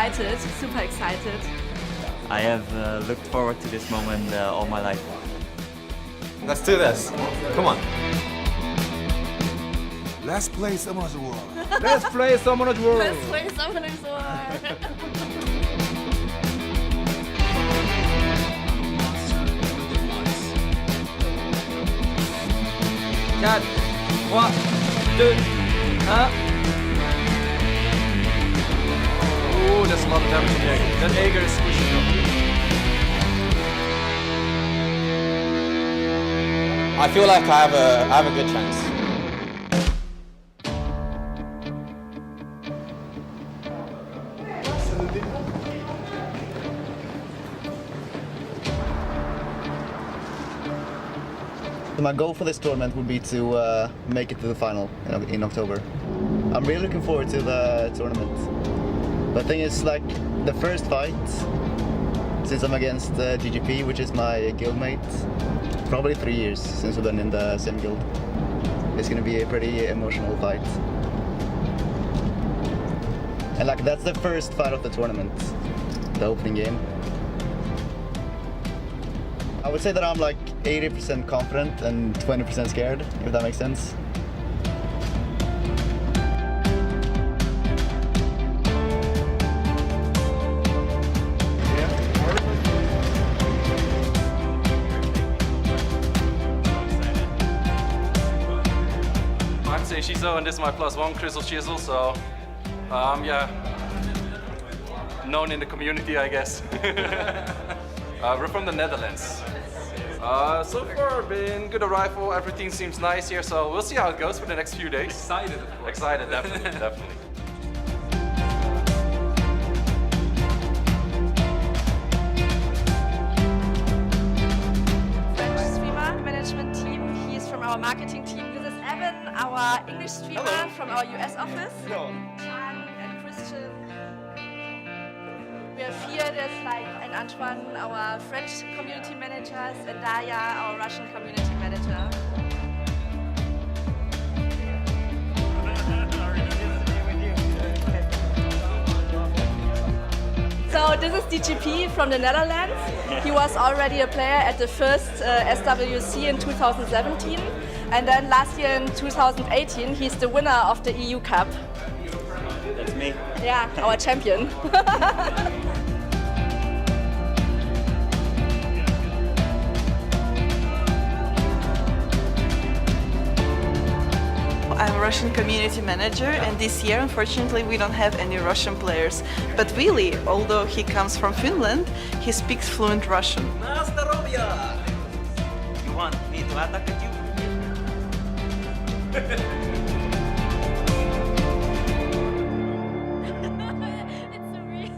excited, super excited. I have looked forward to this moment all my life. Let's do this. Come on. Let's play Summoners War. Let's play 서머너즈워. Let's play 서머너즈워. Cat. 1, 2, 1. Oh, that's a lot of damage on the Aegir. That Aegir is squishing up. I feel like I have a good chance. My goal for this tournament would be to make it to the final in October. I'm really looking forward to the tournament. But the thing is, like, the first fight, since I'm against GGP, which is my guildmate, probably 3 years since we've been in the same guild. It's gonna be a pretty emotional fight. And like, that's the first fight of the tournament, the opening game. I would say that I'm like 80% confident and 20% scared, if that makes sense. I'm Say Shizo and this is my +1 Crystal Chisel, so yeah, known in the community, I guess. We're from the Netherlands. So far, been good arrival. Everything seems nice here, so we'll see how it goes for the next few days. Excited, of course. Excited, definitely, definitely. French streamer management team. He's from our marketing team. This is Evan, our English streamer. Hello. From our US office. Hello. Chan and Christian. We have here, there's like, and Antoine, our French community managers, and Daya, our Russian community manager. So this is DGP from the Netherlands. He was already a player at the first SWC in 2017. And then last year in 2018, he's the winner of the EU Cup. That's me. Yeah, our champion. I'm a Russian community manager, and this year, unfortunately, we don't have any Russian players. But Willy, although he comes from Finland, he speaks fluent Russian. You want me to attack you? It's so weird.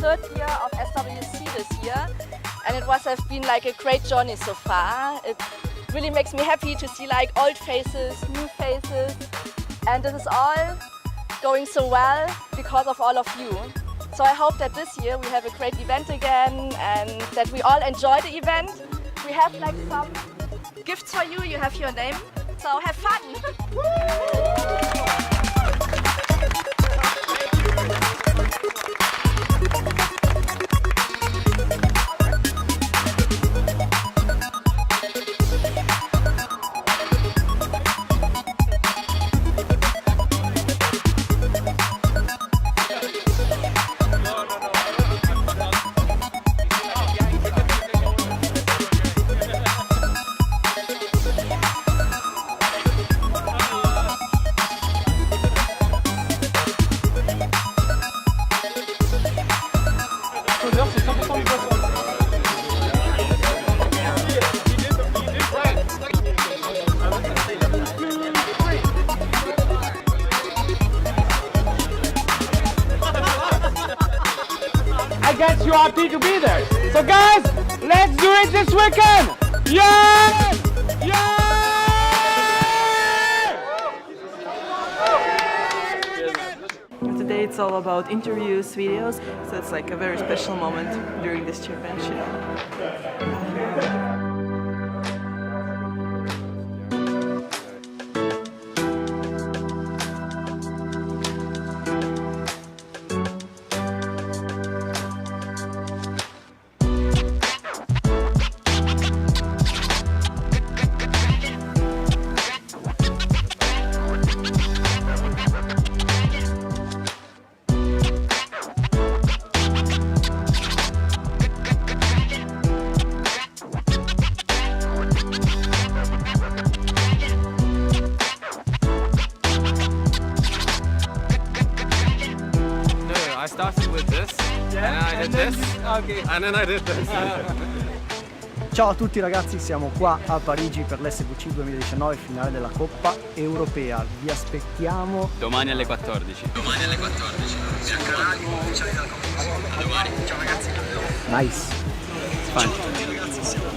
Third year of SWC this year, and it has been like a great journey so far. It really makes me happy to see like old faces, new faces, and this is all going so well because of all of you. So I hope that this year we have a great event again and that we all enjoy the event. We have like some gifts for you. You have your name, so have fun. happy to be there. So guys, let's do it this weekend! Yeah! Yeah! Today it's all about interviews, videos, so it's like a very special moment during this championship. I started with this, and I did this, and then I did this. Ciao a tutti ragazzi, siamo qua a Parigi per l'SWC 2019, finale della Coppa Europea. Vi aspettiamo domani alle 14. Domani alle 14. Sul canale ufficiale della Coppa. Domani. Ciao ragazzi. Nice.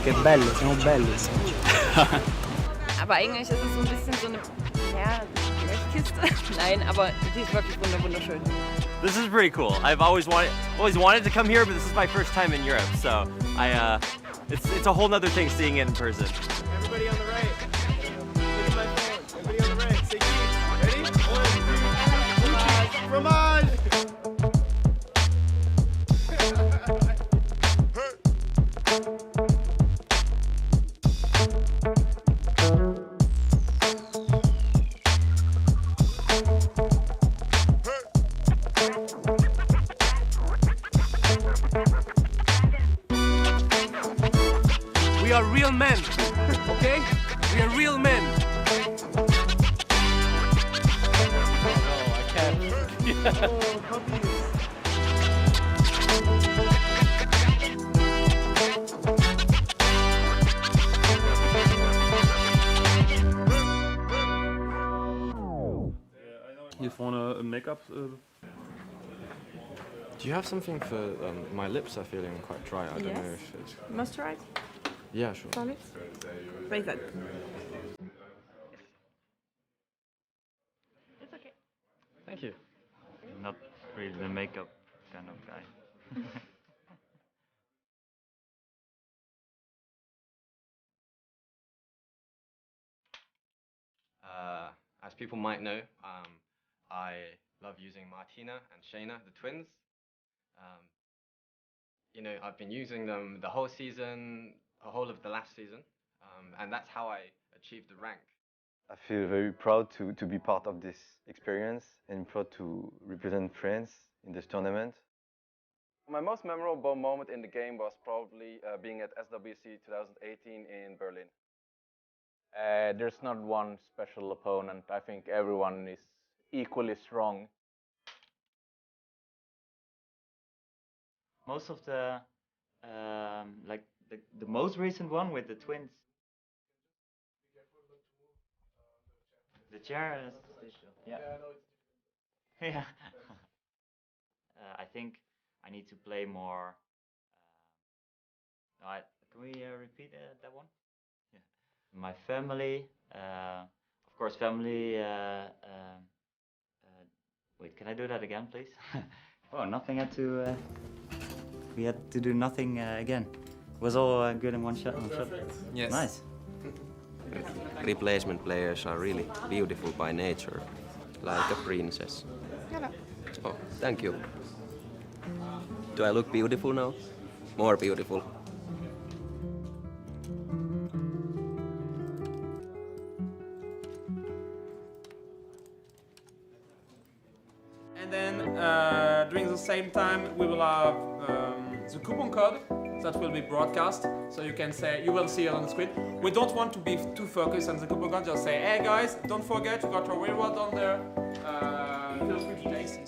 Che bello, siamo belli. Aber eigentlich ist es so ein bisschen so eine, ja, Blechkiste. Nein, aber die ist wirklich wunderschön. This is pretty cool. I've always wanted to come here, but this is my first time in Europe, so it's a whole nother thing seeing it in person. Everybody on the right. Look at my phone. Everybody on the right. Say cheese. Ready? 1, 2, 3. Fromage! We are real men, okay? We are real men. No, I can't. Oh, puppies. You want a makeup? Do you have something for my lips? Are feeling quite dry. I don't know if it's. Moisturize? Yeah, sure. Solid? Very good. It's okay. Thank you. Not really the makeup kind of guy. As people might know, I love using Martina and CHENE, the twins. You know, I've been using them the whole season, the whole of the last season, and that's how I achieved the rank. I feel very proud to be part of this experience and proud to represent France in this tournament. My most memorable moment in the game was probably being at SWC 2018 in Berlin. There's not one special opponent. I think everyone is equally strong. Most of the like the most recent one with the twins. The chair is yeah. Yeah. I think I need to play more. Can we repeat that one? Yeah. My family, of course, family. Wait, can I do that again, please? Oh, nothing had to. We had to do nothing again. It was all good in one shot. Yes. Nice. Replacement players are really beautiful by nature, like a princess. Oh, thank you. Do I look beautiful now? More beautiful. And then during the same time we will have the coupon code that will be broadcast, so you can say, you will see it on the screen. We don't want to be too focused on the coupon code, just say, hey guys, don't forget you got a reward on there. Feel free to take it.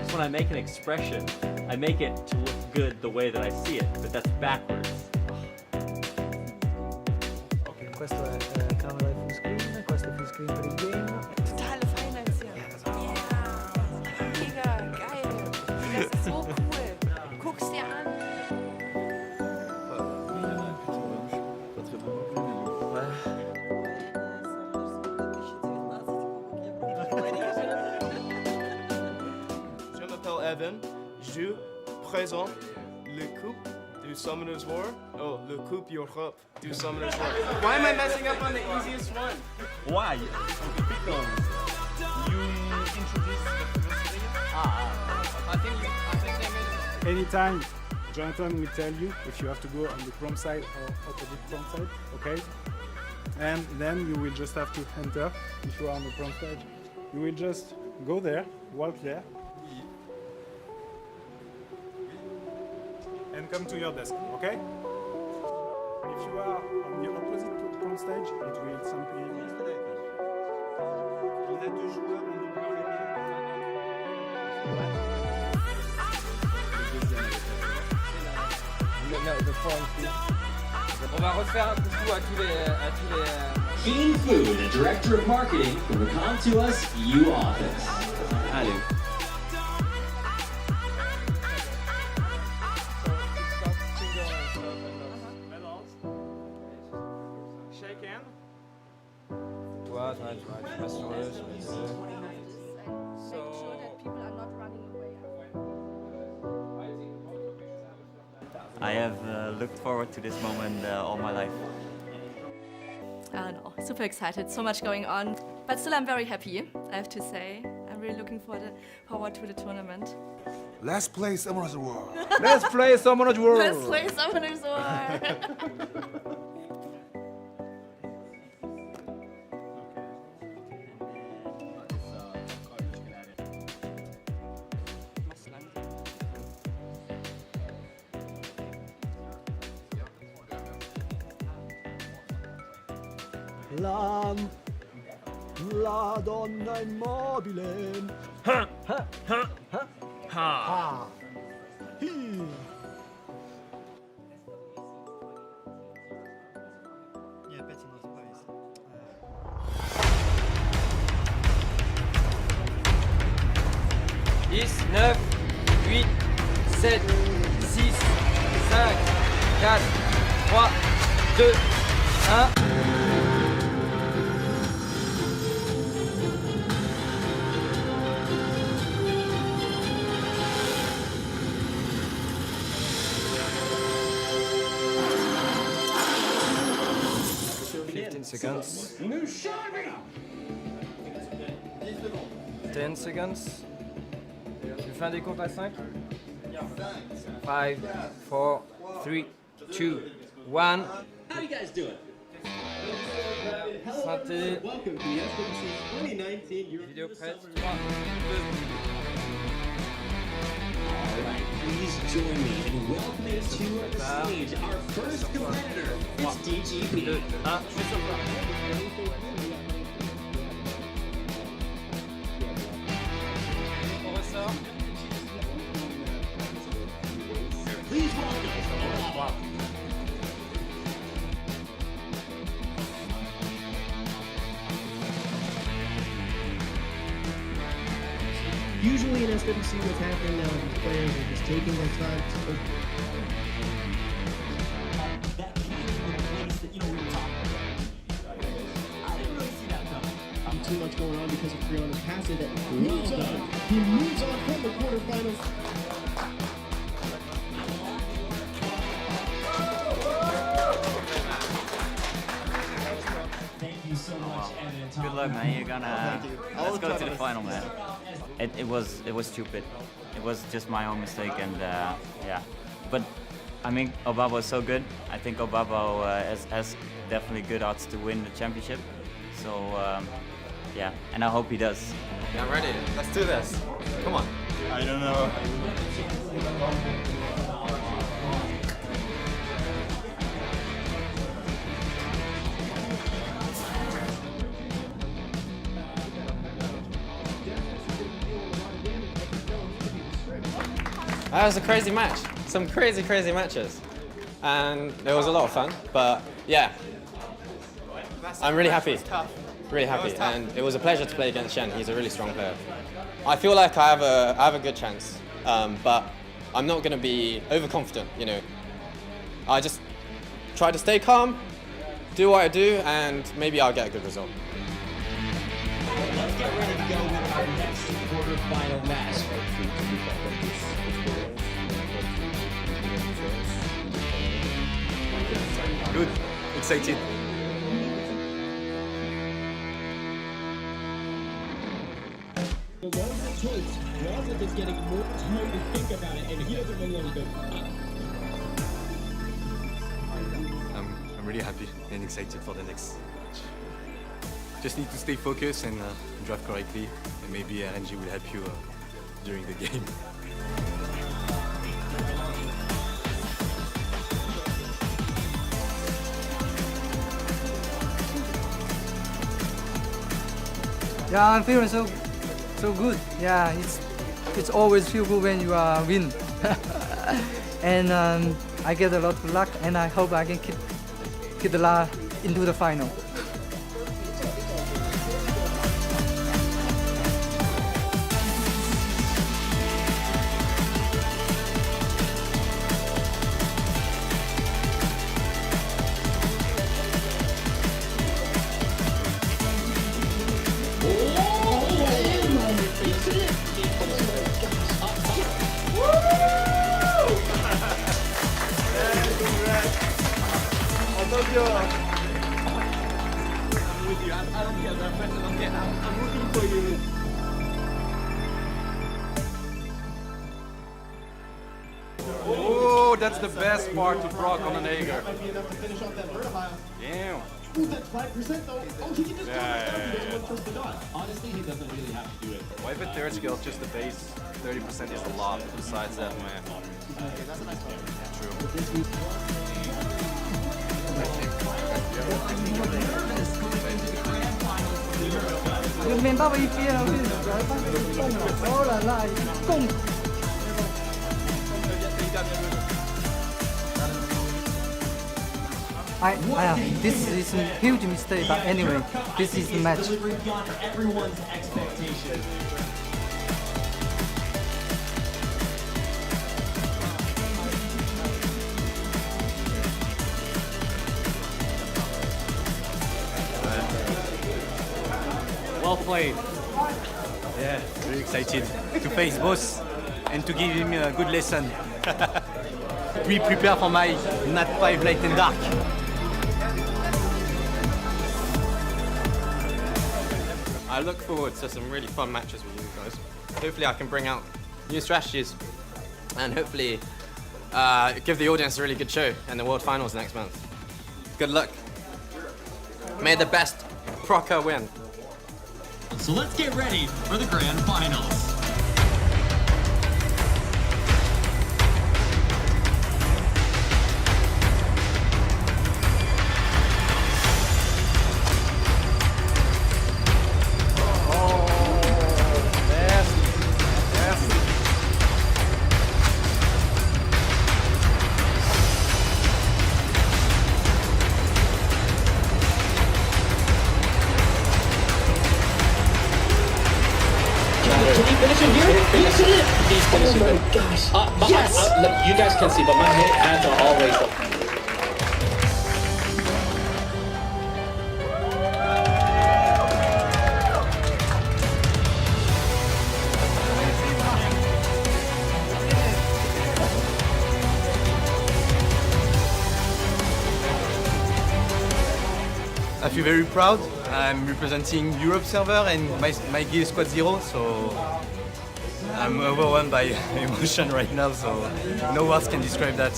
So when I make an expression, I make it to look good the way that I see it, but that's backwards. Ok, questo è camera e full screen, questo è full screen per il game. Totale Finance hier. Yeah. Mega geil. 11, je présente le coupe du Summoner's War. Oh, le coupe Europe du Summoner's War. Why am I messing up on the easiest one? Why? Because you introduced the first player. I think they made it. Anytime, Jonathan will tell you if you have to go on the prom side or opposite prom side, okay? And then you will just have to enter if you are on the prom side. You will just go there, walk there, and come to your desk, okay? If you are on the opposite prom stage, it will simply... On va refaire un coucou à tous les... Fiend Fu, the Director of Marketing from the Come To Us U office. Allez. Shake hand. Ouais, tu passes sur eux, sur les deux. I have looked forward to this moment all my life. I don't know, super excited, so much going on. But still I'm very happy, I have to say. I'm really looking forward to the tournament. Let's play Summoner's War. Let's play Summoner's War. Let's play Summoner's War. La donna immobile. Ha, ha, ha, ha, ha. Hi. Dix, 9, 8, 7, 6, 5, 4, 3, 2, 1. Seconds. 10 seconds. Je fais un décompte à 5. 5, 4, 3, 2, 1. How you guys doing? Santé. Welcome to the SWC 2019 Europe. Vidéo prête. 3, 2. Alright, please join me in welcoming to the stage our first competitor. It's DGP. Please welcome. Usually in SWC, what's happening now is these players are just taking their time to. That place that we were talking about. I didn't really see that coming. Too much going on because of Brianna's passer that moves on. He moves on from the quarterfinals. Thank you so much, Evan and Tom. Good luck, man. You're gonna. Let's go to the final, man. It was stupid. It was just my own mistake, and yeah. But I mean, Obabo is so good. I think Obabo has definitely good odds to win the championship. So yeah, and I hope he does. Yeah, I'm ready. Let's do this. Come on. I don't know. That was a crazy match. Some crazy matches. And it was a lot of fun, but yeah. I'm really happy. Really happy. And it was a pleasure to play against Chene. He's a really strong player. I feel like I have a good chance, but I'm not going to be overconfident, you know. I just try to stay calm, do what I do, and maybe I'll get a good result. Let's get ready to go with our next quarterfinal match. Good. Excited. The longer it takes, Rosalind is getting more time to think about it, and he doesn't really want to go. I'm really happy and excited for the next match. Just need to stay focused and drive correctly, and maybe RNG will help you during the game. Yeah, I'm feeling so good. Yeah, it's always feel good when you win. And I get a lot of luck, and I hope I can keep the luck into the final. Oh, that's the best part to proc on an Ager. Damn. Ooh, that's 5% though. Oh, he can just Honestly, he doesn't really have to do it. Why if a third skill is just the base? 30% is a lot. Besides that, man. This is a huge mistake, but anyway, this is the match. Beyond everyone's expectations. Well played. Yeah, very excited to face BAUS and to give him a good lesson. Be prepared for my Nat 5 Light and Dark. I look forward to some really fun matches with you guys. Hopefully I can bring out new strategies and hopefully give the audience a really good show in the World Finals next month. Good luck. May the best procer win. So let's get ready for the grand finals. Oh my gosh. Yes! Look, you guys can see, but my hands are all raised up. I feel very proud. I'm representing Europe server and my guild Squad Zero, so I'm overwhelmed by emotion right now, so no words can describe that.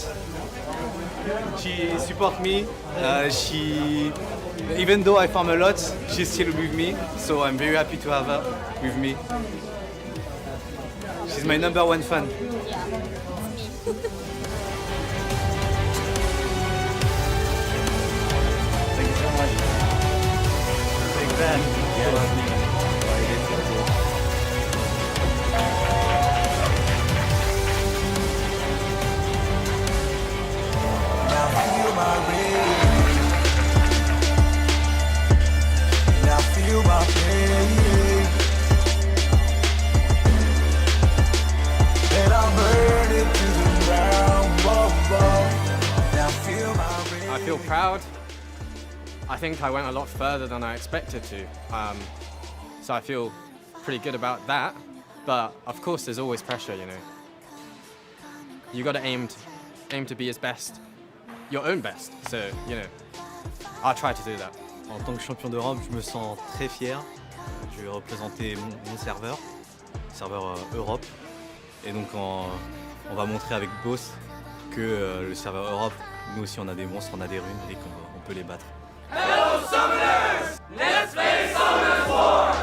She supports me. Even though I farm a lot, she's still with me, so I'm very happy to have her with me. She's my #1 fan. Yeah, it's me. Thank you so much. Take that. I feel proud. I think I went a lot further than I expected to. So I feel pretty good about that. But of course there's always pressure, you know. You gotta aim to be his best your own best. So, you know, I'll try to do that. En tant que champion d'Europe, je me sens très fier. Je vais représenter mon serveur Europe. Et donc on va montrer avec BAUS que le serveur Europe, nous aussi on a des monstres, on a des runes et qu'on peut les battre. Hello Summoners! Let's play Summoners War!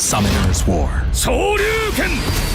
Summoner's War. Shoryuken!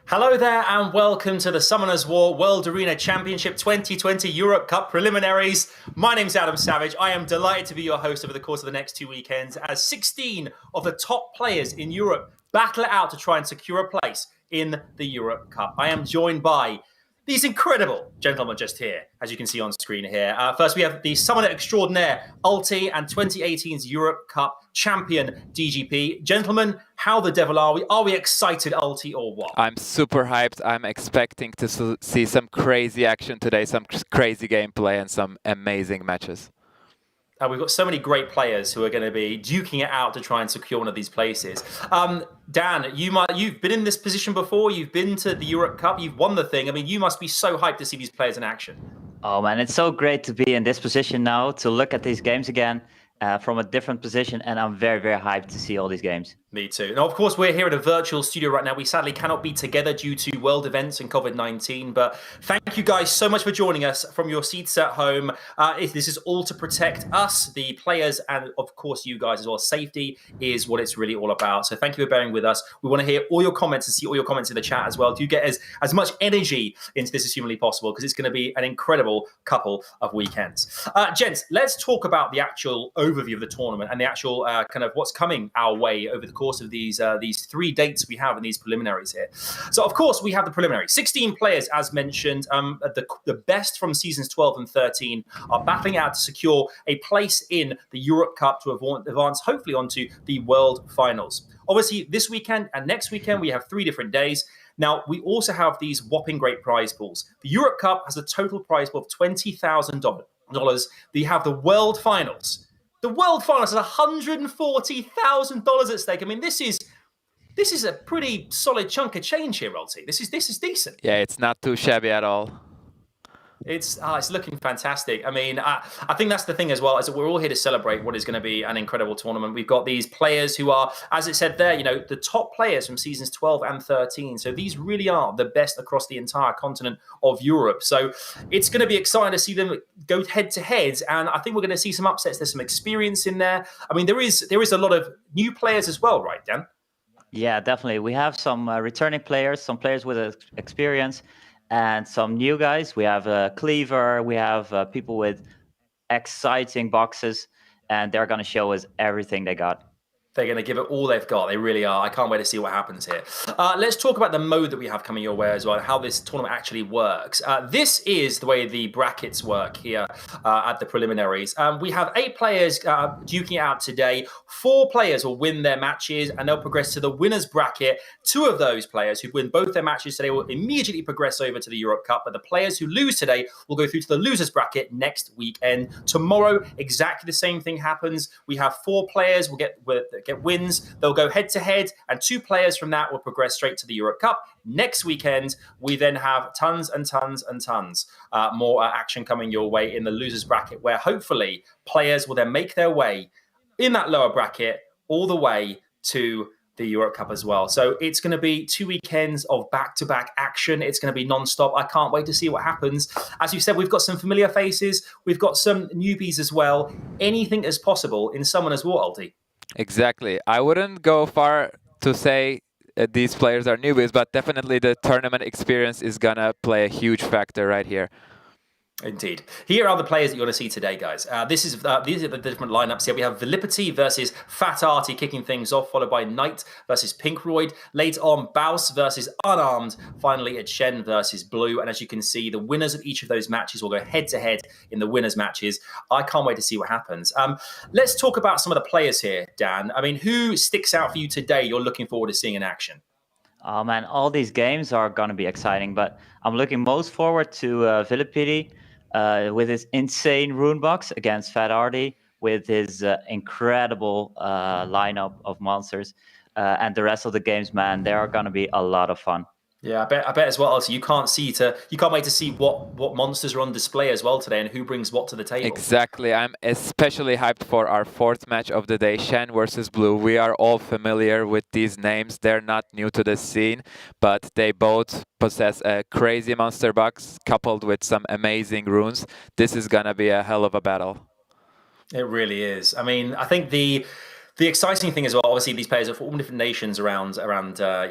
Hello there and welcome to the Summoner's War World Arena Championship 2020 Europe Cup preliminaries. My name's Adam Savage. I am delighted to be your host over the course of the next 2 weekends as 16 of the top players in Europe battle it out to try and secure a place in the Europe Cup. I am joined by these incredible gentlemen just here, as you can see on screen here. First, we have the Summoner Extraordinaire, Ulti, and 2018's Europe Cup champion, DGP. Gentlemen, how the devil are we? Are we excited, Ulti, or what? I'm super hyped. I'm expecting to see some crazy action today, some crazy gameplay, and some amazing matches. We've got so many great players who are going to be duking it out to try and secure one of these places. Dan, you've been in this position before. You've been to the Europe Cup. You've won the thing. I mean, you must be so hyped to see these players in action. Oh man, it's so great to be in this position now, to look at these games again from a different position, and I'm very, very hyped to see all these games. Me too. Now, of course, we're here at a virtual studio right now. We sadly cannot be together due to world events and COVID-19, but thank you guys so much for joining us from your seats at home. This is all to protect us, the players, and of course you guys as well. Safety is what it's really all about. So thank you for bearing with us. We want to hear all your comments and see all your comments in the chat as well. Do get as much energy into this as humanly possible, because it's going to be an incredible couple of weekends. Gents, let's talk about the actual overview of the tournament and the actual kind of what's coming our way over the course of these 3 dates we have in these preliminaries here. So of course we have the preliminary 16 players, as mentioned. The best from seasons 12 and 13 are battling out to secure a place in the Europe Cup to advance hopefully onto the World Finals. Obviously this weekend and next weekend we have 3 different days. Now, we also have these whopping great prize pools. The Europe Cup has a total prize pool of $20,000. You have the World Finals. The World Finals has $140,000 at stake. I mean, this is a pretty solid chunk of change here, Ulti. This is decent. Yeah, it's not too shabby at all. It's looking fantastic. I mean, I think that's the thing as well, is that we're all here to celebrate what is going to be an incredible tournament. We've got these players who are, as it said there, you know, the top players from seasons 12 and 13. So these really are the best across the entire continent of Europe. So it's going to be exciting to see them go head to head. And I think we're going to see some upsets. There's some experience in there. I mean, there is a lot of new players as well, right, Dan? Yeah, definitely. We have some returning players, some players with experience, and some new guys. We have Cleaver, we have people with exciting boxes, and they're going to show us everything they got. They're going to give it all they've got. They really are. I can't wait to see what happens here. Let's talk about the mode that we have coming your way as well, and how this tournament actually works. This is the way the brackets work here at the preliminaries. We have 8 players duking it out today. 4 players will win their matches, and they'll progress to the winner's bracket. 2 of those players who win both their matches today will immediately progress over to the Europe Cup, but the players who lose today will go through to the loser's bracket next weekend. Tomorrow, exactly the same thing happens. We have 4 players will get wins. They'll go head to head, and 2 players from that will progress straight to the Europe Cup. Next weekend, we then have tons and tons and tons more action coming your way in the losers bracket, where hopefully players will then make their way in that lower bracket all the way to the Europe Cup as well. So it's going to be 2 weekends of back-to-back action. It's going to be non-stop. I can't wait to see what happens. As you said, we've got some familiar faces. We've got some newbies as well. Anything is possible in Summoner's War, Ulti. Exactly. I wouldn't go far to say these players are newbies, but definitely the tournament experience is going to play a huge factor right here. Indeed. Here are the players that you're going to see today, guys. These are the different lineups here. We have VIILIPYTTY versus FATARTI kicking things off, followed by Knight versus PINKROID. Later on, BAUS versus Unarmed. Finally, a CHENE versus Blue. And as you can see, the winners of each of those matches will go head-to-head in the winners' matches. I can't wait to see what happens. Let's talk about some of the players here, Dan. I mean, who sticks out for you today you're looking forward to seeing in action? Oh, man, all these games are going to be exciting, but I'm looking most forward to VIILIPYTTY. With his insane rune box against FATARTI, with his incredible lineup of monsters. And the rest of the games, man, they are going to be a lot of fun. Yeah, I bet as well. Also, you can't wait to see what monsters are on display as well today and who brings what to the table. Exactly. I'm especially hyped for our fourth match of the day, Shen versus Blue. We are all familiar with these names. They're not new to the scene, but they both possess a crazy monster box coupled with some amazing runes. This is gonna be a hell of a battle. It really is. I mean, I think the exciting thing as well, obviously these players are from all different nations around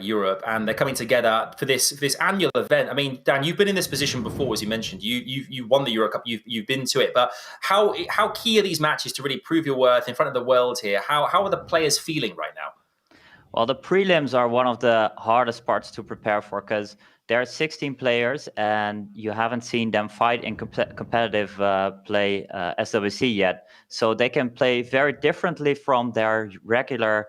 Europe, and they're coming together for this annual event. I mean, Dan, you've been in this position before, as you mentioned. You won the Euro Cup. You've been to it, but how key are these matches to really prove your worth in front of the world here? How are the players feeling right now? Well, the prelims are one of the hardest parts to prepare for because there are 16 players and you haven't seen them fight in competitive play SWC yet. So they can play very differently from their regular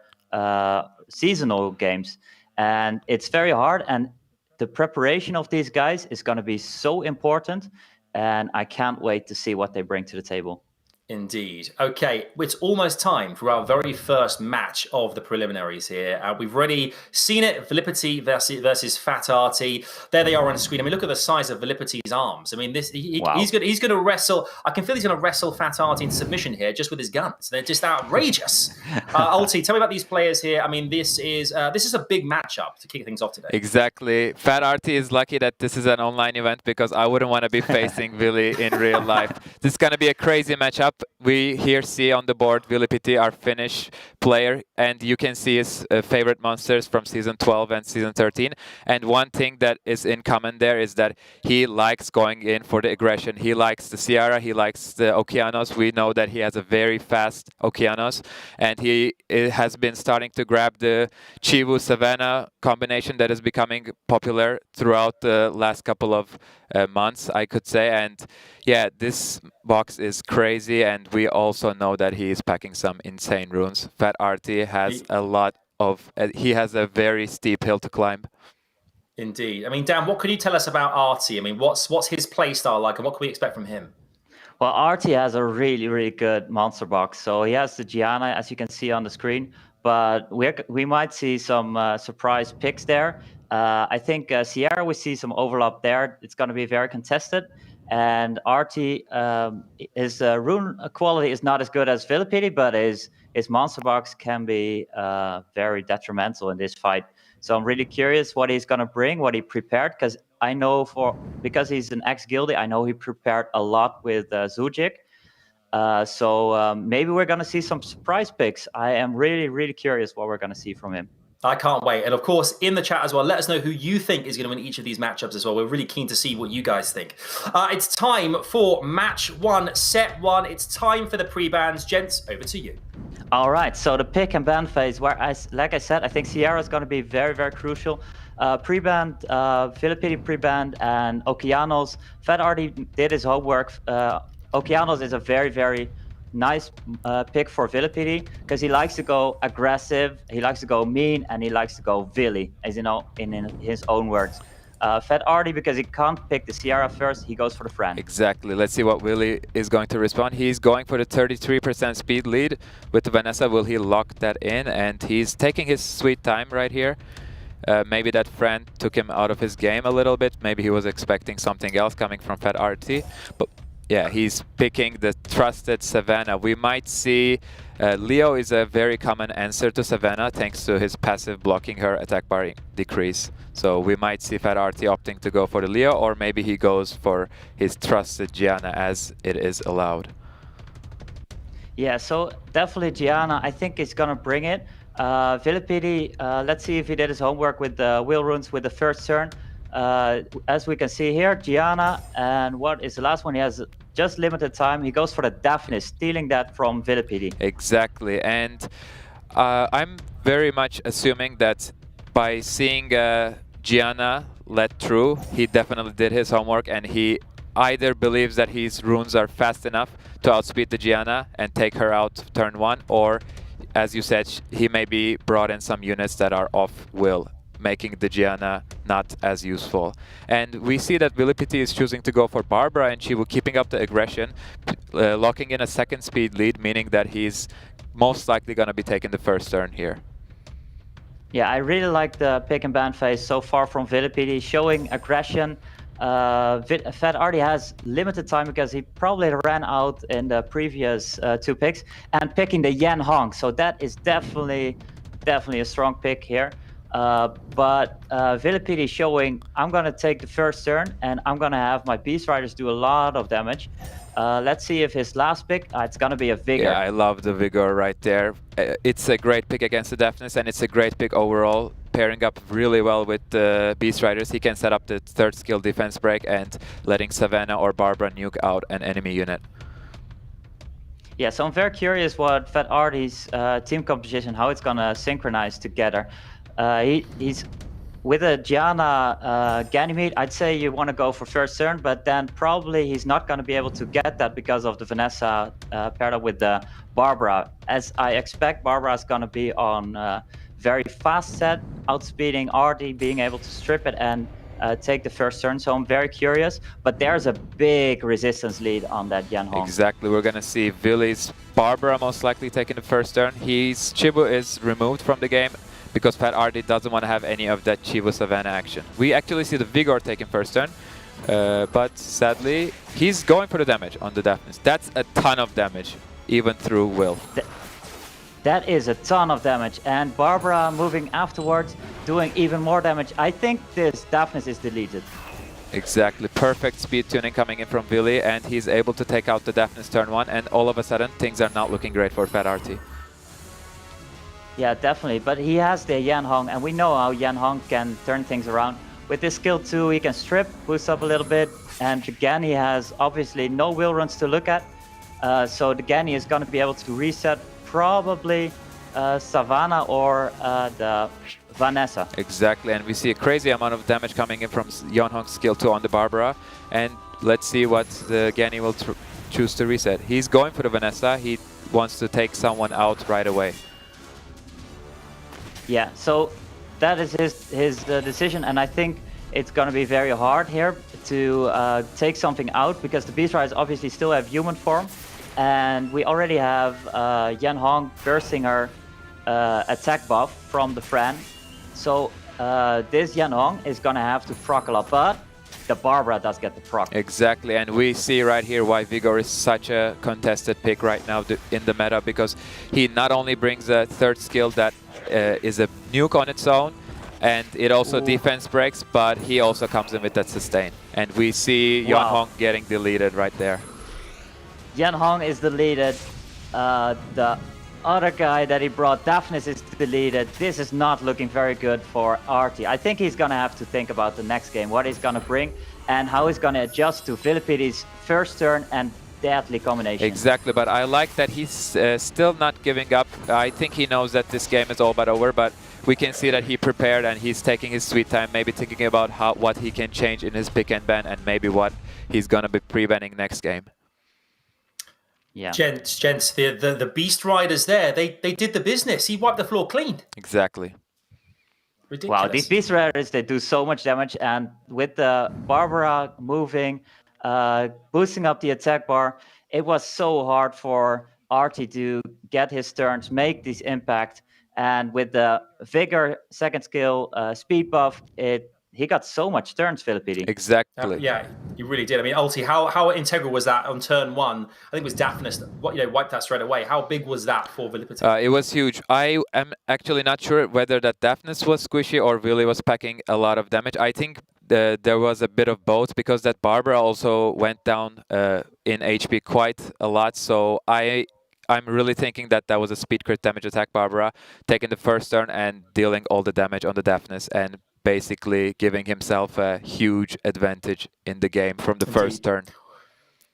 seasonal games. And it's very hard. And the preparation of these guys is going to be so important. And I can't wait to see what they bring to the table. Indeed. Okay, it's almost time for our very first match of the preliminaries here. We've already seen it, VIILIPYTTY versus FATARTI. There they are on the screen. I mean, look at the size of VIILIPYTTY's arms. I mean, he's going to wrestle. I can feel he's going to wrestle FATARTI into submission here just with his guns. They're just outrageous. Ulti, tell me about these players here. I mean, this is a big matchup to kick things off today. Exactly. FATARTI is lucky that this is an online event because I wouldn't want to be facing Vili in real life. This is going to be a crazy matchup. We here see on the board VIILIPYTTY, our Finnish player, and you can see his favorite monsters from Season 12 and Season 13. And one thing that is in common there is that he likes going in for the aggression. He likes the Ciara, he likes the Okeanos. We know that he has a very fast Okeanos, and he has been starting to grab the Chivu Savannah combination that is becoming popular throughout the last couple of months, I could say. And yeah, this box is crazy, and we also know that he is packing some insane runes. FATARTI has a lot of, he has a very steep hill to climb. Indeed. I mean, Dan, what can you tell us about Artie? I mean, what's his play style like, and what can we expect from him? Well, Artie has a really, really good monster box. So he has the Gianna, as you can see on the screen, but we might see some surprise picks there. I think Ciara, we see some overlap there. It's going to be very contested. And Artie, his rune quality is not as good as VIILIPYTTY, but his monster box can be very detrimental in this fight. So I'm really curious what he's going to bring, what he prepared, because I know because he's an ex-guildie, I know he prepared a lot with Zujik. So maybe we're going to see some surprise picks. I am really, really curious what we're going to see from him. I can't wait. And of course, in the chat as well, let us know who you think is going to win each of these matchups as well. We're really keen to see what you guys think. It's time for match 1, set 1. It's time for the pre-bans. Gents, over to you. All right, so the pick and ban phase, where like I said, I think Ciara is going to be very, very crucial. Pre-banned, VIILIPYTTY pre-banned, and Okeanos. FATARTI did his homework. Okeanos is a very, very nice pick for VIILIPYTTY because he likes to go aggressive, he likes to go mean, and he likes to go Vili, as you know, in his own words. FATARTI, because he can't pick the Ciara first, he goes for the friend. Exactly. Let's see what Willy is going to respond. He's going for the 33% speed lead with Vanessa. Will he lock that in? And he's taking his sweet time right here. Maybe that friend took him out of his game a little bit. Maybe he was expecting something else coming from FATARTI. But yeah, he's picking the trusted Savannah. We might see Leo is a very common answer to Savannah thanks to his passive blocking her attack bar decrease. So we might see FATARTI opting to go for the Leo, or maybe he goes for his trusted Gianna as it is allowed. Yeah, so definitely Gianna, I think is going to bring it. VIILIPYTTY, let's see if he did his homework with the wheel runes with the first turn. As we can see here, Gianna, and what is the last one? He has just limited time. He goes for the Daphne, stealing that from VIILIPYTTY. Exactly, and I'm very much assuming that by seeing Gianna let through, he definitely did his homework, and he either believes that his runes are fast enough to outspeed the Gianna and take her out turn 1, or, as you said, he maybe brought in some units that are off will. making the Gianna not as useful. And we see that VIILIPYTTY is choosing to go for Barbara and Chibu, keeping up the aggression, locking in a second speed lead, meaning that he's most likely going to be taking the first turn here. Yeah, I really like the pick and ban phase so far from VIILIPYTTY, showing aggression. FATARTI has limited time because he probably ran out in the previous 2 picks, and picking the Yan Hong. So that is definitely a strong pick here. But VIILIPYTTY showing, I'm going to take the first turn and I'm going to have my Beast Riders do a lot of damage. Let's see if his last pick, it's going to be a Vigor. Yeah, I love the Vigor right there. It's a great pick against the Deafness, and it's a great pick overall. Pairing up really well with the Beast Riders, he can set up the 3rd skill defense break and letting Savannah or Barbara nuke out an enemy unit. Yeah, so I'm very curious what FATARTI's team composition, how it's gonna synchronize together. He's with a Gianna Ganymede, I'd say you want to go for first turn, but then probably he's not going to be able to get that because of the Vanessa paired up with the Barbara. As I expect, Barbara is going to be on very fast set, outspeeding Artie, being able to strip it and take the first turn. So I'm very curious, but there's a big resistance lead on that Yan Hong. Exactly, we're going to see Vili's Barbara most likely taking the first turn. Chibu is removed from the game because FATARTI doesn't want to have any of that Chibu Savannah action. We actually see the Vigor taking first turn, but sadly, he's going for the damage on the Deafness. That's a ton of damage, even through Will. That is a ton of damage, and Barbara moving afterwards, doing even more damage. I think this Deafness is deleted. Exactly, perfect speed tuning coming in from Vili, and he's able to take out the Deafness turn 1, and all of a sudden, things are not looking great for FATARTI. Yeah, definitely, but he has the Yan Hong, and we know how Yan Hong can turn things around. With this skill 2, he can strip, boost up a little bit, and again, he has obviously no wheel runs to look at. So again, he is going to be able to reset probably Savannah or the Vanessa. Exactly, and we see a crazy amount of damage coming in from Yan Hong's skill 2 on the Barbara, and let's see what the Gani will choose to reset. He's going for the Vanessa, he wants to take someone out right away. Yeah, so that is his decision, and I think it's going to be very hard here to take something out because the Beast Riders obviously still have human form, and we already have Yan Hong bursting her attack buff from the Fran. So this Yan Hong is going to have to proc a lot, but the Barbara does get the proc. Exactly, and we see right here why Vigor is such a contested pick right now in the meta, because he not only brings a 3rd skill that is a nuke on its own, and it also defense breaks, but he also comes in with that sustain. And we see Yan Hong getting deleted right there. Yan Hong is deleted. The other guy that he brought, Deafness, is deleted. This is not looking very good for Artie. I think he's going to have to think about the next game, what he's going to bring, and how he's going to adjust to VIILIPYTTY's first turn and deadly combination. Exactly, but I like that he's still not giving up. I think he knows that this game is all but over, but we can see that he prepared and he's taking his sweet time, maybe thinking about what he can change in his pick and ban and maybe what he's going to be pre-banning next game. Yeah. Gents, the Beast Riders there, they did the business. He wiped the floor clean. Exactly. Ridiculous. Wow, these Beast Riders, they do so much damage, and with the Barbara moving, boosting up the attack bar, it was so hard for Artie to get his turns, make this impact, and with the Vigor 2nd skill speed buff, he got so much turns, VIILIPYTTY. Exactly. Yeah, he really did. I mean, Ulti, how integral was that on turn 1? I think it was Deafness that wiped that straight away. How big was that for VIILIPYTTY? It was huge. I am actually not sure whether that Deafness was squishy or Vili was packing a lot of damage. I think there was a bit of both, because that Barbara also went down in HP quite a lot. So I'm really thinking that was a speed crit damage attack Barbara, taking the first turn and dealing all the damage on the Deafness and basically giving himself a huge advantage in the game from the first turn.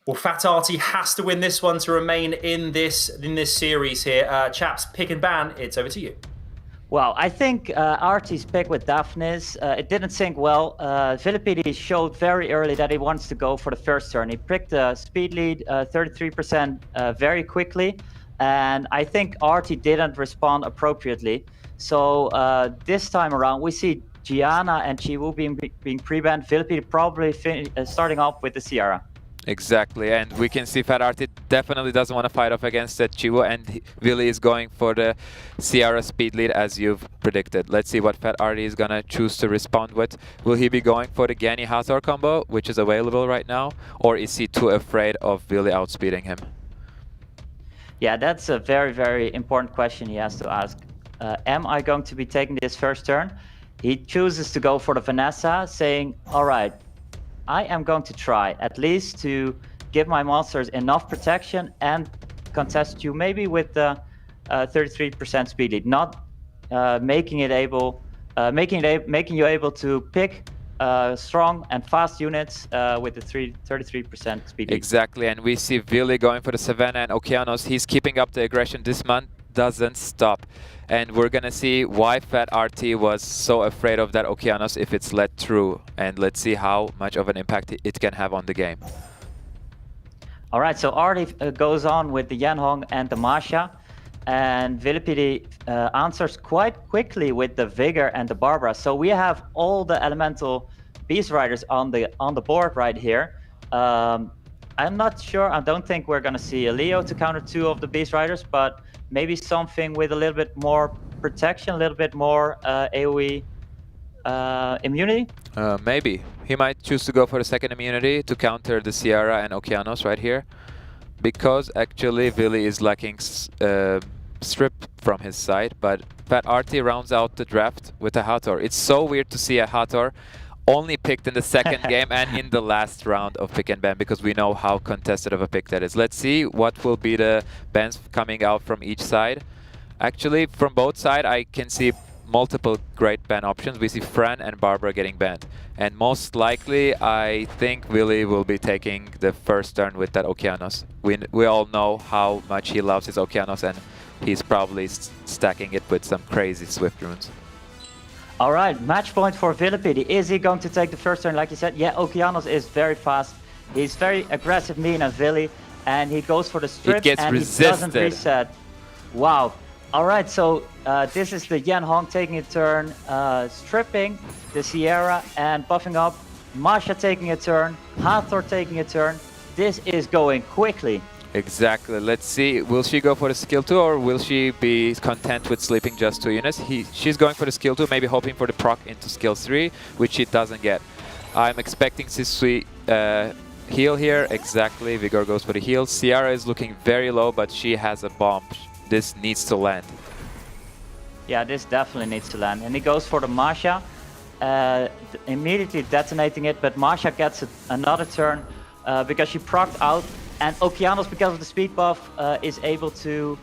Well, FATARTI has to win this one to remain in this series here. Chaps, pick and ban, it's over to you. Well, I think Artie's pick with Deafness, it didn't sync well. VIILIPYTTY showed very early that he wants to go for the first turn. He picked the speed lead 33% very quickly, and I think Artie didn't respond appropriately. So this time around, we see Gianna and Chiwu being pre-banned, VIILIPYTTY probably starting off with the Sierra. Exactly, and we can see FATARTI definitely doesn't want to fight off against that Chiwu, and Vili is going for the Sierra speed lead as you've predicted. Let's see what FATARTI is going to choose to respond with. Will he be going for the Gani Hathor combo, which is available right now, or is he too afraid of Vili outspeeding him? Yeah, that's a very, very important question he has to ask. Am I going to be taking this first turn? He chooses to go for the Vanessa, saying, all right, I am going to try at least to give my monsters enough protection and contest you maybe with the 33% speed lead, not making you able to pick strong and fast units with the 33% speed lead. Exactly, and we see Vili going for the Savannah and Okeanos. He's keeping up the aggression. This man doesn't stop. And we're gonna see why FATARTI was so afraid of that Okeanos if it's let through. And let's see how much of an impact it can have on the game. All right, so Artie goes on with the Yanhong and the Masha. And VIILIPYTTY answers quite quickly with the Vigor and the Barbara. So we have all the elemental beast riders on the board right here. I'm not sure, I don't think we're gonna see a Leo to counter 2 of the beast riders, but maybe something with a little bit more protection, a little bit more AoE immunity? Maybe. He might choose to go for the second immunity to counter the Sierra and Okeanos right here. Because actually Vili is lacking strip from his side, but FATARTI rounds out the draft with a Hathor. It's so weird to see a Hathor only picked in the second game and in the last round of pick and ban, because we know how contested of a pick that is. Let's see what will be the bans coming out from each side. Actually, from both sides, I can see multiple great ban options. We see Fran and Barbara getting banned. And most likely, I think Vili will be taking the first turn with that Okeanos. We all know how much he loves his Okeanos, and he's probably stacking it with some crazy Swift runes. All right, match point for VIILIPYTTY. Is he going to take the first turn, like you said? Yeah, Okeanos is very fast. He's very aggressive, mean as Vili, and he goes for the strip, he doesn't reset. Wow. All right, so this is the Yanhong taking a turn, stripping the Sierra and buffing up. Masha taking a turn, Hathor taking a turn. This is going quickly. Exactly. Let's see. Will she go for the skill 2 or will she be content with sleeping just 2 units? She's going for the skill 2, maybe hoping for the proc into skill 3, which she doesn't get. I'm expecting Sisui heal here. Exactly. Vigor goes for the heal. Sierra is looking very low, but she has a bomb. This needs to land. Yeah, this definitely needs to land. And he goes for the Masha, immediately detonating it, but Masha gets another turn because she procced out. And Okeanos, because of the speed buff, is able to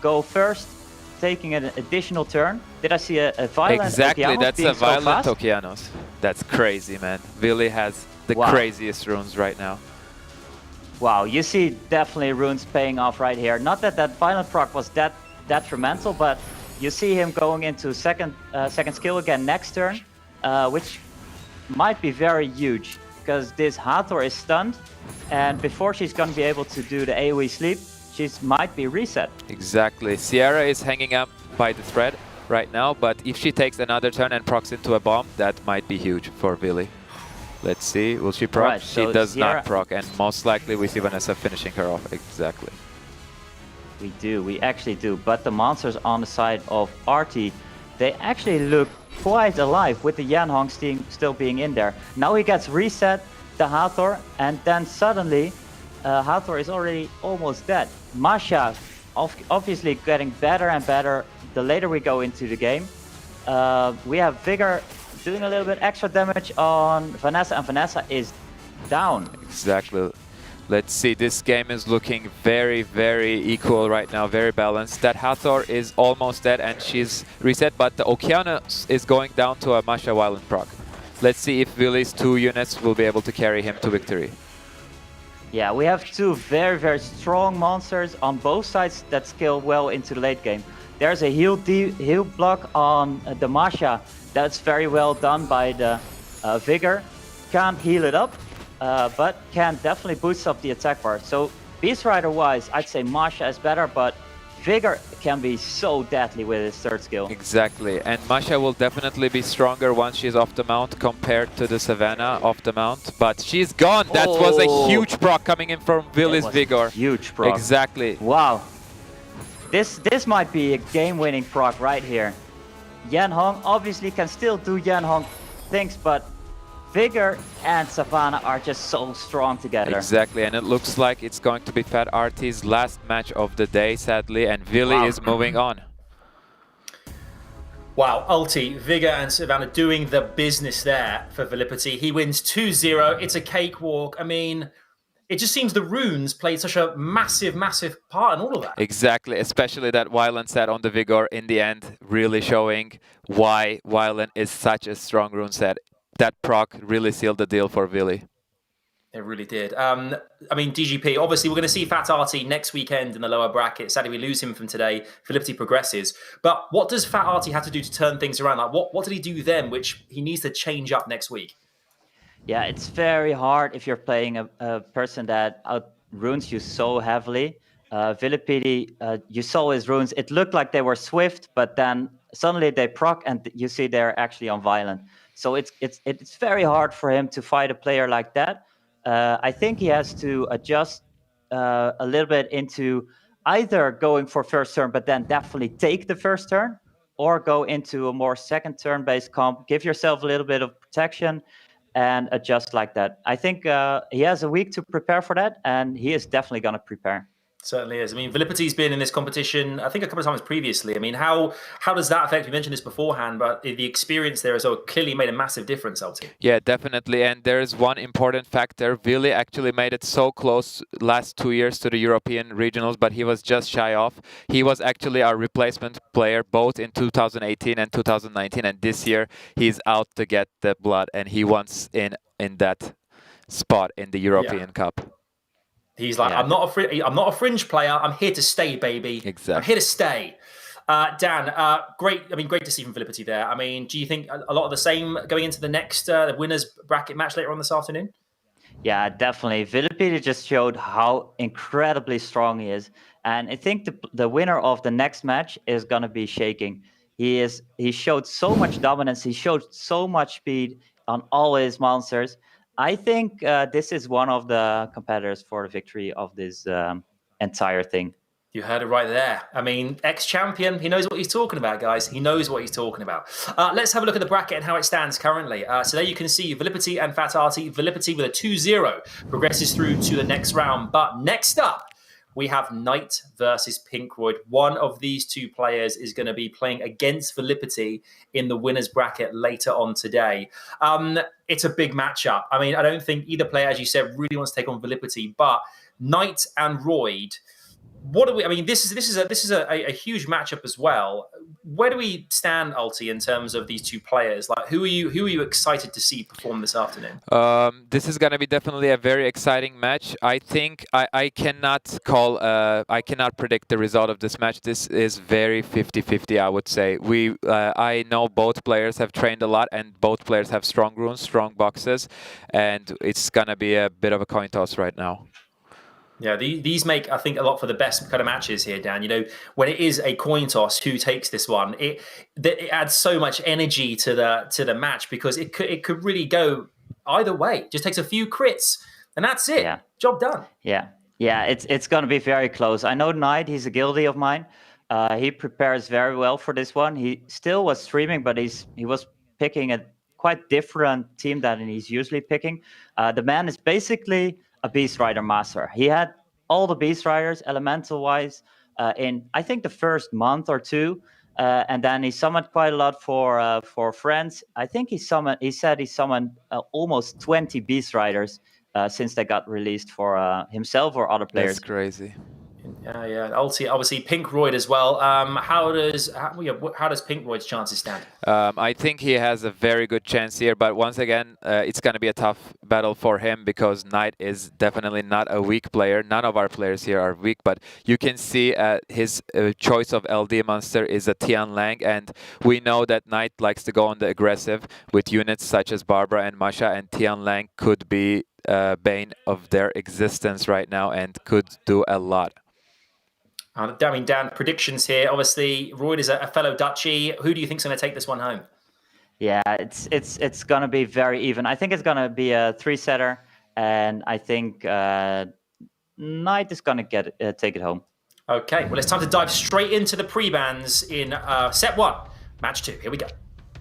go first, taking an additional turn. Did I see a violent Exactly, Okeanos that's being a violent so Okeanos. That's crazy, man. Vili has the craziest runes right now. Wow, you see definitely runes paying off right here. Not that that violent proc was that detrimental, but you see him going into second skill again next turn, which might be very huge. Because this Hathor is stunned, and before she's going to be able to do the AoE sleep, she might be reset. Exactly. Sierra is hanging up by the thread right now, but if she takes another turn and procs into a bomb, that might be huge for Vili. Let's see, will she proc? Right, she so does Sierra, not proc, and most likely we see Vanessa finishing her off. Exactly. We do, we actually do, but the monsters on the side of Artie, they actually look quite alive with the Yanhong still being in there. Now he gets reset, the Hathor, and then suddenly Hathor is already almost dead. Masha obviously getting better and better the later we go into the game. We have Vigor doing a little bit extra damage on Vanessa, and Vanessa is down. Exactly. Let's see, this game is looking very, very equal right now, very balanced. That Hathor is almost dead and she's reset, but the Okeanos is going down to a Masha Violent proc. Let's see if Vili's 2 units will be able to carry him to victory. Yeah, we have 2 very, very strong monsters on both sides that scale well into the late game. There's a heal block on the Masha that's very well done by the Vigor. Can't heal it up. But can definitely boost up the attack bar. So Beast Rider wise, I'd say Masha is better, but Vigor can be so deadly with his third skill. Exactly, and Masha will definitely be stronger once she's off the mount compared to the Savannah off the mount. But she's gone. That was a huge proc coming in from Vili's Vigor. Huge proc. Exactly. Wow. This might be a game-winning proc right here. Yan Hong obviously can still do Yan Hong things, but Vigor and Savannah are just so strong together. Exactly, and it looks like it's going to be FATARTI's last match of the day, sadly, and Vili is moving on. Wow, Ulti, Vigor and Savannah doing the business there for VIILIPYTTY. He wins 2-0. It's a cakewalk. I mean, it just seems the runes played such a massive, massive part in all of that. Exactly, especially that Violent set on the Vigor in the end, really showing why Violent is such a strong rune set. That proc really sealed the deal for Vili. It really did. I mean, DGP, obviously we're going to see FATARTI next weekend in the lower bracket. Sadly, we lose him from today. VIILIPYTTY progresses. But what does FATARTI have to do to turn things around? Like, what did he do then, which he needs to change up next week? Yeah, it's very hard if you're playing a person that out-runes you so heavily. VIILIPYTTY, you saw his runes. It looked like they were swift, but then suddenly they proc and you see they're actually on violent. So it's very hard for him to fight a player like that. I think he has to adjust a little bit into either going for first turn, but then definitely take the first turn, or go into a more second turn-based comp, give yourself a little bit of protection, and adjust like that. I think he has a week to prepare for that, and he is definitely going to prepare. Certainly is. I mean, VIILIPYTTY's been in this competition, I think, a couple of times previously. I mean, how does that affect? We mentioned this beforehand, but the experience there has clearly made a massive difference, LT. Yeah, definitely. And there's one important factor. Vili actually made it so close last 2 years to the European regionals, but he was just shy off. He was actually our replacement player both in 2018 and 2019, and this year he's out to get the blood, and he wants in that spot in the European Cup. He's like, I'm not a fringe player. I'm here to stay, baby. Exactly. I'm here to stay. Dan, great. I mean, great to see from VIILIPYTTY there. I mean, do you think a lot of the same going into the next winners bracket match later on this afternoon? Yeah, definitely. VIILIPYTTY just showed how incredibly strong he is, and I think the winner of the next match is gonna be Shaking. He showed so much dominance. He showed so much speed on all his monsters. I think this is one of the competitors for the victory of this entire thing. You heard it right there. I mean, ex-champion, he knows what he's talking about, guys. He knows what he's talking about. Let's have a look at the bracket and how it stands currently. So there you can see VIILIPYTTY and FATARTI. VIILIPYTTY with a 2-0 progresses through to the next round. But next up, we have Knight versus PINKROID. One of these two players is going to be playing against VIILIPYTTY in the winners bracket later on today. It's a big matchup. I mean, I don't think either player, as you said, really wants to take on VIILIPYTTY, but Knight and Royd, what do we? I mean, this is a huge matchup as well. Where do we stand, Ulti, in terms of these two players? Like, who are you excited to see perform this afternoon? This is going to be definitely a very exciting match. I think I cannot call. I cannot predict the result of this match. This is very 50-50, I would say. I know both players have trained a lot, and both players have strong runes, strong boxes, and it's going to be a bit of a coin toss right now. Yeah, these make, I think, a lot for the best kind of matches here, Dan. You know, when it is a coin toss, who takes this one? It adds so much energy to the match, because it could really go either way. It just takes a few crits, and that's it. Yeah. Job done. Yeah, it's going to be very close. I know Knight, he's a guildie of mine. He prepares very well for this one. He still was streaming, but he was picking a quite different team than he's usually picking. The man is basically a Beast Rider master. He had all the Beast Riders elemental-wise in, I think, the first month or two, and then he summoned quite a lot for friends. I think he said he summoned almost 20 Beast Riders since they got released for himself or other players. That's crazy. Yeah. Obviously, PINKROID as well. How does PINKROID's chances stand? I think he has a very good chance here, but once again, it's going to be a tough battle for him, because Knight is definitely not a weak player. None of our players here are weak, but you can see his choice of LD monster is a Tian Lang, and we know that Knight likes to go on the aggressive with units such as Barbara and Masha, and Tian Lang could be bane of their existence right now and could do a lot. I mean, Dan, predictions here. Obviously, Royd is a fellow Dutchie. Who do you think's going to take this one home? Yeah, it's going to be very even. I think it's going to be a 3-setter, and I think Knight is going to take it home. Okay, well, it's time to dive straight into the pre-bans in set 1, match 2. Here we go.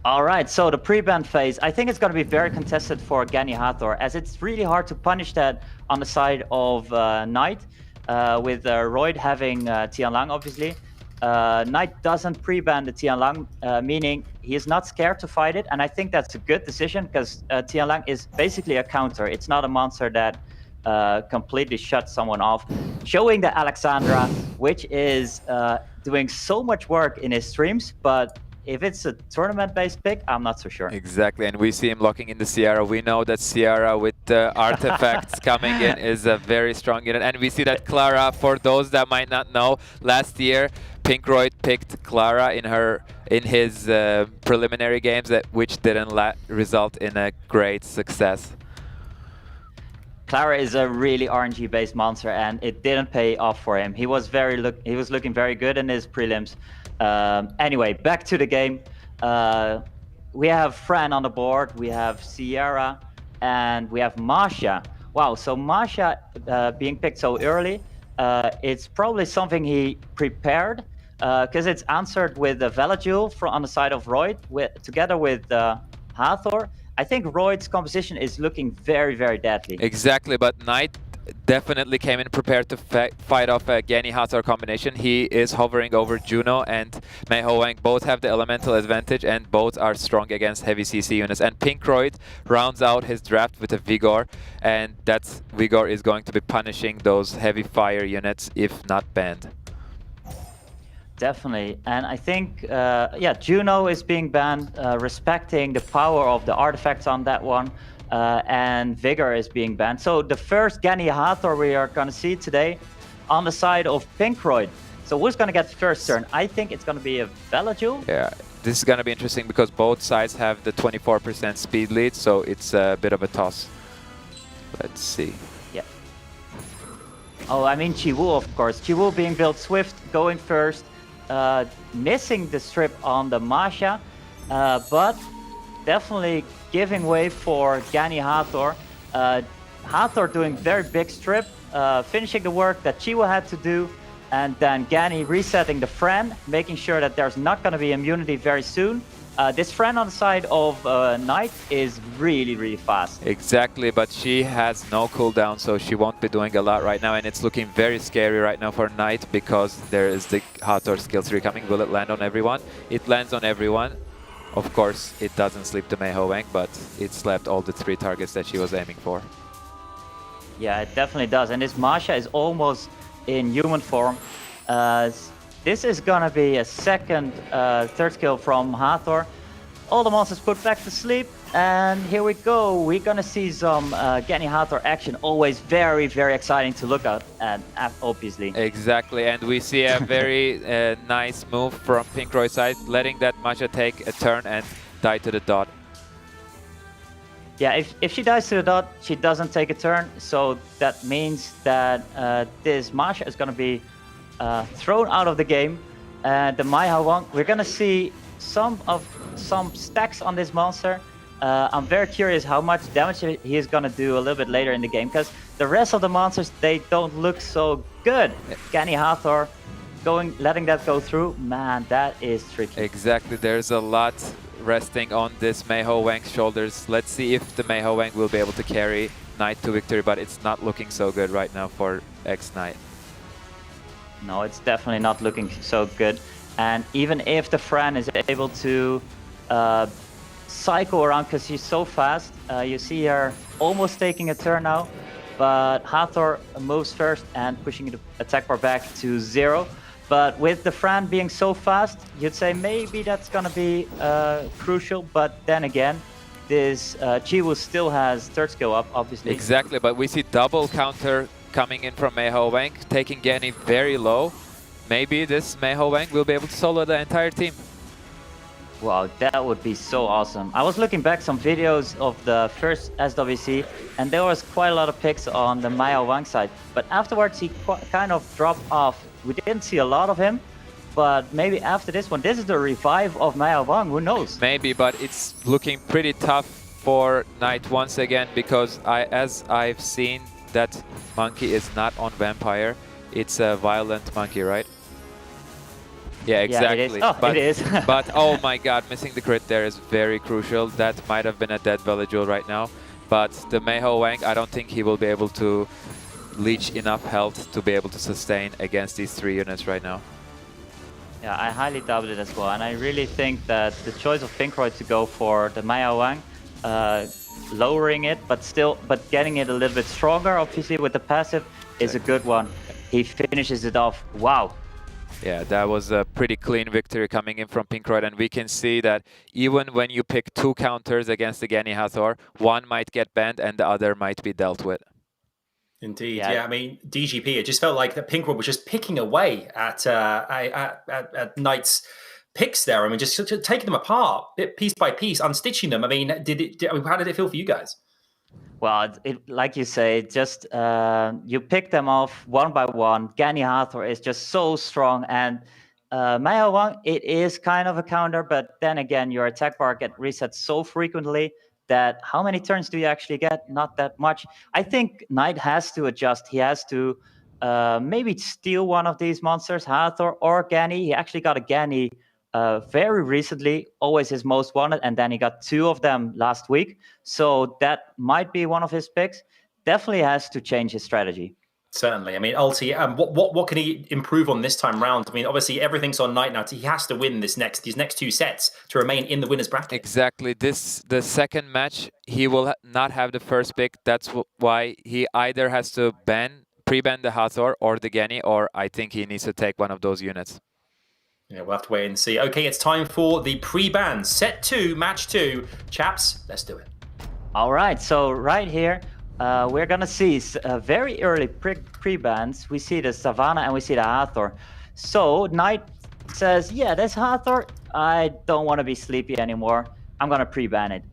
All right, so the pre-ban phase, I think it's going to be very contested for Gani Hathor, as it's really hard to punish that on the side of Knight, with Royd having Tianlang, obviously. Knight doesn't pre-ban the Tianlang, meaning he is not scared to fight it, and I think that's a good decision, because Tianlang is basically a counter. It's not a monster that completely shuts someone off. Showing the Alexandra, which is doing so much work in his streams, but if it's a tournament-based pick, I'm not so sure. Exactly, and we see him locking in the Sierra. We know that Sierra with the artifacts coming in is a very strong unit. And we see that Clara, for those that might not know, last year PINKROID picked Clara in his preliminary games, which didn't result in a great success. Clara is a really RNG-based monster, and it didn't pay off for him. He was looking very good in his prelims. Anyway, back to the game. We have Fran on the board, we have Sierra, and we have Masha. Wow, so Masha being picked so early, it's probably something he prepared, because it's answered with a Veladjul on the side of Royd, together with Hathor. I think Royd's composition is looking very, very deadly. Exactly, but Knight definitely came in prepared to fight off a Gani Hathor combination. He is hovering over Juno and Mei Ho Wang. Both have the elemental advantage and both are strong against heavy CC units. And PINKROID rounds out his draft with a Vigor, and that Vigor is going to be punishing those heavy fire units if not banned. Definitely, and I think, yeah, Juno is being banned, respecting the power of the artifacts on that one, and Vigor is being banned. So the first Gani Hathor we are going to see today on the side of PINKROID. So who's going to get the first turn? I think it's going to be a Veladjul. Yeah, this is going to be interesting because both sides have the 24% speed lead, so it's a bit of a toss. Let's see. Yeah. Oh, I mean Chiwu, of course. Chiwu being built swift, going first. Missing the strip on the Masha, but definitely giving way for Gani Hathor. Hathor doing very big strip, finishing the work that Chiwu had to do, and then Gani resetting the Fran, making sure that there's not going to be immunity very soon. This Fran on the side of Knight is really, really fast. Exactly, but she has no cooldown, so she won't be doing a lot right now, and it's looking very scary right now for Knight because there is the Hathor skill 3 coming. Will it land on everyone? It lands on everyone. Of course, it doesn't sleep to Mei Ho Wang, but it slapped all the 3 targets that she was aiming for. Yeah, it definitely does, and this Masha is almost in human form. This is gonna be a second third skill from Hathor. All the monsters put back to sleep, and here we go. We're gonna see some Gani Hathor action. Always very, very exciting to look at, obviously. Exactly, and we see a very nice move from PINKROID side, letting that Masha take a turn and die to the dot. Yeah, if she dies to the dot, she doesn't take a turn, so that means that this Masha is gonna be thrown out of the game. The Mei Ho Wang, we're gonna see some stacks on this monster. I'm very curious how much damage he is gonna do a little bit later in the game, because the rest of the monsters, they don't look so good. Gani Hathor letting that go through, man, that is tricky. Exactly, there's a lot resting on this Mei Ho Wang's shoulders. Let's see if the Mei Ho Wang will be able to carry Knight to victory, but it's not looking so good right now for X-Knight. No, it's definitely not looking so good. And even if the Fran is able to cycle around because she's so fast, you see her almost taking a turn now, but Hathor moves first and pushing the attack bar back to 0. But with the Fran being so fast, you'd say maybe that's gonna be crucial, but then again, this Chiwu still has third skill up, obviously. Exactly, but we see double counter coming in from Mei Ho Wang, taking Gani very low. Maybe this Mei Ho Wang will be able to solo the entire team. Wow, that would be so awesome. I was looking back some videos of the first SWC, and there was quite a lot of picks on the Mei Ho Wang side. But afterwards, he kind of dropped off we didn't see a lot of him, but maybe after this one, this is the revive of Maya Wang, who knows? Maybe, but it's looking pretty tough for Knight once again, because as I've seen, that monkey is not on Vampire. It's a violent monkey, right? Yeah, exactly. Yeah, it is. Oh, but, it is. But oh my god, missing the crit there is very crucial. That might have been a dead Valley Jewel right now. But the Meiho Wang, I don't think he will be able to leech enough health to be able to sustain against these 3 units right now. Yeah, I highly doubt it as well. And I really think that the choice of PINKROID to go for the Maya Wang, lowering it, but getting it a little bit stronger, obviously, with the passive, is a good one. He finishes it off. Wow. Yeah, that was a pretty clean victory coming in from PINKROID, and we can see that even when you pick 2 counters against the Genny Hathor, one might get banned and the other might be dealt with. Indeed, yeah. I mean, DGP, it just felt like that PINKROID was just picking away at Knight's picks there. I mean, just taking them apart, piece by piece, unstitching them. I mean, how did it feel for you guys? Well, like you say, just you pick them off one by one. Genny Hathor is just so strong, and Maya Wang, it is kind of a counter, but then again, your attack bar gets reset so frequently that how many turns do you actually get? Not that much. I think Knight has to adjust. He has to maybe steal one of these monsters, Hathor or Genny. He actually got a Genny very recently, always his most wanted, and then he got 2 of them last week. So that might be one of his picks. Definitely has to change his strategy. Certainly. I mean, Ulti, what can he improve on this time round? I mean, obviously everything's on Knight now. He has to win these next 2 sets to remain in the winner's bracket. Exactly. The second match, he will not have the first pick. That's why he either has to pre-ban the Hathor or the Genny, or I think he needs to take one of those units. Yeah, we'll have to wait and see. Okay, it's time for the pre-ban. Set 2, match 2. Chaps, let's do it. All right, so right here, we're going to see very early pre-bans. We see the Savannah and we see the Hathor. So Knight says, yeah, this Hathor, I don't want to be sleepy anymore. I'm going to pre-ban it.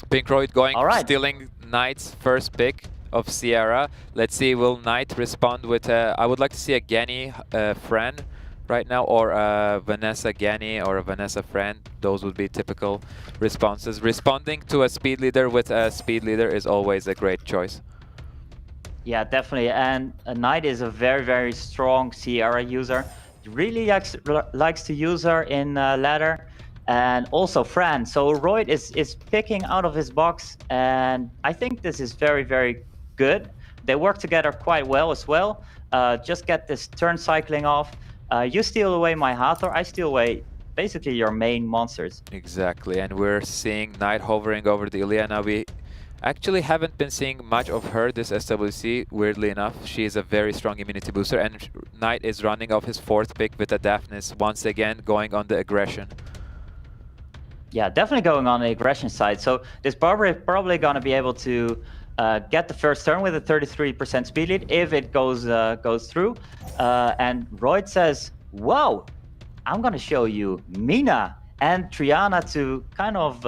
PINKROID going, stealing Knight's first pick of Sierra. Let's see, will Knight respond with I would like to see a Genny Fran right now, or a Vanessa Genny or a Vanessa Fran. Those would be typical responses. Responding to a speed leader with a speed leader is always a great choice. Yeah, definitely. And Knight is a very, very strong Sierra user. He really likes to use her in ladder. And also Fran. So Royd is picking out of his box. And I think this is very, very good. They work together quite well as well. Just get this turn cycling off. You steal away my Hathor, I steal away basically your main monsters. Exactly, and we're seeing Knight hovering over the Ilyana. We actually haven't been seeing much of her this SWC, weirdly enough. She is a very strong immunity booster, and Knight is running off his 4th pick with a Daphnis, once again going on the aggression. Yeah, definitely going on the aggression side. So this Barber is probably going to be able to get the first turn with a 33% speed lead if it goes through. And Royd says, wow, I'm going to show you Mina and Triana to kind of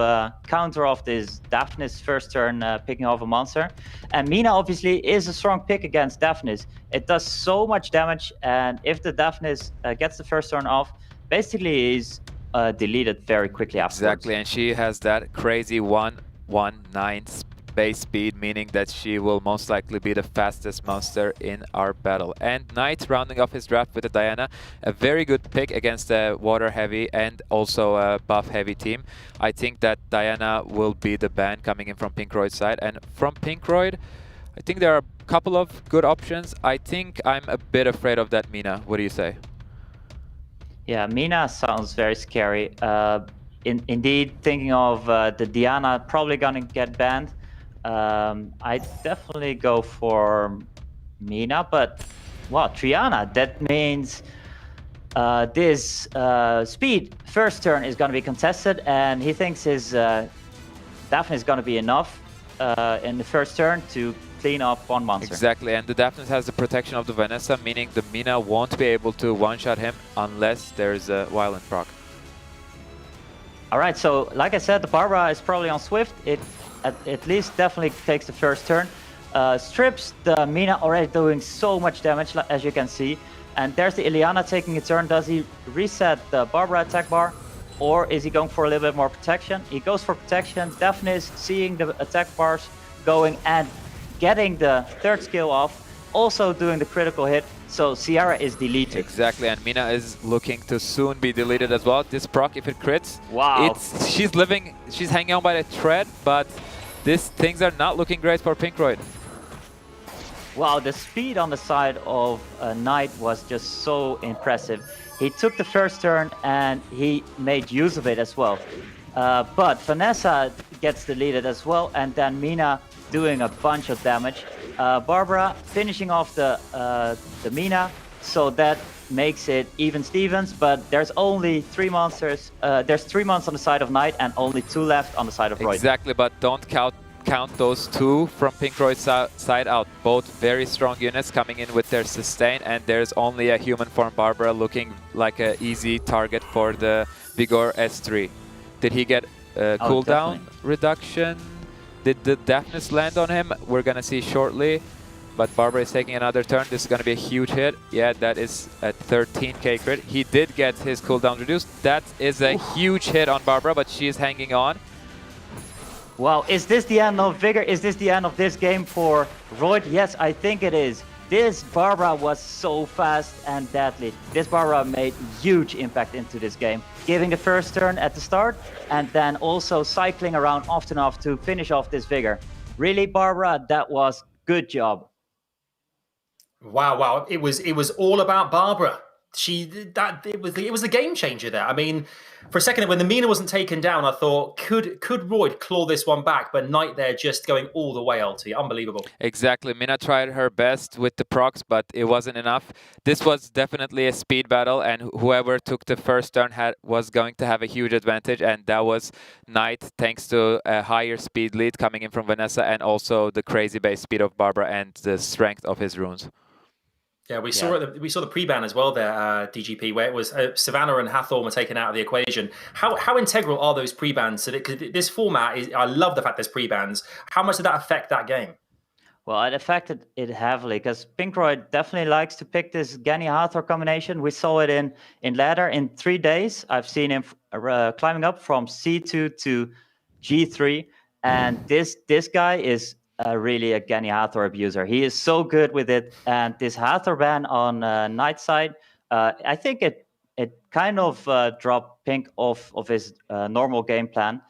counter off this Daphnis first turn picking off a monster. And Mina obviously is a strong pick against Daphnis. It does so much damage, and if the Daphnis gets the first turn off, basically is deleted very quickly afterwards. Exactly, and she has that crazy 119 base speed, meaning that she will most likely be the fastest monster in our battle. And Knight rounding off his draft with a Diana, a very good pick against a water heavy and also a buff heavy team. I think that Diana will be the ban coming in from PINKROID's side. And from PINKROID, I think there are a couple of good options. I think I'm a bit afraid of that Mina. What do you say? Yeah, Mina sounds very scary. Indeed, thinking of the Diana probably gonna get banned. I definitely go for Mina, but wow, Triana, that means this speed first turn is going to be contested, and he thinks his Daphne is going to be enough in the first turn to clean up one monster. Exactly, and the Daphne has the protection of the Vanessa, meaning the Mina won't be able to one-shot him unless there's a violent proc. Alright, so like I said, the Barbara is probably on Swift. It at least definitely takes the first turn. strips the Mina already doing so much damage, as you can see. And there's the Ileana taking a turn. Does he reset the Barbara attack bar? Or is he going for a little bit more protection? He goes for protection. Daphne is seeing the attack bars going and getting the third skill off. Also doing the critical hit. So Sierra is deleted. Exactly, and Mina is looking to soon be deleted as well. This proc, if it crits, wow. She's hanging on by the thread, but things are not looking great for PINKROID. Wow, the speed on the side of Knight was just so impressive. He took the first turn and he made use of it as well. But Vanessa gets deleted as well, and then Mina doing a bunch of damage. Barbara finishing off the Mina, so that makes it even Stevens, but there's only 3 monsters. There's 3 monsters on the side of Knight and only 2 left on the side of Royd. Exactly, but don't count those 2 from PINKROID's side out. Both very strong units coming in with their sustain, and there's only a human form Barbara looking like an easy target for the Vigor S3. Did he get cooldown reduction? Did the deafness land on him? We're gonna see shortly. But Barbara is taking another turn. This is gonna be a huge hit. Yeah, that is a 13k crit. He did get his cooldown reduced. That is a huge hit on Barbara, but she is hanging on. Wow, is this the end of Vigor? Is this the end of this game for Royd? Yes, I think it is. This Barbara was so fast and deadly. This Barbara made huge impact into this game. Giving the first turn at the start and then also cycling around often enough to finish off this Vigor. Really, Barbara, that was good job. Wow. It was all about Barbara. It was the game changer there. I mean, for a second when the Mina wasn't taken down, I thought, could Royd claw this one back? But Knight there just going all the way, LT. Unbelievable. Exactly. Mina tried her best with the procs, but it wasn't enough. This was definitely a speed battle, and whoever took the first turn was going to have a huge advantage, and that was Knight, thanks to a higher speed lead coming in from Vanessa, and also the crazy base speed of Barbara and the strength of his runes. Yeah, we saw the pre-ban as well there, DGP, where it was Savannah and Hathorn were taken out of the equation. How integral are those pre-bans? Because this format is, I love the fact there's pre-bans. How much did that affect that game? Well, it affected it heavily because PINKROID definitely likes to pick this Genny Hathor combination. We saw it in ladder in 3 days. I've seen him climbing up from C2 to G3, and this guy is really a Genny Hathor abuser. He is so good with it, and this Hathor ban on Knight's side, I think it kind of dropped Pink off of his normal game plan.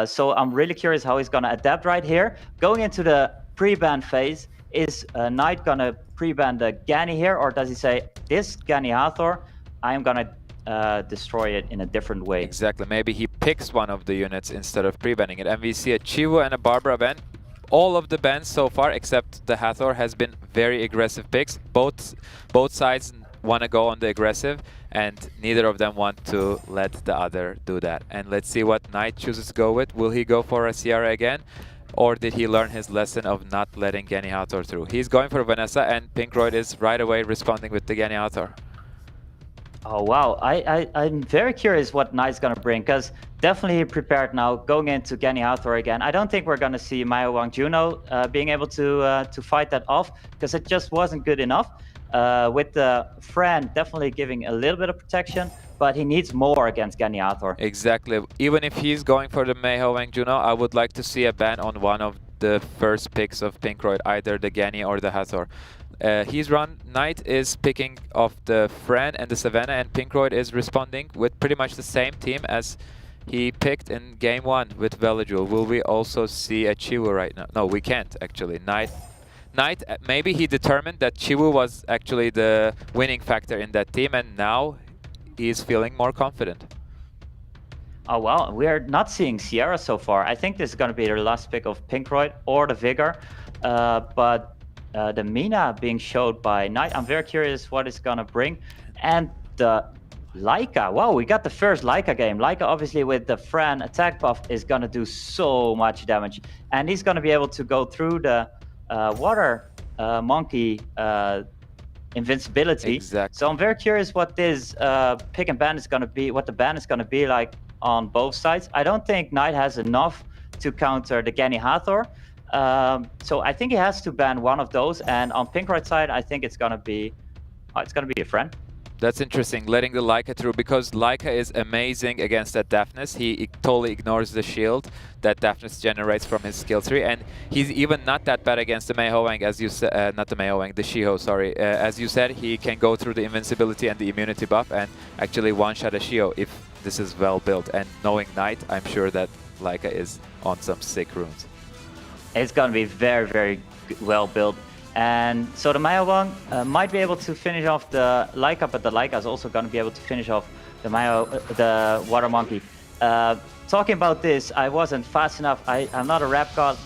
So I'm really curious how he's gonna adapt right here. Going into the pre-ban phase, is Knight gonna pre-ban the Genny here, or does he say, this Genny Hathor, I'm gonna destroy it in a different way? Exactly, maybe he picks one of the units instead of pre-banning it. And we see a Chiwu and a Barbara ban. All of the bans so far, except the Hathor, has been very aggressive picks. Both sides want to go on the aggressive, and neither of them want to let the other do that. And let's see what Knight chooses to go with. Will he go for a Sierra again? Or did he learn his lesson of not letting Genny Hathor through? He's going for Vanessa, and PINKROID is right away responding with the Genny Hathor. Oh wow, I'm very curious what Knight's gonna bring, because definitely prepared now going into Genny Hathor again. I don't think we're gonna see Maya Wang Juno being able to fight that off, because it just wasn't good enough. With the Fran definitely giving a little bit of protection, but he needs more against Genny Hathor. Exactly. Even if he's going for the Meiho Wang Juno, I would like to see a ban on one of the first picks of PINKROID, either the Genny or the Hathor. He's run, Knight is picking off the Fran and the Savannah, and PINKROID is responding with pretty much the same team as he picked in game 1 with Veligul. Will we also see a Chiwu right now? No, we can't actually. Knight, maybe he determined that Chiwu was actually the winning factor in that team, and now he's feeling more confident. Oh well, we are not seeing Sierra so far. I think this is going to be the last pick of PINKROID or the Vigor, but the Mina being showed by Knight, I'm very curious what it's gonna bring. And the Leica, wow, we got the first Leica game. Leica obviously with the Fran attack buff is gonna do so much damage, and he's gonna be able to go through the water monkey invincibility. Exactly. So I'm very curious what this pick and ban is gonna be, what the ban is gonna be like on both sides. I don't think Knight has enough to counter the Genny Hathor. So I think he has to ban one of those. And on PINKROID side, I think it's gonna be a friend. That's interesting, letting the Leica through, because Leica is amazing against that deafness. He totally ignores the shield that deafness generates from his skill tree, and he's even not that bad against the Mei Hoang, as you said, not the Mei Hoang, the Shiho, sorry. As you said, he can go through the invincibility and the immunity buff and actually one-shot a Shiho if this is well built. And knowing Knight, I'm sure that Leica is on some sick runes. It's gonna be very, very well built. And so the Mei Hoang might be able to finish off the Leica, but the Leica is also going to be able to finish off the Water Monkey. Talking about this, I wasn't fast enough. I'm not a rap god.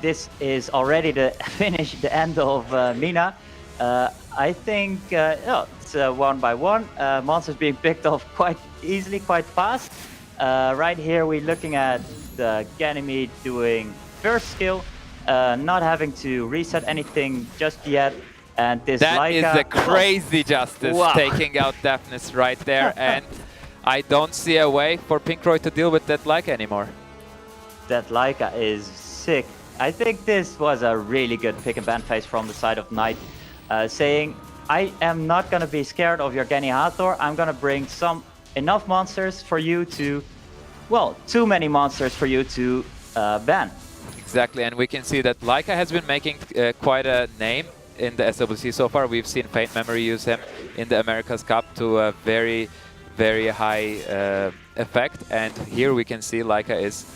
This is already the finish, the end of Mina. I think it's 1 by 1. Monsters being picked off quite easily, quite fast. Right here we're looking at the Ganymede doing first skill. Not having to reset anything just yet, and this That is Leica, a crazy justice, wow. taking out deafness right there, and I don't see a way for PINKROID to deal with that Leica anymore. That Leica is sick. I think this was a really good pick and ban phase from the side of Knight, saying, I am not going to be scared of your Genny Hathor. I'm going to bring enough monsters for you to, well, too many monsters for you to ban. Exactly, and we can see that Leica has been making quite a name in the SWC so far. We've seen Faint Memory use him in the America's Cup to a very, very high effect. And here we can see Leica is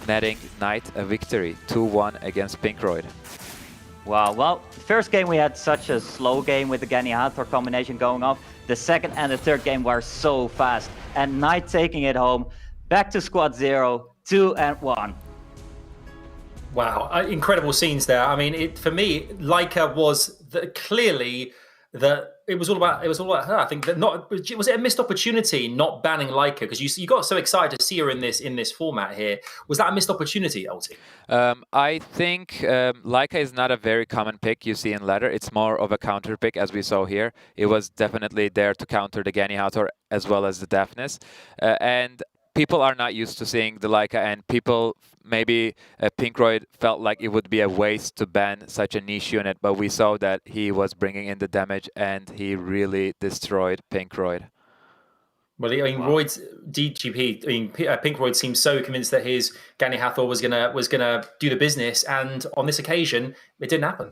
netting Knight a victory, 2-1 against PINKROID. Wow, well, the first game we had such a slow game with the Genny Hathor combination going off. The second and the third game were so fast. And Knight taking it home, back to squad 0, 2-1. Wow, incredible scenes there. I mean, for me, Leica was clearly it was all about her. I think that was it a missed opportunity not banning Leica, because you got so excited to see her in this format here. Was that a missed opportunity, Ulti? I think Leica is not a very common pick you see in ladder. It's more of a counter pick, as we saw here. It was definitely there to counter the Genny Hathor as well as the deafness, and people are not used to seeing the Leica, and people, maybe PINKROID felt like it would be a waste to ban such a niche unit, but we saw that he was bringing in the damage and he really destroyed PINKROID. Well, I mean, Royd's DGP, PINKROID seemed so convinced that his Genny Hathor was gonna do the business, and on this occasion, it didn't happen.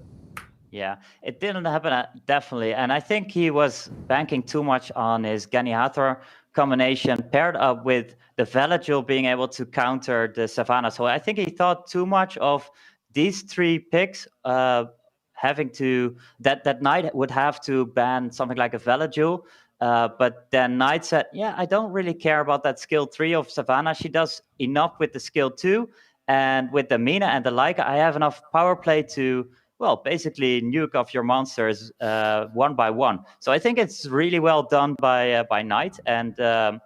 Yeah, it didn't happen, definitely. And I think he was banking too much on his Genny Hathor combination paired up with the Velagil being able to counter the Savannah. So I think he thought too much of these three picks, having to, that Knight would have to ban something like a Velagil. But then Knight said, yeah, I don't really care about that skill 3 of Savannah. She does enough with the skill 2. And with the Mina and the Leica, I have enough power play to, well, basically nuke off your monsters 1 by 1. So I think it's really well done by Knight. And,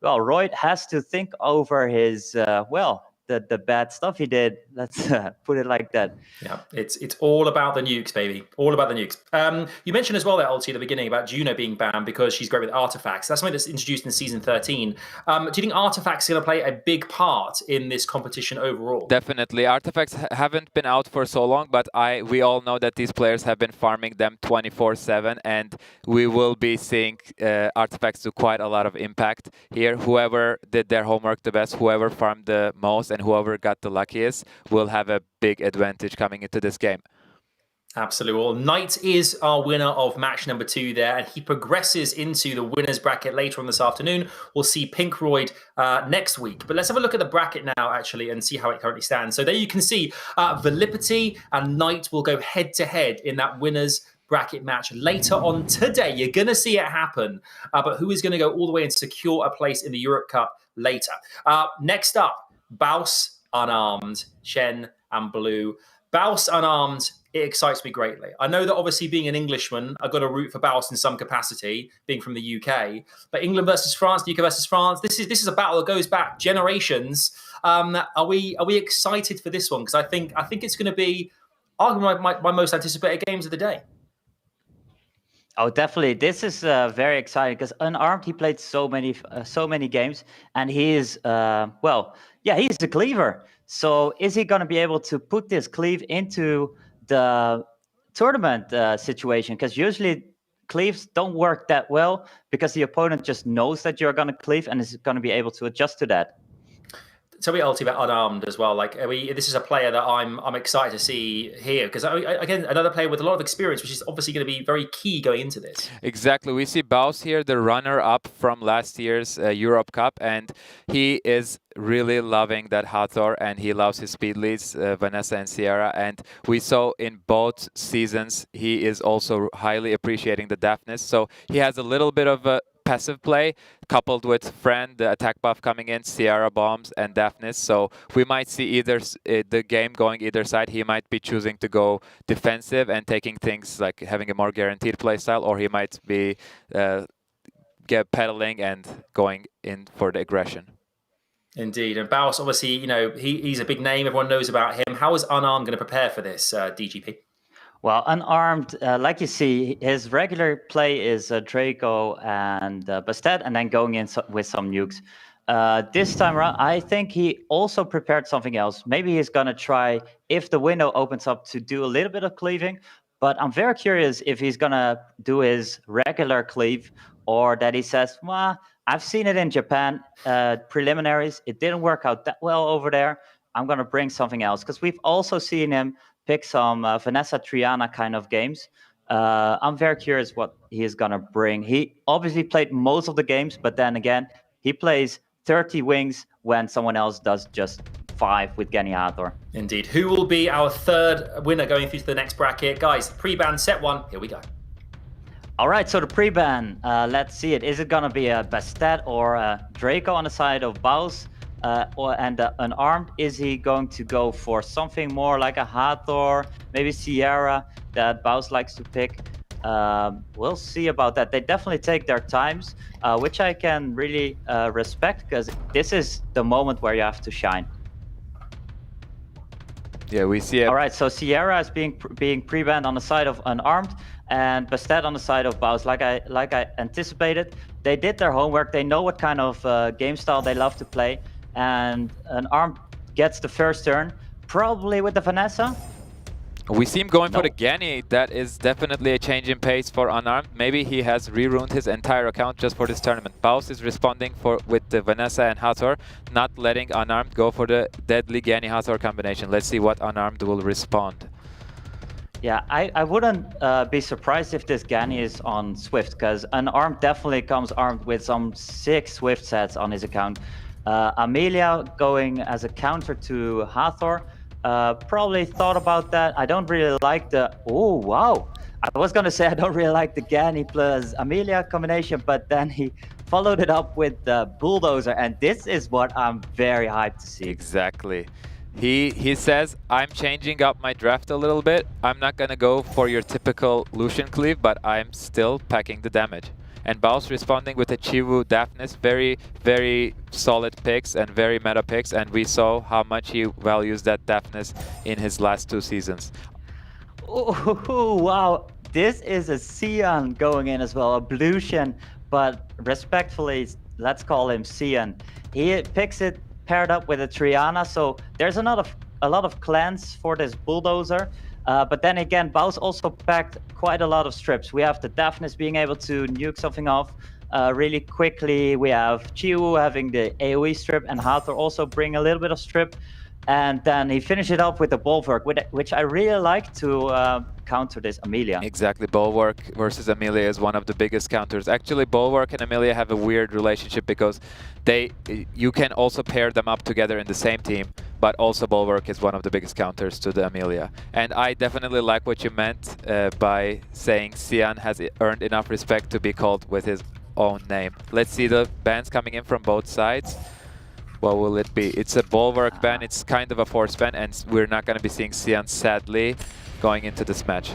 well, Royd has to think over his, the bad stuff he did. Let's put it like that. Yeah, it's all about the nukes, baby. All about the nukes. You mentioned as well there, Ulti, at the beginning about Juno being banned because she's great with artifacts. That's something that's introduced in Season 13. Do you think artifacts are going to play a big part in this competition overall? Definitely. Artifacts haven't been out for so long, but we all know that these players have been farming them 24/7, and we will be seeing artifacts do quite a lot of impact here. Whoever did their homework the best, whoever farmed the most, and whoever got the luckiest will have a big advantage coming into this game. Absolutely. Well, Knight is our winner of match number 2 there, and he progresses into the winner's bracket later on this afternoon. We'll see PINKROID next week. But let's have a look at the bracket now, actually, and see how it currently stands. So there you can see VIILIPYTTY and Knight will go head-to-head in that winner's bracket match later on today. You're going to see it happen. But who is going to go all the way and secure a place in the Europe Cup later? Next up, BAUS Unarmed, CHENE and Blue. BAUS Unarmed, it excites me greatly. I know that obviously being an Englishman, I've got to root for BAUS in some capacity, being from the UK. But England versus France, the UK versus France, this is a battle that goes back generations. Are we excited for this one? Because I think it's going to be arguably my most anticipated games of the day. Oh, definitely. This is very exciting because Unarmed, he played so many games, and he is well, yeah, he's a cleaver. So is he going to be able to put this cleave into the tournament situation? Because usually cleaves don't work that well because the opponent just knows that you're going to cleave and is going to be able to adjust to that. Tell me, Ulti, about Unarmed as well. Like, this is a player that I'm excited to see here because again, another player with a lot of experience, which is obviously going to be very key going into this. Exactly. We see BAUS here, the runner-up from last year's Europe Cup, and he is really loving that Hathor, and he loves his speed leads, Vanessa and Sierra. And we saw in both seasons he is also highly appreciating the Daphnis. So he has a little bit of a passive play coupled with Friend, the attack buff coming in, Sierra bombs, and Daphnis. So we might see either the game going either side. He might be choosing to go defensive and taking things like having a more guaranteed play style, or he might be pedaling and going in for the aggression. Indeed, and BAUS, obviously, you know, he's a big name. Everyone knows about him. How is Unarmed going to prepare for this, DGP? Well, Unarmed, like you see, his regular play is Draco and Bastet, and then going in with some nukes. This time around, I think he also prepared something else. Maybe he's going to try, if the window opens up, to do a little bit of cleaving. But I'm very curious if he's going to do his regular cleave, or that he says, well, I've seen it in Japan, preliminaries. It didn't work out that well over there. I'm going to bring something else. Because we've also seen him pick some Vanessa Triana kind of games. I'm very curious what he is going to bring. He obviously played most of the games, but then again, he plays 30 wings when someone else does just 5 with Genny Hathor. Indeed. Who will be our third winner going through to the next bracket? Guys, pre-ban set 1, here we go. All right, so the pre-ban, let's see it. Is it going to be a Bastet or a Draco on the side of BAUS? And Unarmed, is he going to go for something more like a Hathor, maybe Sierra that BAUS likes to pick? We'll see about that. They definitely take their times, which I can really respect, because this is the moment where you have to shine. Yeah, we see it. All right, so Sierra is being pre-banned on the side of Unarmed, and Bastet on the side of BAUS. Like I anticipated, they did their homework. They know what kind of game style they love to play. And Unarmed gets the first turn, probably with the Vanessa. We see him going for the Genny. That is definitely a change in pace for Unarmed. Maybe he has re-ruined his entire account just for this tournament. BAUS is responding with the Vanessa and Hathor, not letting Unarmed go for the deadly Genny Hathor combination. Let's see what Unarmed will respond. Yeah, I wouldn't be surprised if this Genny is on Swift, because Unarmed definitely comes armed with some 6 Swift sets on his account. Amelia going as a counter to Hathor. Probably thought about that. I don't really like the... Oh, wow. I was going to say I don't really like the Genny plus Amelia combination, but then he followed it up with the Bulldozer, and this is what I'm very hyped to see. Exactly. He says, I'm changing up my draft a little bit. I'm not going to go for your typical Lucian cleave, but I'm still packing the damage. And BAUS responding with a Chiwu Daphnis, very, very solid picks and very meta picks, and we saw how much he values that Daphnis in his last 2 seasons. Oh, wow. This is a Xian going in as well, a Blucian, but respectfully, let's call him Xian. He picks it paired up with a Triana, so there's a lot of clans for this Bulldozer. But then again, BAUS also packed quite a lot of strips. We have the Daphnis being able to nuke something off really quickly. We have Chiwu having the AoE strip, and Hathor also bring a little bit of strip. And then he finished it off with the Bulwark, which I really like to counter this Amelia. Exactly, Bulwark versus Amelia is one of the biggest counters. Actually, Bulwark and Amelia have a weird relationship because you can also pair them up together in the same team, but also Bulwark is one of the biggest counters to the Amelia. And I definitely like what you meant by saying Xian has earned enough respect to be called with his own name. Let's see the bans coming in from both sides. What will it be? It's a Bulwark ban, it's kind of a force ban, and we're not going to be seeing Xian, sadly, going into this match.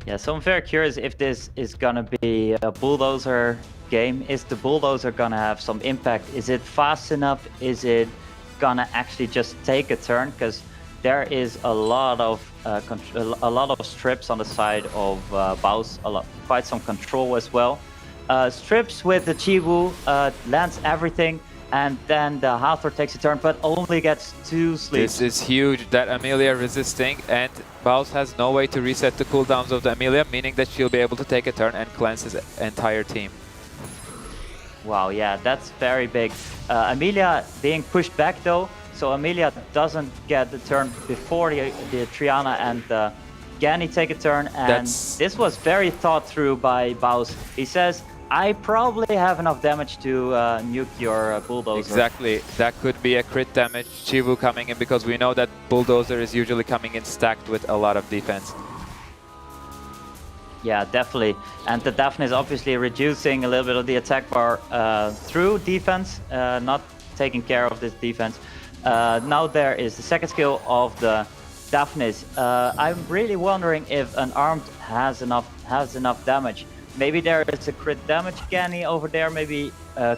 Yeah, so I'm very curious if this is going to be a Bulldozer game. Is the Bulldozer going to have some impact? Is it fast enough? Is it going to actually just take a turn? Because there is a lot of strips on the side of BAUS, quite some control as well. Strips with the Chiwu, lands everything, and then the Hathor takes a turn, but only gets 2 sleeps. This is huge, that Amelia resisting, and BAUS has no way to reset the cooldowns of the Amelia, meaning that she'll be able to take a turn and cleanse his entire team. Wow, yeah, that's very big. Amelia being pushed back though, so Amelia doesn't get the turn before the Triana and Gani take a turn, and this was very thought through by BAUS. He says, I probably have enough damage to nuke your Bulldozer. Exactly, that could be a crit damage, Chiwu coming in, because we know that Bulldozer is usually coming in stacked with a lot of defense. Yeah, definitely. And the Daphne is obviously reducing a little bit of the attack bar through defense, not taking care of this defense. Now there is the second skill of the Daphnes. I'm really wondering if an armed has enough damage. Maybe there is a crit damage Gani over there, maybe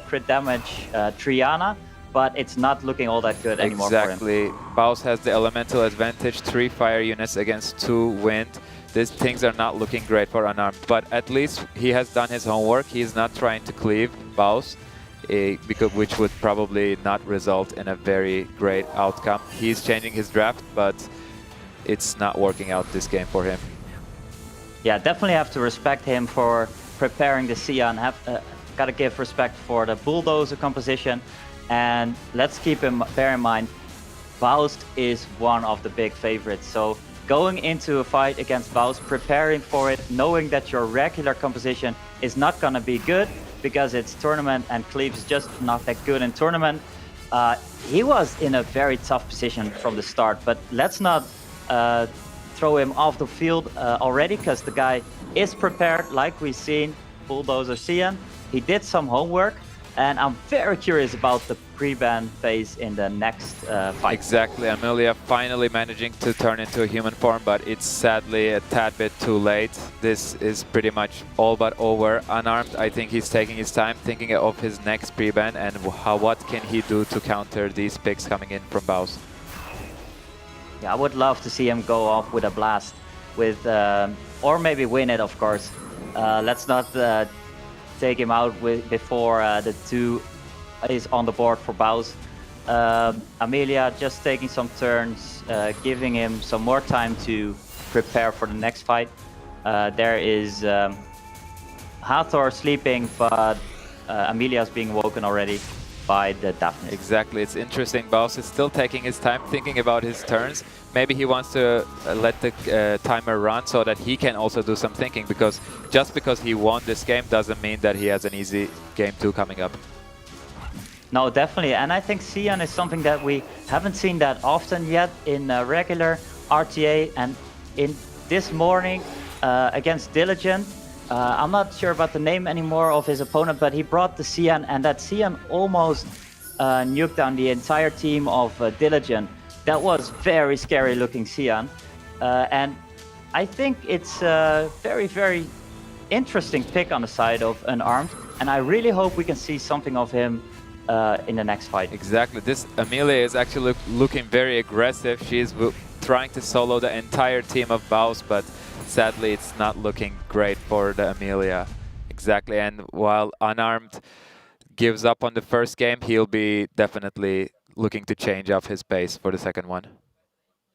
crit damage Triana, but it's not looking all that good anymore for him. Exactly. BAUS has the elemental advantage, 3 fire units against 2 wind. These things are not looking great for unarmed, but at least he has done his homework. He's not trying to cleave BAUS, which would probably not result in a very great outcome. He's changing his draft, but it's not working out this game for him. Yeah, definitely have to respect him for preparing the Sion. Gotta give respect for the Bulldozer composition, and let's bear in mind, BAUS is one of the big favorites. So going into a fight against BAUS, preparing for it, knowing that your regular composition is not gonna be good because it's tournament and Cleave is just not that good in tournament. He was in a very tough position from the start, but let's not throw him off the field already, because the guy is prepared, like we've seen Bulldozer Sion. He did some homework, and I'm very curious about the pre-ban phase in the next fight. Exactly, Amelia finally managing to turn into a human form, but it's sadly a tad bit too late. This is pretty much all but over. Unarmed, I think he's taking his time, thinking of his next pre-ban and what can he do to counter these picks coming in from BAUS. Yeah, I would love to see him go off with a blast, with or maybe win it, of course. Let's not take him out before the 2 is on the board for BAUS. Amelia just taking some turns, giving him some more time to prepare for the next fight. There is Hathor sleeping, but Amelia's being woken already by the Daphne. Exactly, it's interesting. BAUS is still taking his time, thinking about his turns. Maybe he wants to let the timer run so that he can also do some thinking, because just because he won this game doesn't mean that he has an easy game 2 coming up. No, definitely, and I think Sion is something that we haven't seen that often yet in regular RTA, and in this morning against Diligent, I'm not sure about the name anymore of his opponent, but he brought the Sion, and that Sion almost nuked down the entire team of Diligent. That was very scary looking Sion, and I think it's a very, very interesting pick on the side of Unarmed, and I really hope we can see something of him in the next fight. Exactly, this Amelia is actually looking very aggressive. She's trying to solo the entire team of BAUS, but sadly it's not looking great for the Amelia. Exactly, and while Unarmed gives up on the first game, he'll be definitely looking to change up his pace for the second one.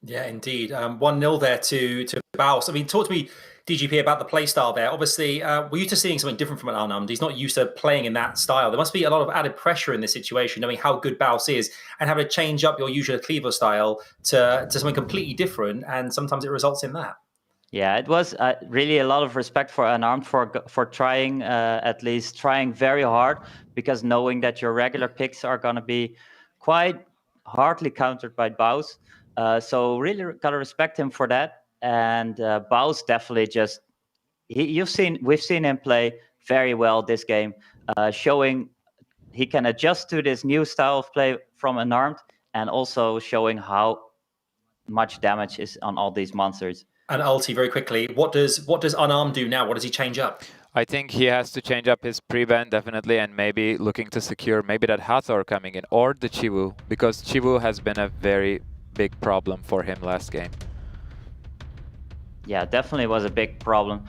Yeah, indeed. 1-0 there to BAUS. I mean, talk to me, DGP, about the play style there. Obviously, we're used to seeing something different from an Unarmed. He's not used to playing in that style. There must be a lot of added pressure in this situation, knowing how good BAUS is, and having to change up your usual cleaver style to something completely different, and sometimes it results in that. Yeah, it was really a lot of respect for Unarmed for trying, at least trying very hard, because knowing that your regular picks are going to be quite hardly countered by BAUS. So really gotta respect him for that. And BAUS definitely just, we've seen him play very well this game, showing he can adjust to this new style of play from Unarmed, and also showing how much damage is on all these monsters. And Ulti, very quickly, what does Unarmed do now? What does he change up? I think he has to change up his pre-ban definitely, and maybe looking to secure maybe that Hathor coming in, or the Chiwu, because Chiwu has been a very big problem for him last game. Yeah, definitely was a big problem.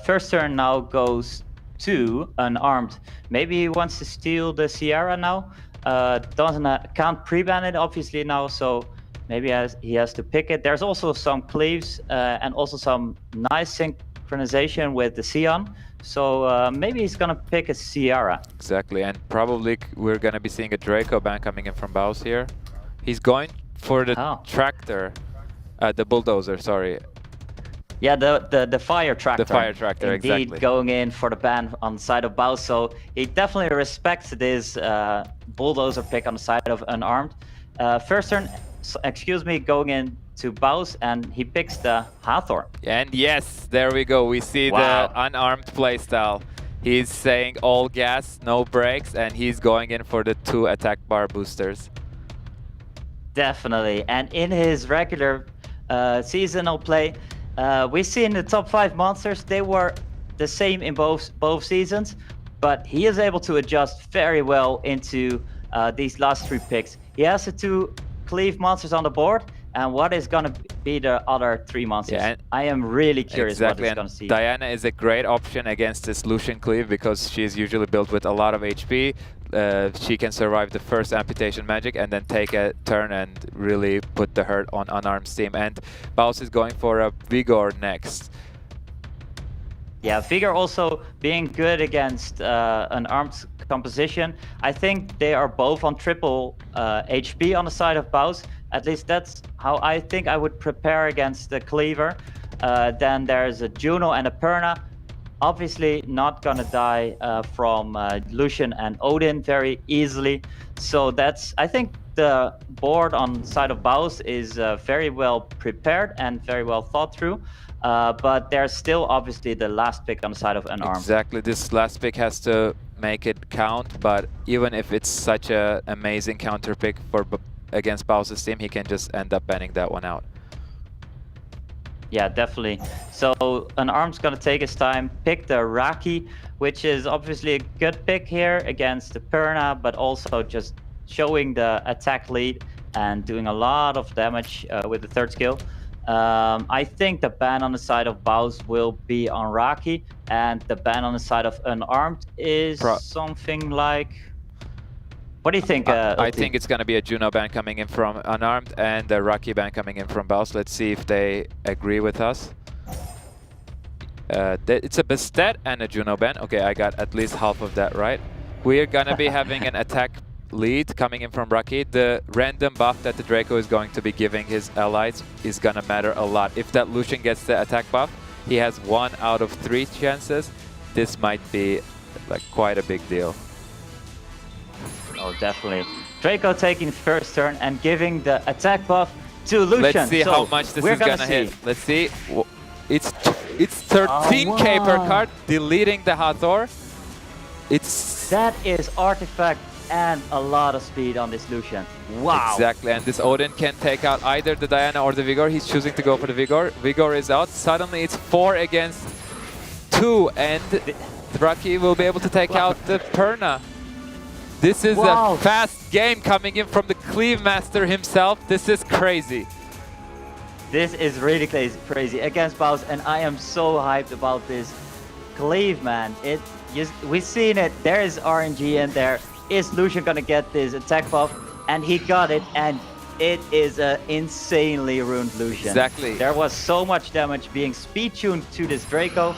First turn now goes to Unarmed. Maybe he wants to steal the Sierra now. Can't pre-ban it obviously now, so maybe he has to pick it. There's also some cleaves and also some nice synchronization with the Sion. So maybe he's gonna pick a Sierra. Exactly, and probably we're gonna be seeing a Draco ban coming in from BAUS here. He's going for the tractor, the bulldozer, sorry. Yeah, the fire tractor. The fire tractor, Indeed, exactly. Going in for the ban on the side of BAUS, so he definitely respects this bulldozer pick on the side of Unarmed. First turn, excuse me, going in to BAUS, and he picks the Hathor. And yes, there we go. We see the Unarmed playstyle. He's saying all gas, no brakes, and he's going in for the 2 attack bar boosters. Definitely, and in his regular seasonal play, we see in the top 5 monsters, they were the same in both seasons, but he is able to adjust very well into these last 3 picks. He has the 2 cleave monsters on the board, and what is going to be the other 3 monsters? Yeah, I am really curious what he's going to see. Diana is a great option against this Lucian cleave because she's usually built with a lot of HP. She can survive the first amputation magic and then take a turn and really put the hurt on Unarmed team. And BAUS is going for a Vigor next. Yeah, Vigor also being good against Unarmed composition. I think they are both on triple HP on the side of BAUS. At least that's how I think I would prepare against the Cleaver. Then there's a Juno and a Perna. Obviously not gonna die from Lucian and Odin very easily. So that's, I think the board on the side of BAUS is very well prepared and very well thought through. But there's still obviously the last pick on the side of Unarmed. Exactly, this last pick has to make it count, but even if it's such an amazing counter pick against BAUS's team, he can just end up banning that one out. Yeah, definitely. So Unarmed's gonna take his time, pick the Raki, which is obviously a good pick here against the Perna, but also just showing the attack lead and doing a lot of damage with the 3rd skill. I think the ban on the side of BAUS will be on Raki, and the ban on the side of Unarmed is something like... What do you think? I think it's going to be a Juno ban coming in from Unarmed and a Raki ban coming in from BAUS. Let's see if they agree with us. It's a Bastet and a Juno ban. Okay, I got at least half of that right. We're going to be having an attack lead coming in from Raki. The random buff that the Draco is going to be giving his allies is going to matter a lot. If that Lucian gets the attack buff, he has 1 out of 3 chances. This might be like quite a big deal. Oh, definitely. Draco taking first turn and giving the attack buff to Lucian. Let's see how much this is gonna hit. Let's see. It's 13k per card, deleting the Hathor. That is artifact and a lot of speed on this Lucian. Wow. Exactly, and this Odin can take out either the Diana or the Vigor. He's choosing to go for the Vigor. Vigor is out. Suddenly it's 4 against 2, and Raki will be able to take out the Perna. This is a fast game coming in from the Cleave Master himself. This is crazy. This is really crazy against BAUS, and I am so hyped about this Cleave, man. We've seen it. There is RNG in there. Is Lucian gonna get this attack buff? And he got it, and it is an insanely ruined Lucian. Exactly. There was so much damage being speed tuned to this Draco.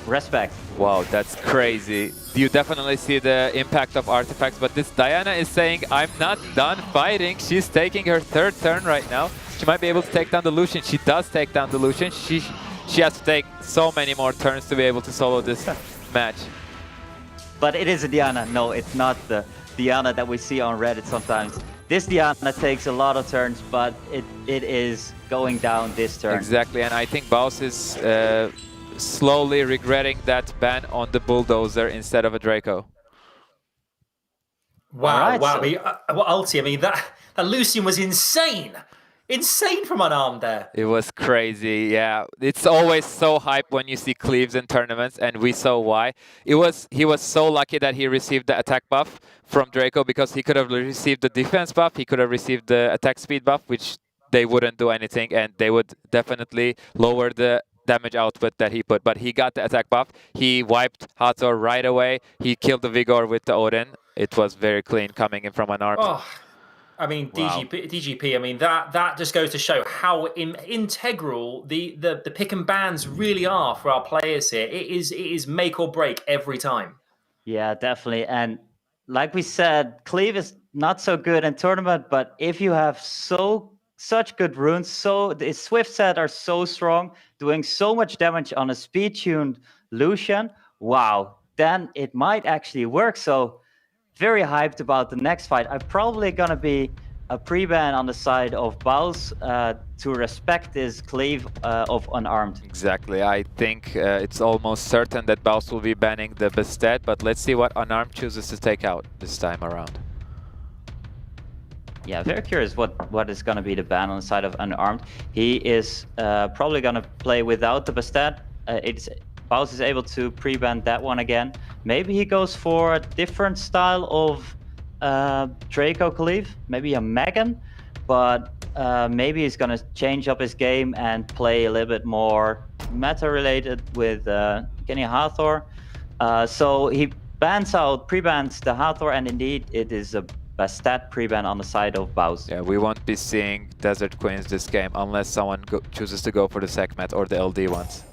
Respect. Wow, that's crazy. You definitely see the impact of artifacts, but this Diana is saying, I'm not done fighting. She's taking her 3rd turn right now. She might be able to take down the Lucian. She does take down the Lucian. She has to take so many more turns to be able to solo this match. But it is a Diana. No, it's not the Diana that we see on Reddit sometimes. This Diana takes a lot of turns, but it is going down this turn. Exactly, and I think BAUS is slowly regretting that ban on the Bulldozer instead of a Draco. Wow, wow. Ulti, I mean, that Lucian was insane. insane from Unarmed there. It was crazy, yeah. It's always so hype when you see Cleaves in tournaments, and we saw why. He was so lucky that he received the attack buff from Draco, because he could have received the defense buff, he could have received the attack speed buff, which they wouldn't do anything, and they would definitely lower the damage output that he put. But he got the attack buff, he wiped Hathor right away, he killed the Vigor with the Odin. It was very clean coming in from Unarmed. Oh. I mean, Wow. DGP. I mean, that just goes to show how integral the pick and bans really are for our players here. It is make or break every time. Yeah, definitely. And like we said, Cleve is not so good in tournament, but if you have such good runes, the Swift set are so strong, doing so much damage on a speed-tuned Lucian, wow, then it might actually work. So very hyped about the next fight. I'm probably gonna be a pre-ban on the side of BAUS to respect this Cleave of Unarmed. Exactly. I think it's almost certain that BAUS will be banning the Bastet, but let's see what Unarmed chooses to take out this time around. Yeah, very curious what is gonna be the ban on the side of Unarmed. He is probably gonna play without the Bastet. BAUS is able to pre-ban that one again. Maybe he goes for a different style of Draco Cleave, maybe a Megan, but maybe he's gonna change up his game and play a little bit more meta-related with Kenny Hathor. So he pre-bans the Hathor, and indeed it is a Bastet pre-ban on the side of BAUS. Yeah, we won't be seeing Desert Queens this game unless someone chooses to go for the Sekhmet or the LD ones.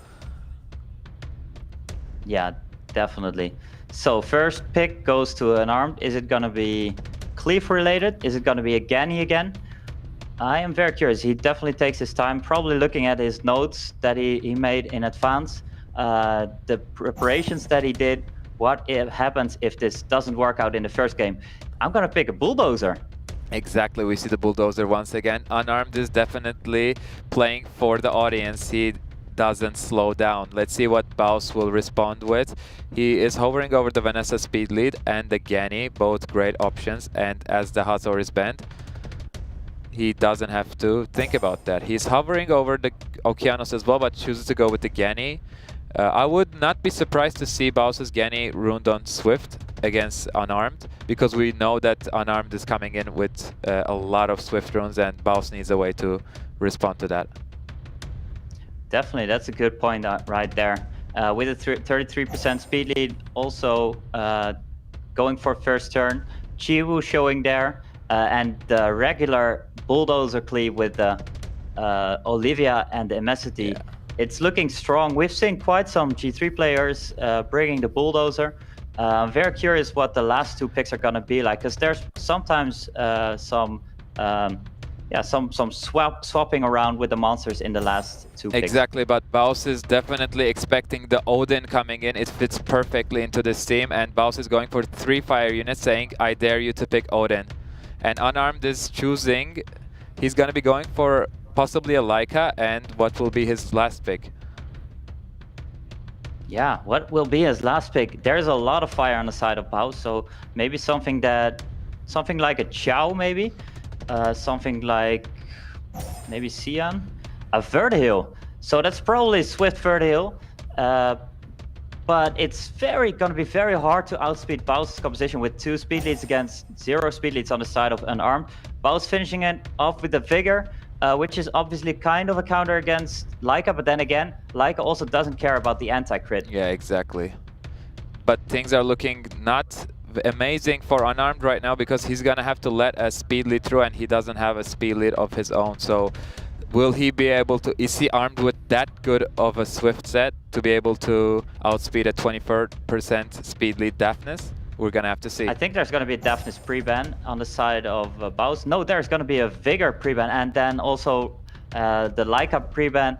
Yeah, definitely. So first pick goes to Unarmed. Is it gonna be Cleave related? Is it gonna be a Ganny again? I am very curious. He definitely takes his time, probably looking at his notes that he made in advance, the preparations that he did, what happens if this doesn't work out in the first game. I'm gonna pick a Bulldozer. Exactly, we see the Bulldozer once again. Unarmed is definitely playing for the audience. He doesn't slow down. Let's see what BAUS will respond with. He is hovering over the Vanessa speed lead and the Ganny, both great options, and as the Hathor is banned, he doesn't have to think about that. He's hovering over the Okeanos as well, but chooses to go with the Ganny. I would not be surprised to see BAUS's Ganny ruined on Swift against Unarmed, because we know that Unarmed is coming in with a lot of Swift runes, and BAUS needs a way to respond to that. Definitely, that's a good point right there. With a 33% speed lead, also going for first turn. Chiwu showing there, and the regular Bulldozer Cleave with the Olivia and the Immensity. Yeah. It's looking strong. We've seen quite some G3 players bringing the Bulldozer. I'm very curious what the last two picks are gonna be like, because there's sometimes some swapping around with the monsters in the last two picks. Exactly, but BAUS is definitely expecting the Odin coming in. It fits perfectly into this team, and BAUS is going for 3 fire units, saying, I dare you to pick Odin. And Unarmed is choosing, he's gonna be going for possibly a Leica, and what will be his last pick? Yeah, what will be his last pick? There's a lot of fire on the side of BAUS, so maybe something like a Chow, maybe? Something like maybe Xian, a Vertihill. So that's probably Swift Vertihill, but it's gonna be very hard to outspeed BAUS's composition with 2 speed leads against 0 speed leads on the side of Unarmed. BAUS finishing it off with the Vigor, which is obviously kind of a counter against Leica, but then again, Leica also doesn't care about the anti-crit. Yeah, exactly. But things are looking not amazing for Unarmed right now, because he's gonna have to let a speed lead through, and he doesn't have a speed lead of his own. So will he be able to, is he armed with that good of a Swift set to be able to outspeed a 24% speed lead Daphnis? We're gonna have to see. I think there's gonna be a Daphnis pre-ban on the side of BAUS. No, there's gonna be a Vigor pre-ban, and then also the Leica pre-ban.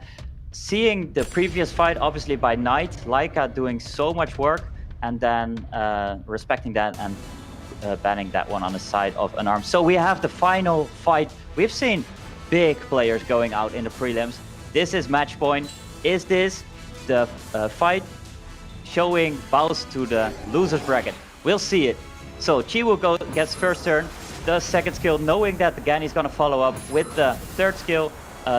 Seeing the previous fight, obviously by Knight, Leica doing so much work, and then respecting that and banning that one on the side of Unarmed. So we have the final fight. We've seen big players going out in the prelims. This is match point. Is this the fight showing BAUS to the losers bracket? We'll see it. So Chiwu gets first turn. does second skill, knowing that the Gani is going to follow up with the third skill.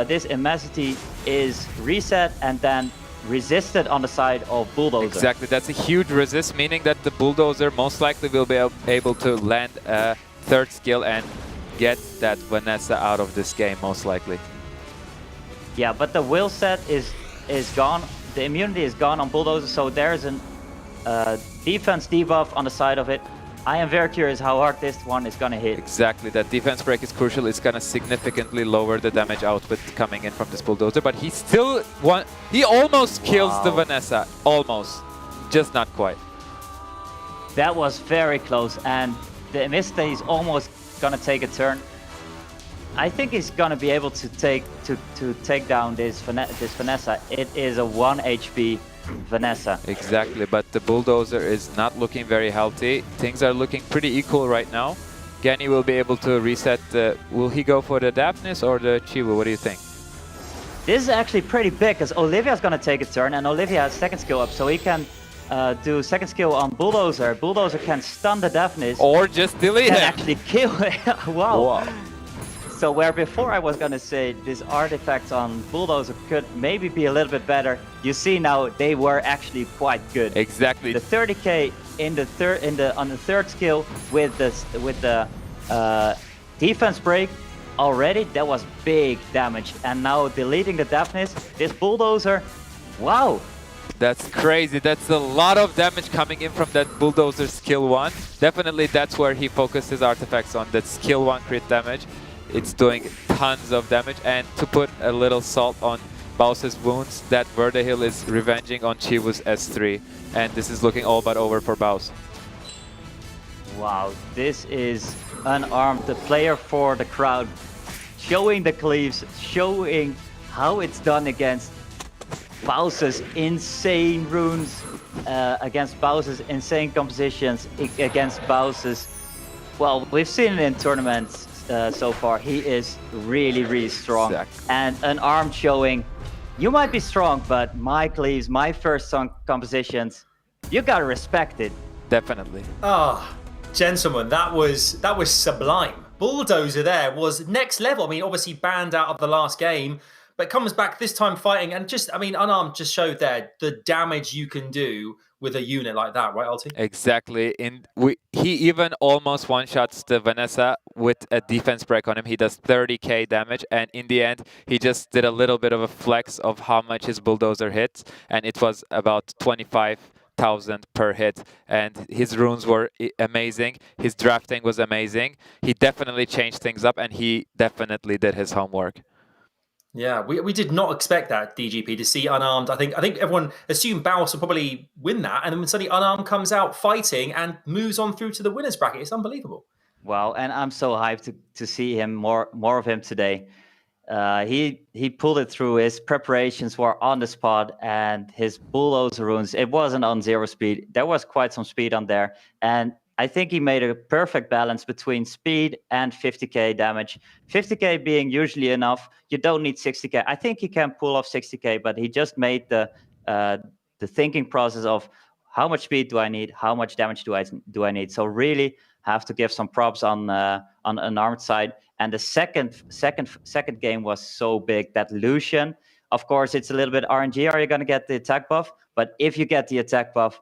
This immensity is reset and then resisted on the side of Bulldozer. Exactly, that's a huge resist, meaning that the Bulldozer most likely will be able to land a third skill and get that Vanessa out of this game, most likely. Yeah, but the will set is gone. The immunity is gone on Bulldozer, so there's an defense debuff on the side of it. I am very curious how hard this one is going to hit. Exactly, that defense break is crucial. It's going to significantly lower the damage output coming in from this Bulldozer, but he still he almost kills the Vanessa. Almost. Just not quite. That was very close, and the Mista is almost going to take a turn. I think he's going to be able to take down this Vanessa. It is a 1 HP Vanessa. Exactly, but the Bulldozer is not looking very healthy. Things are looking pretty equal right now. Gani will be able to reset will he go for the Daphnis or the Chiwu? What do you think? This is actually pretty big because Olivia's going to take a turn, and Olivia has second skill up, so he can do second skill on Bulldozer. Bulldozer can stun the Daphnis. Or just delete him. Actually kill it. Wow. So where before I was going to say this artifact on Bulldozer could maybe be a little bit better, you see now they were actually quite good. Exactly. The 30k on the third skill with the defense break already, that was big damage. And now deleting the Daphnis, this Bulldozer, wow. That's crazy. That's a lot of damage coming in from that Bulldozer skill 1. Definitely that's where he focused his artifacts on, that skill 1 crit damage. It's doing tons of damage, and to put a little salt on BAUS's wounds, that Verdahill is revenging on Chiwu's S3, and this is looking all but over for BAUS. Wow, this is Unarmed, the player for the crowd, showing the cleaves, showing how it's done against BAUS's insane runes, against BAUS's insane compositions, against BAUS's... Well, we've seen it in tournaments so far. He is really, really strong. Exactly. And Unarmed showing, you might be strong, but my cleaves, my first song compositions, you gotta respect it. Definitely. Ah, gentlemen, that was sublime. Bulldozer there was next level. I mean, obviously banned out of the last game, but comes back this time fighting, and just, I mean, Unarmed just showed there the damage you can do with a unit like that, right, Alti? Exactly. He even almost one-shots the Vanessa with a defense break on him. He does 30k damage, and in the end, he just did a little bit of a flex of how much his Bulldozer hits, and it was about 25,000 per hit, and his runes were amazing. His drafting was amazing. He definitely changed things up, and he definitely did his homework. Yeah, we did not expect that, DGP, to see Unarmed. I think everyone assumed BAUS would probably win that, and then suddenly Unarmed comes out fighting and moves on through to the winners bracket. It's unbelievable. Wow, and I'm so hyped to see him more of him today. He pulled it through. His preparations were on the spot, and his Bulldozer runes, it wasn't on 0 speed. There was quite some speed on there, and I think he made a perfect balance between speed and 50k damage. 50k being usually enough. You don't need 60k. I think he can pull off 60k, but he just made the thinking process of how much speed do I need, how much damage do I need. So really have to give some props on Unarmed side. And the second game was so big. That Lucian, of course, it's a little bit RNG. Are you going to get the attack buff? But if you get the attack buff,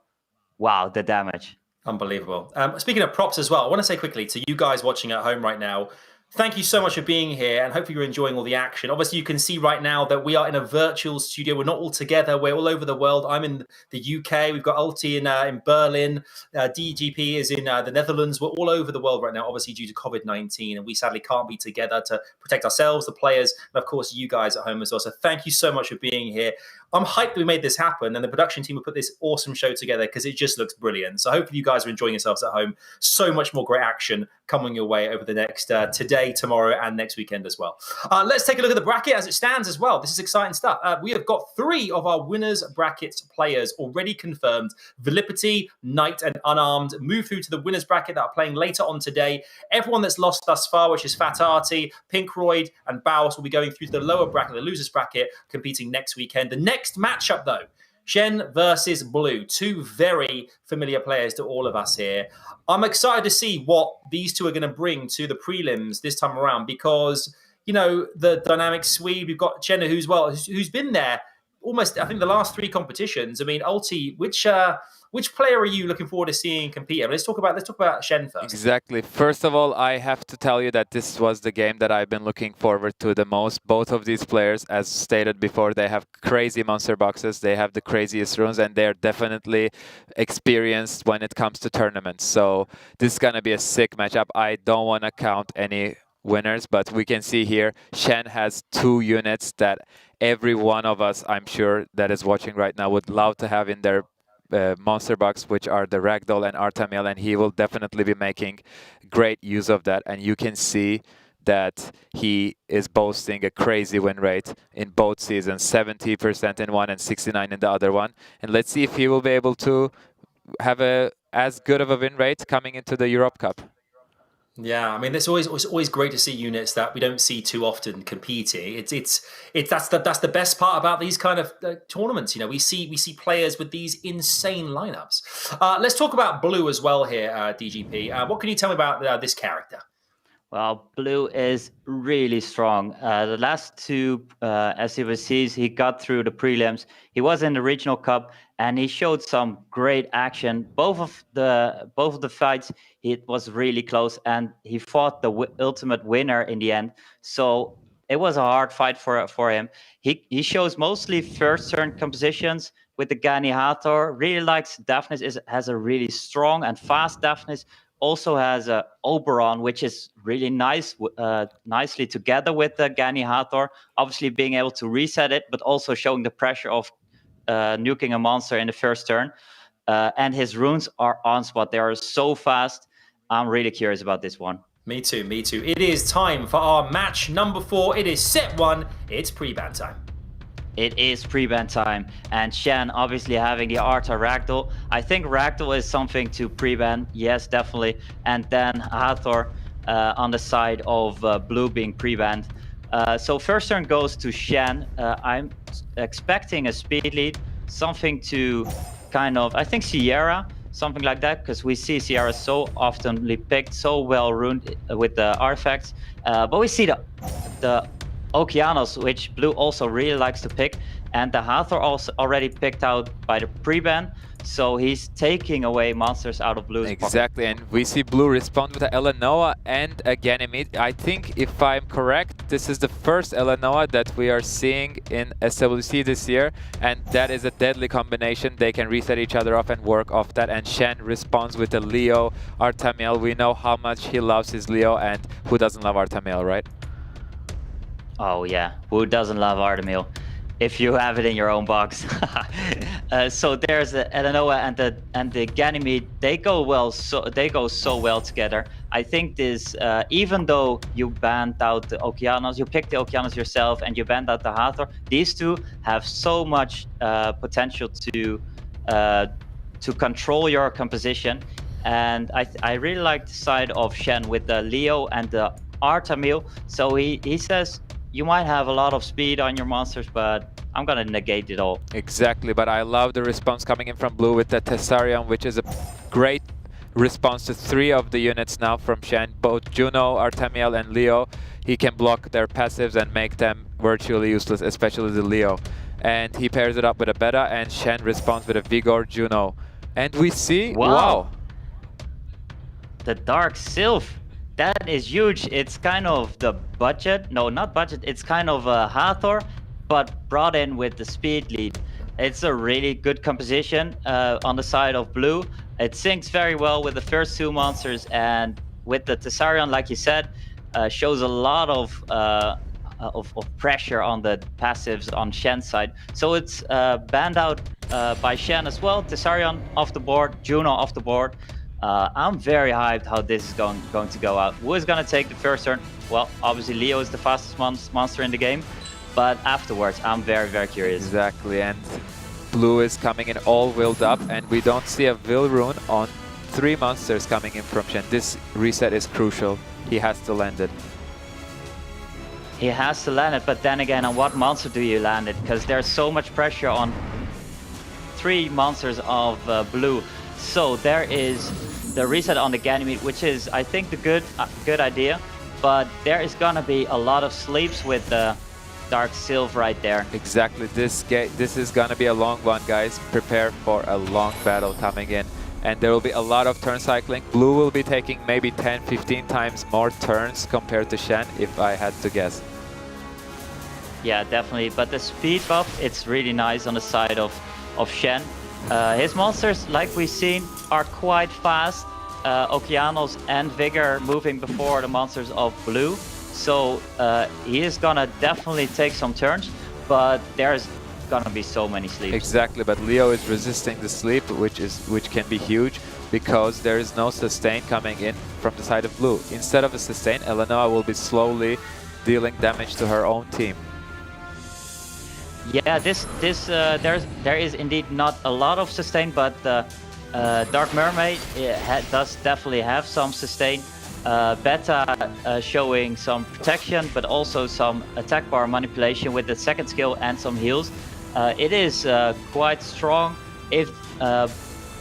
wow, the damage. Unbelievable. Speaking of props as well, I want to say quickly to you guys watching at home right now, thank you so much for being here, and hopefully you're enjoying all the action. Obviously, you can see right now that we are in a virtual studio. We're not all together. We're all over the world. I'm in the UK. We've got Alti in Berlin. DGP is in the Netherlands. We're all over the world right now, obviously due to COVID-19, and we sadly can't be together to protect ourselves, the players, and of course you guys at home as well. So thank you so much for being here. I'm hyped that we made this happen, and the production team will put this awesome show together because it just looks brilliant. So hopefully you guys are enjoying yourselves at home. So much more great action coming your way over the next today, tomorrow, and next weekend as well. Let's take a look at the bracket as it stands as well. This is exciting stuff. We have got 3 of our winners brackets players already confirmed. VIILIPYTTY, Knight, and Unarmed move through to the winners bracket that are playing later on today. Everyone that's lost thus far, which is FATARTI, PINKROID, and BAUS, will be going through to the lower bracket, the losers bracket, competing next weekend. The next matchup, though, Shen versus Blue, two very familiar players to all of us here. I'm excited to see what these two are going to bring to the prelims this time around because, you know, the dynamic Swede, we've got CHENE who's been there almost, I think, the last 3 competitions. I mean, Ulti, which player are you looking forward to seeing compete? Let's talk about Shen first. Exactly. First of all, I have to tell you that this was the game that I've been looking forward to the most. Both of these players, as stated before, they have crazy monster boxes, they have the craziest runes, and they're definitely experienced when it comes to tournaments. So this is gonna be a sick matchup. I don't want to count any winners, but we can see here Shen has 2 units that every one of us, I'm sure, that is watching right now would love to have in their monster box, which are the Ragdoll and Artamiel, and he will definitely be making great use of that. And you can see that he is boasting a crazy win rate in both seasons, 70% in one and 69% in the other one. And let's see if he will be able to have as good of a win rate coming into the Europe Cup. Yeah, I mean, it's always great to see units that we don't see too often competing. That's the best part about these kind of tournaments. You know, we see players with these insane lineups. Let's talk about Blue as well here, DGP. What can you tell me about this character? Well, Blue is really strong. The last 2 SWCs, he got through the prelims. He was in the regional cup, and he showed some great action. Both of the fights, it was really close, and he fought the ultimate winner in the end. So it was a hard fight for him. He shows mostly first turn compositions with the Gani Hathor. Really likes Daphnis. Has a really strong and fast Daphnis. Also has a Oberon, which is really nice, nicely together with the Gani Hathor. Obviously being able to reset it, but also showing the pressure of nuking a monster in the first turn. And his runes are on spot. They are so fast. I'm really curious about this one. Me too, me too. It is time for our match number 4. It is set 1. It's pre-ban time. It is pre-ban time, and Shen obviously having the Arta Ragdoll. I think Ragdoll is something to pre-ban, yes, definitely. And then Hathor on the side of Blue being pre-banned. So first turn goes to Shen. I'm expecting a speed lead, something to kind of, I think Sierra, something like that, because we see Sierra so oftenly picked, so well runed with the artifacts. But we see the Okeanos, which Blue also really likes to pick, and the Hathor also already picked out by the pre-ban, so he's taking away monsters out of Blue's Exactly, pocket. and we see Blue respond with a Elenoa and a Ganymede. I think, if I'm correct, this is the first Elenoa that we are seeing in SWC this year, and that is a deadly combination. They can reset each other off and work off that, and Shen responds with a Leo Artamiel. We know how much he loves his Leo, and who doesn't love Artamiel, right? Oh yeah, who doesn't love Artamiel? If you have it in your own box. So there's the Elenoa and the Ganymede. They go so well together. I think this, even though you banned out the Okeanos, you picked the Okeanos yourself, and you banned out the Hathor. These two have so much potential to control your composition, and I really like the side of Shen with the Leo and the Artamiel. So he says, you might have a lot of speed on your monsters, but I'm gonna negate it all. Exactly, but I love the response coming in from Blue with the Tessarion, which is a great response to 3 of the units now from Shen. Both Juno, Artamiel, and Leo. He can block their passives and make them virtually useless, especially the Leo. And he pairs it up with a Beta, and Shen responds with a Vigor Juno. And we see, wow. The Dark Sylph. That is huge. It's kind of the budget. No, not budget. It's kind of a Hathor, but brought in with the speed lead. It's a really good composition on the side of Blue. It syncs very well with the first 2 monsters, and with the Tessarion, like you said, shows a lot of pressure on the passives on Shen's side. So it's banned out by Shen as well. Tessarion off the board, Juno off the board. I'm very hyped how this is going to go out. Who is going to take the first turn? Well, obviously Leo is the fastest monster in the game, but afterwards I'm very, very curious. Exactly, and Blue is coming in all willed up, and we don't see a Will rune on 3 monsters coming in from Shen. This reset is crucial. He has to land it. He has to land it, but then again, on what monster do you land it? Because there's so much pressure on 3 monsters of blue. So there is the reset on the Ganymede, which is, I think, the good idea. But there is gonna be a lot of sleeps with the Dark Sylph right there. Exactly. This is gonna be a long one, guys. Prepare for a long battle coming in. And there will be a lot of turn cycling. Blue will be taking maybe 10-15 times more turns compared to Shen, if I had to guess. Yeah, definitely. But the speed buff, it's really nice on the side of Shen. His monsters, like we've seen, are quite fast. Okeanos and Vigor moving before the monsters of blue. So he is gonna definitely take some turns, but there's gonna be so many sleeps. Exactly, but Leo is resisting the sleep, which can be huge because there is no sustain coming in from the side of blue. Instead of a sustain, Eleanor will be slowly dealing damage to her own team. Yeah, there is indeed not a lot of sustain, but Dark Mermaid does definitely have some sustain. Beta showing some protection, but also some attack bar manipulation with the second skill and some heals. It is quite strong. If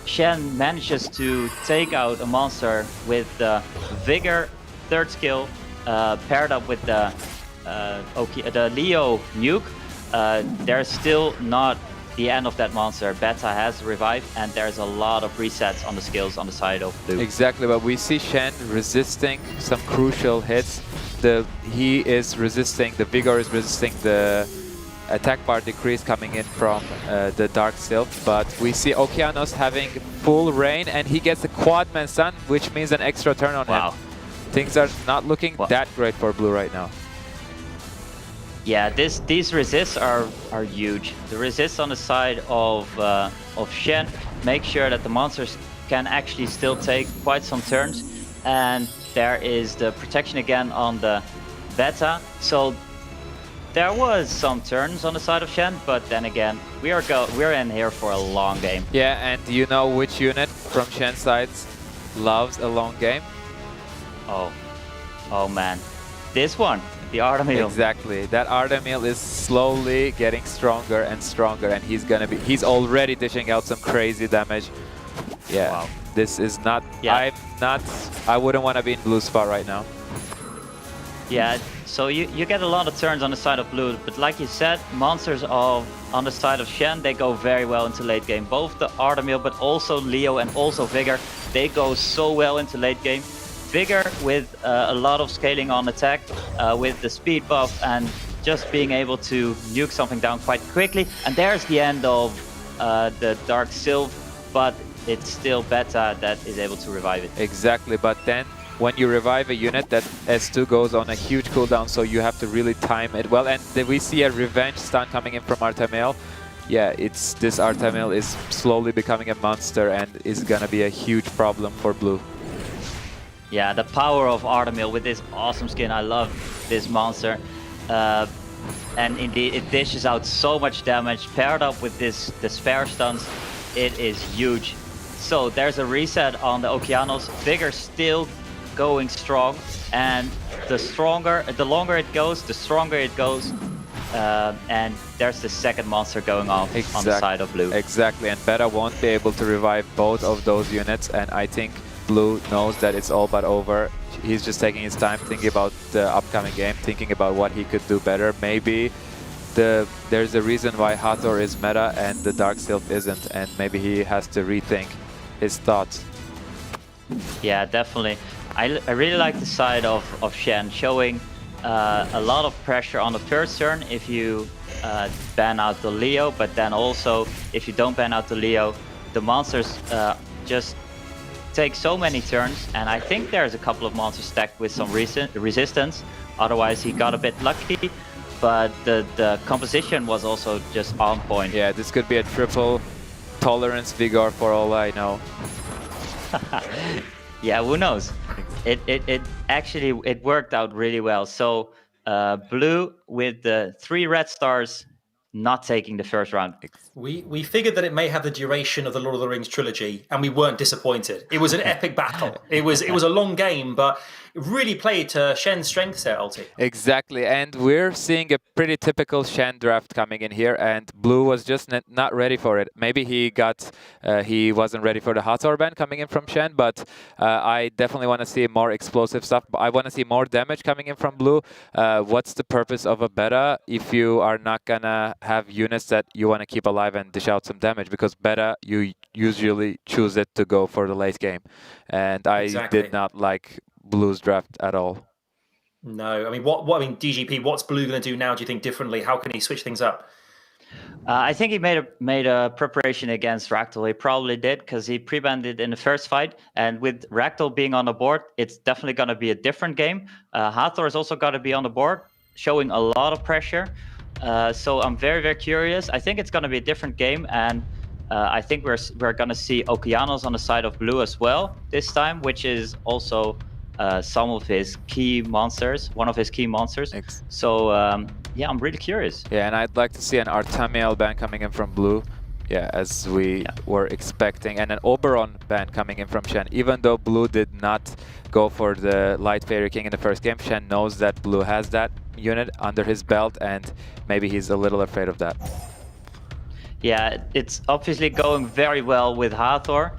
Shen manages to take out a monster with the Vigor third skill paired up with the Leo nuke, there's still not the end of that monster. Beta has revived, and there's a lot of resets on the skills on the side of blue. Exactly, but we see Shen resisting some crucial hits. He is resisting, the Vigor is resisting the attack bar decrease coming in from the Dark Sylph, but we see Okeanos having full reign, and he gets a quad man stun, which means an extra turn on him. Things are not looking that great for blue right now. Yeah, these resists are huge. The resists on the side of Shen make sure that the monsters can actually still take quite some turns, and there is the protection again on the Beta. So there was some turns on the side of Shen, but then again, we're in here for a long game. Yeah, and do you know which unit from Shen's side loves a long game? Oh man, this one. The Artemil. Exactly. That Artemil is slowly getting stronger and stronger, and he's already dishing out some crazy damage. Yeah. Wow. This is not I wouldn't want to be in blue spot right now. Yeah, so you get a lot of turns on the side of blue, but like you said, monsters on the side of Shen, they go very well into late game. Both the Artemil, but also Leo and also Vigor, they go so well into late game. Vigor with a lot of scaling on attack, with the speed buff and just being able to nuke something down quite quickly. And there's the end of the Dark Sylph, but it's still Beta that is able to revive it. Exactly, but then when you revive a unit, that S2 goes on a huge cooldown, so you have to really time it well. And then we see a revenge stun coming in from Artemil. Yeah, this Artemil is slowly becoming a monster and is gonna be a huge problem for blue. Yeah, the power of Artemil with this awesome skin. I love this monster. And indeed, it dishes out so much damage. Paired up with the spare stuns, it is huge. So there's a reset on the Okeanos. Vigor still going strong. And the longer it goes, the stronger it goes. And there's the second monster going off on the side of blue. Exactly, and Beta won't be able to revive both of those units. And I think blue knows that it's all but over. He's just taking his time, thinking about the upcoming game, thinking about what he could do better. Maybe there's a reason why Hathor is meta and the Dark Sylph isn't, and maybe he has to rethink his thoughts. Yeah, definitely. I really like the side of Shen, showing a lot of pressure on the first turn if you ban out the Leo, but then also if you don't ban out the Leo, the monsters just take so many turns, and I think there's a couple of monsters stacked with some resistance. Otherwise, he got a bit lucky, but the composition was also just on point. Yeah, this could be a triple tolerance Vigor for all I know. Yeah, who knows? It actually worked out really well. So blue with the 3 red stars not taking the first round. We figured that it may have the duration of the Lord of the Rings trilogy, and we weren't disappointed. It was an epic battle. It was a long game, but really played to Shen's strengths there, Ulti. Exactly, and we're seeing a pretty typical Shen draft coming in here, and Blue was just not ready for it. Maybe he wasn't ready for the Hathor ban coming in from Shen, but I definitely want to see more explosive stuff. I want to see more damage coming in from Blue. What's the purpose of a beta if you are not gonna have units that you want to keep alive and dish out some damage? Because beta, you usually choose it to go for the late game, and I did not like Blue's draft at all. No, I mean, DGP, what's Blue going to do now, do you think, differently? How can he switch things up? I think he made a preparation against Ractal. He probably did, because he pre-banded in the first fight, and with Ractal being on the board, it's definitely going to be a different game. Hathor is also got to be on the board, showing a lot of pressure. So I'm very, very curious. I think it's going to be a different game, and I think we're going to see Okeanos on the side of Blue as well this time, which is also some of his key monsters, one of his key monsters. So yeah, I'm really curious. Yeah, and I'd like to see an Artamiel ban coming in from Blue. Yeah, as we were expecting, and an Oberon ban coming in from Shen. Even though Blue did not go for the Light Fairy King in the first game, Shen knows that Blue has that unit under his belt, and maybe he's a little afraid of that. Yeah, it's obviously going very well with Hathor.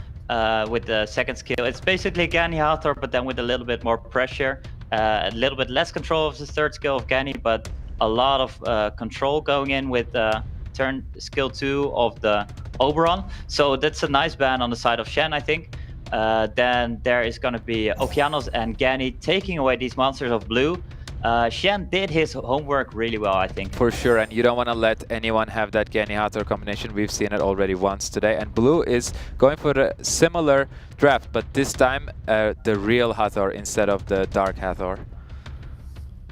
With the second skill, it's basically Gani Hathor, but then with a little bit more pressure, a little bit less control of the third skill of Gani, but a lot of control going in with turn skill 2 of the Oberon. So that's a nice ban on the side of Shen, I think. Then there is going to be Okeanos and Gani taking away these monsters of Blue. Shen did his homework really well, I think. For sure, and you don't want to let anyone have that Gani Hathor combination. We've seen it already once today, and Blue is going for a similar draft, but this time the real Hathor instead of the Dark Hathor.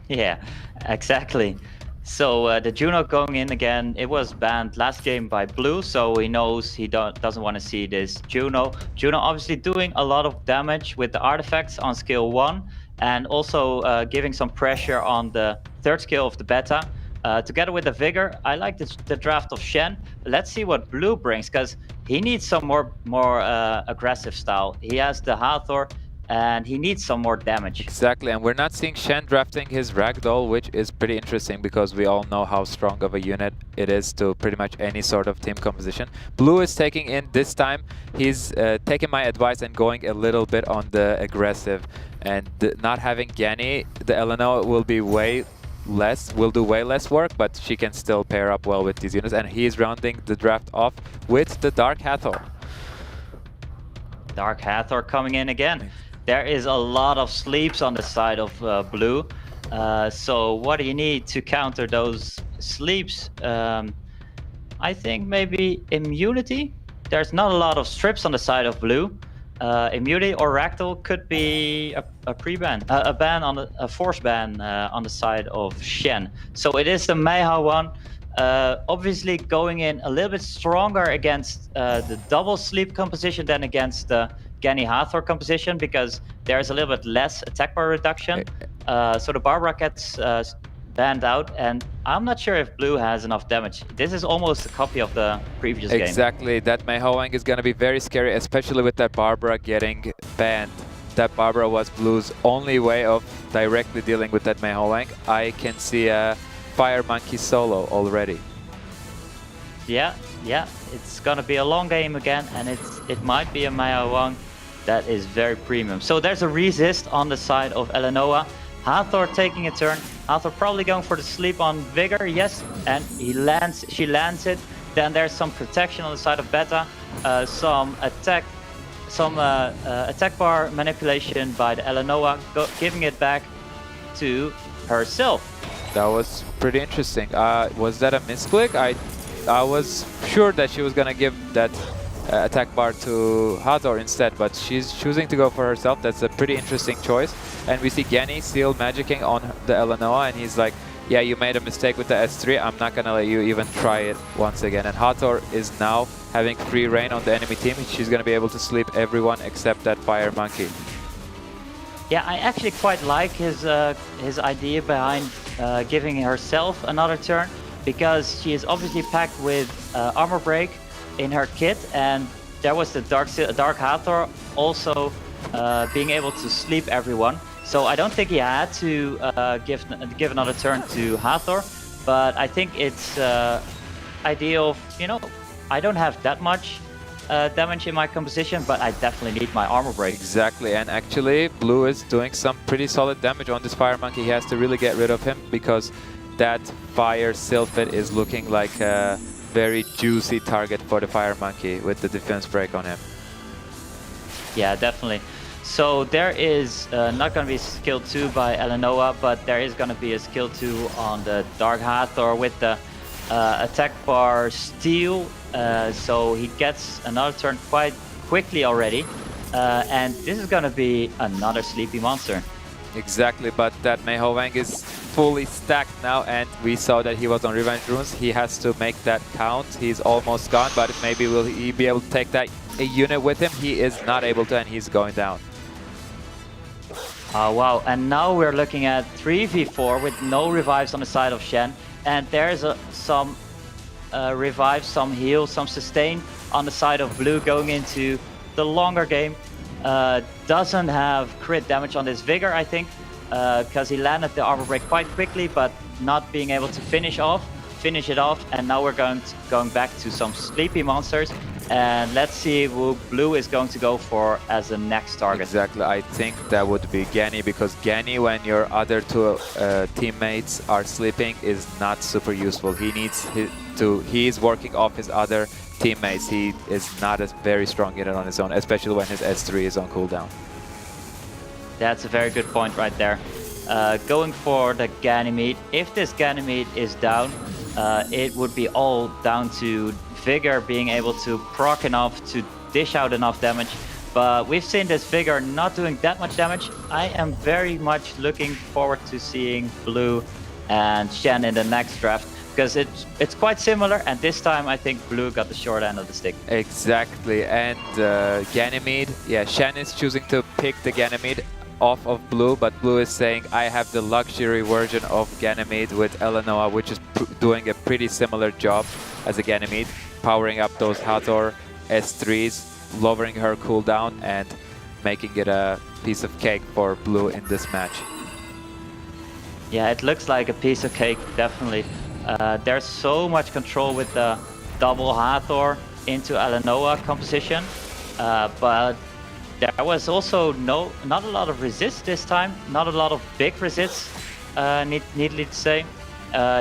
Yeah, exactly. So the Juno going in again, it was banned last game by Blue, so he knows he doesn't want to see this Juno. Juno obviously doing a lot of damage with the artifacts on skill 1, and also giving some pressure on the third skill of the beta. Together with the Vigor, I like the draft of Shen. Let's see what Blue brings, because he needs some more aggressive style. He has the Hathor, and he needs some more damage. Exactly, and we're not seeing Shen drafting his Ragdoll, which is pretty interesting because we all know how strong of a unit it is to pretty much any sort of team composition. Blue is taking in this time, he's taking my advice and going a little bit on the aggressive, and not having Gani, the Eleanor will do way less work, but she can still pair up well with these units, and he's rounding the draft off with the Dark Hathor. Dark Hathor coming in again. There is a lot of sleeps on the side of Blue. So what do you need to counter those sleeps? I think maybe immunity. There's not a lot of strips on the side of Blue. Immunity or Ractal could be a pre-ban, a force ban on the side of Shen. So it is the Mayha one. Obviously going in a little bit stronger against the double sleep composition than against the Gani Hathor composition, because there's a little bit less attack bar reduction. So the Barbara gets banned out, and I'm not sure if Blue has enough damage. This is almost a copy of the previous game. Exactly, that Mayhoang is going to be very scary, especially with that Barbara getting banned. That Barbara was Blue's only way of directly dealing with that Mayhoang. I can see a Fire Monkey solo already. Yeah, it's gonna be a long game again, and it might be a Mayhoang that is very premium. So there's a resist on the side of Eleanor. Hathor taking a turn. Hathor probably going for the sleep on Vigor, yes, and she lands it. Then there's some protection on the side of Beta, some attack bar manipulation by the Eleanor, giving it back to herself. That was pretty interesting. Was that a misclick? I was sure that she was gonna give that attack bar to Hathor instead, but she's choosing to go for herself. That's a pretty interesting choice. And we see Gani still magicking on the Eleanor, and he's like, yeah, you made a mistake with the S3, I'm not gonna let you even try it once again. And Hathor is now having free reign on the enemy team. She's gonna be able to sleep everyone except that Fire Monkey. Yeah, I actually quite like his idea behind giving herself another turn, because she is obviously packed with armor break in her kit, and there was the Dark Hathor also being able to sleep everyone. So I don't think he had to give another turn to Hathor, but I think it's ideal. You know, I don't have that much damage in my composition, but I definitely need my armor break. Exactly, and actually Blue is doing some pretty solid damage on this Fire Monkey. He has to really get rid of him because that Fire Sylphid is looking like a very juicy target for the Fire Monkey with the defense break on him. Yeah, definitely. So there is not going to be skill 2 by Elenoa, but there is going to be a skill 2 on the Dark Hathor with the attack bar Steel. So he gets another turn quite quickly already. And this is going to be another sleepy monster. Exactly, but that Meiho Wang is fully stacked now, and we saw that he was on Revenge Runes. He has to make that count. He's almost gone, but maybe will he be able to take that a unit with him? He is not able to, and he's going down. Wow, and now we're looking at 3v4 with no revives on the side of Shen. And there's some revive, some heal, some sustain on the side of Blue going into the longer game. Doesn't have crit damage on this Vigor, I think, because he landed the armor break quite quickly, but not being able to finish it off. And now we're going back to some sleepy monsters. And let's see who Blue is going to go for as the next target. Exactly, I think that would be Gany, because Gany, when your other two teammates are sleeping, is not super useful. He needs he is working off his other teammates. He is not a very strong unit on his own, especially when his S3 is on cooldown. That's a very good point right there. Going for the Ganymede. If this Ganymede is down, it would be all down to Vigor being able to proc enough to dish out enough damage. But we've seen this Vigor not doing that much damage. I am very much looking forward to seeing Blue and Shen in the next draft, because it's quite similar, and this time I think Blue got the short end of the stick. Exactly, and Ganymede, yeah, Shen is choosing to pick the Ganymede off of Blue, but Blue is saying I have the luxury version of Ganymede with Elenoa, which is doing a pretty similar job as a Ganymede, powering up those Hathor S3s, lowering her cooldown, and making it a piece of cake for Blue in this match. Yeah, it looks like a piece of cake, definitely. There's so much control with the double Hathor into Elenoa composition, but there was also not a lot of resist this time, not a lot of big resists, needly to say.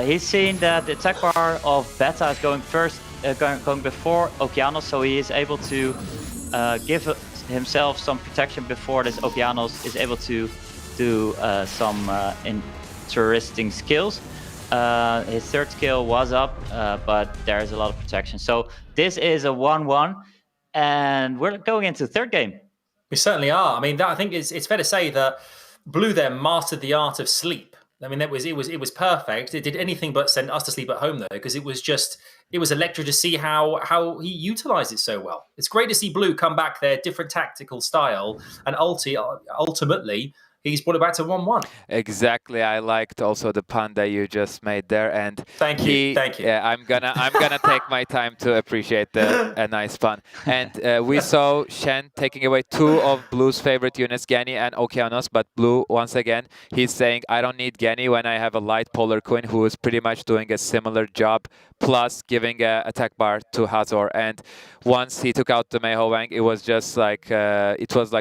He's seen that the attack bar of Beta is going first, going before Okeanos, so he is able to give himself some protection before this Okeanos is able to do some interesting skills. His third skill was up, but there's a lot of protection. So this is a 1-1, and we're going into third game. We certainly are. I mean, I think it's fair to say that Blue there mastered the art of sleep. I mean, it was perfect. It did anything but send us to sleep at home, though, because it was electric to see how he utilized it so well. It's great to see Blue come back there, different tactical style, and ultimately he's brought it back to 1-1. Exactly. I liked also the pun that you just made there, and thank you. Yeah, I'm gonna take my time to appreciate a nice pun. And we saw Shen taking away two of Blue's favorite units, Gany and Okeanos, but Blue, once again, he's saying I don't need Gany when I have a light Polar Queen who is pretty much doing a similar job, plus giving a attack bar to Hathor. And once he took out the Meiho Wang, it was just like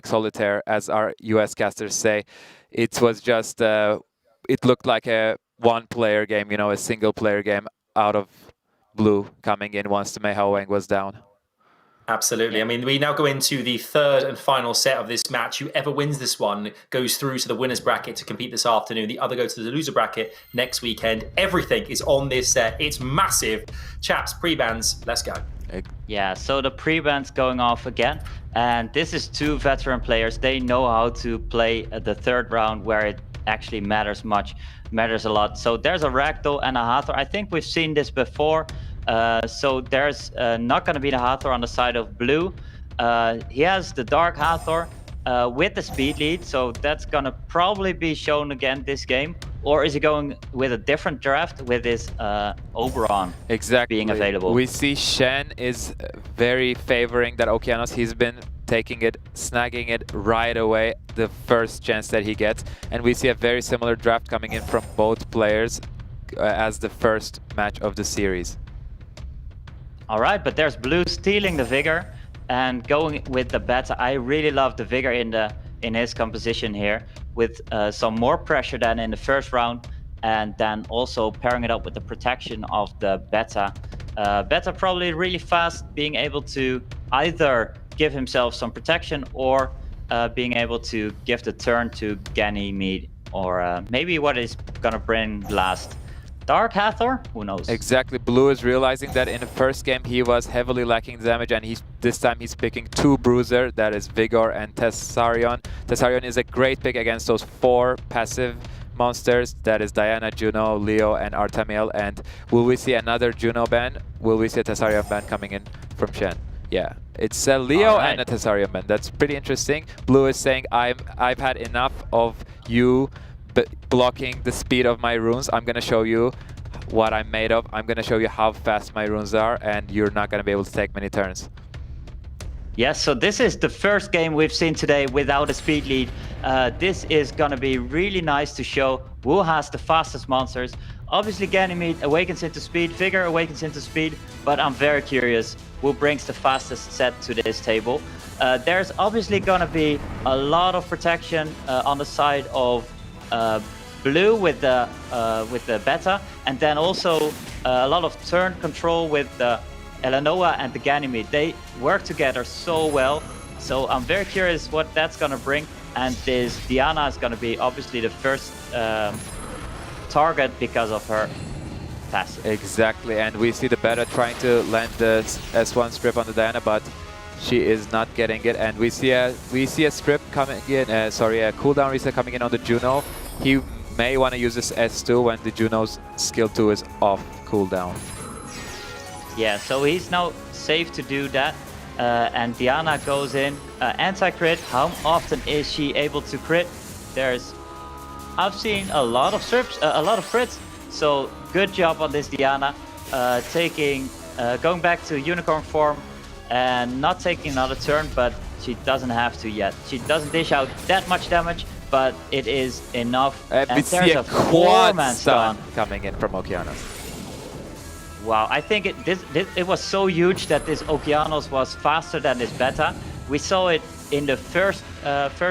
solitaire, as our US casters say. It was just it looked like a one-player game, you know, a single-player game out of Blue coming in once the Meiho Wang was down. Absolutely. I mean, we now go into the third and final set of this match. Whoever wins this one goes through to the winner's bracket to compete this afternoon. The other go to the loser bracket next weekend. Everything is on this set. It's massive. Chaps, pre-bans, let's go. Yeah, so the pre-bans going off again. And this is two veteran players. They know how to play the third round where it actually matters a lot. So there's a Ragdoll and a Hathor. I think we've seen this before. So there's not going to be the Hathor on the side of Blue. He has the Dark Hathor with the speed lead, so that's going to probably be shown again this game. Or is he going with a different draft with his Oberon being available? We see Shen is very favoring that Okeanos. He's been taking it, snagging it right away, the first chance that he gets. And we see a very similar draft coming in from both players as the first match of the series. All right, but there's Blue stealing the Vigor and going with the Beta. I really love the Vigor in his composition here, with some more pressure than in the first round, and then also pairing it up with the protection of the Beta. Beta probably really fast, being able to either give himself some protection or being able to give the turn to Ganymede, or maybe what is gonna bring last. Dark Hathor? Who knows? Exactly. Blue is realizing that in the first game he was heavily lacking damage, and this time he's picking 2 Bruiser, that is Vigor and Tessarion. Tessarion is a great pick against those 4 passive monsters, that is Diana, Juno, Leo, and Artamiel. And will we see another Juno ban? Will we see a Tessarion ban coming in from CHENE? Yeah, it's a Leo and a Tessarion ban. That's pretty interesting. Blue is saying, I've had enough of you blocking the speed of my runes. I'm gonna show you what I'm made of. I'm gonna show you how fast my runes are, and you're not gonna be able to take many turns. Yes, so this is the first game we've seen today without a speed lead. This is gonna be really nice to show who has the fastest monsters. Obviously Ganymede awakens into speed, Vigor awakens into speed, but I'm very curious who brings the fastest set to this table. There's obviously gonna be a lot of protection on the side of Blue with the Beta, and then also a lot of turn control with the Elenoa and the Ganymede. They work together so well, so I'm very curious what that's gonna bring. And this Diana is gonna be obviously the first target because of her passive. Exactly, and we see the Beta trying to land the S1 strip on the Diana, but she is not getting it. And we see a strip coming in, a cooldown reset coming in on the Juno. He may want to use this S2 when the Juno's skill 2 is off cooldown. Yeah, so he's now safe to do that. And Diana goes in, anti-crit. How often is she able to crit? I've seen a lot of strips, a lot of crits. So good job on this Diana, going back to unicorn form and not taking another turn, but she doesn't have to yet. She doesn't dish out that much damage, but it is enough. And we see a quad stun coming in from Okeanos. Wow, I think it was so huge that this Okeanos was faster than this Beta. We saw it in the first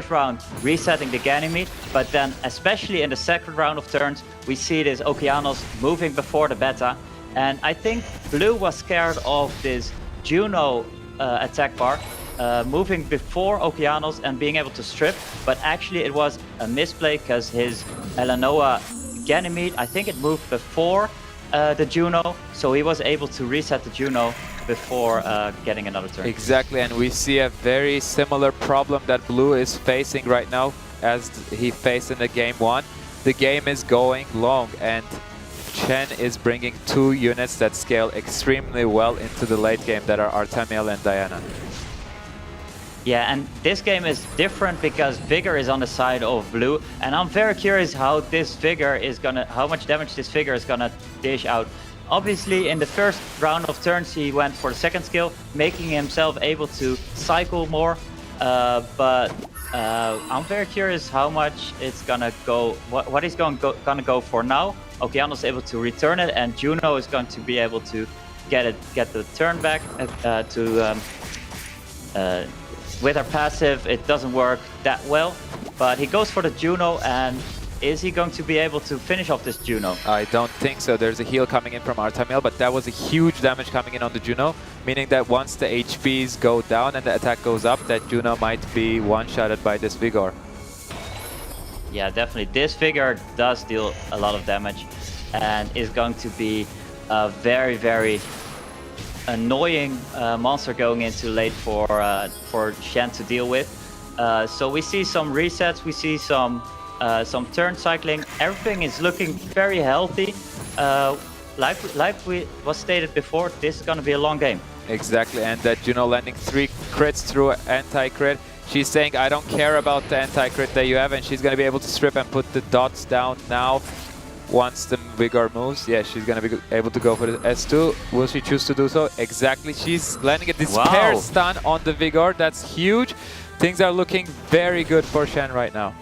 round resetting the Ganymede, but then especially in the second round of turns, we see this Okeanos moving before the Beta. And I think Blue was scared of this Juno attack bar, moving before Okeanos and being able to strip, but actually it was a misplay because his Elenoa Ganymede, I think it moved before the Juno, so he was able to reset the Juno before getting another turn. Exactly, and we see a very similar problem that Blue is facing right now as he faced in the game 1. The game is going long, and CHENE is bringing 2 units that scale extremely well into the late game, that are Artamiel and Diana. Yeah, and this game is different because Vigor is on the side of Blue, and I'm very curious how much damage this Vigor is gonna dish out. Obviously, in the first round of turns, he went for the second skill, making himself able to cycle more. But I'm very curious how much it's gonna go, what he's gonna go for now. Okeanos is able to return it, and Juno is going to be able to get the turn back with her passive. It doesn't work that well, but he goes for the Juno, and is he going to be able to finish off this Juno? I don't think so. There's a heal coming in from Artamiel, but that was a huge damage coming in on the Juno, meaning that once the HPs go down and the attack goes up, that Juno might be one-shotted by this Vigor. Yeah, definitely. This Vigor does deal a lot of damage and is going to be a very, very annoying monster going into late for CHENE to deal with. So we see some resets, we see some turn cycling. Everything is looking very healthy. Like we was stated before, this is going to be a long game. Exactly, and that Juno landing 3 crits through anti-crit. She's saying, I don't care about the anti-crit that you have, and she's going to be able to strip and put the dots down now. once the Vigor moves. Yeah, she's gonna be able to go for the S2. Will she choose to do so? Exactly. She's landing a Despair stun on the Vigor. That's huge. Things are looking very good for Shen right now.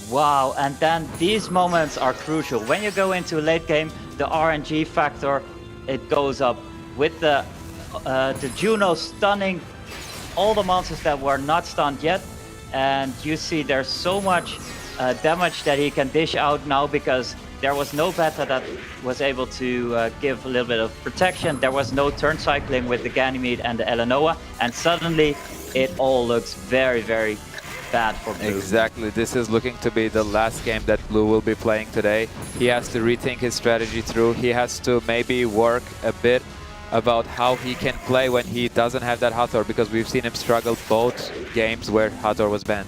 Wow, and then these moments are crucial. When you go into late game, the RNG factor, it goes up. With the Juno stunning all the monsters that were not stunned yet, and you see there's so much damage that he can dish out now because there was no beta that was able to give a little bit of protection. There was no turn cycling with the Ganymede and the Eleanoa, and suddenly it all looks very, very bad for Blue. Exactly. This is looking to be the last game that Blue will be playing today. He has to rethink his strategy through. He has to maybe work a bit about how he can play when he doesn't have that Hathor, because we've seen him struggle both games where Hathor was banned.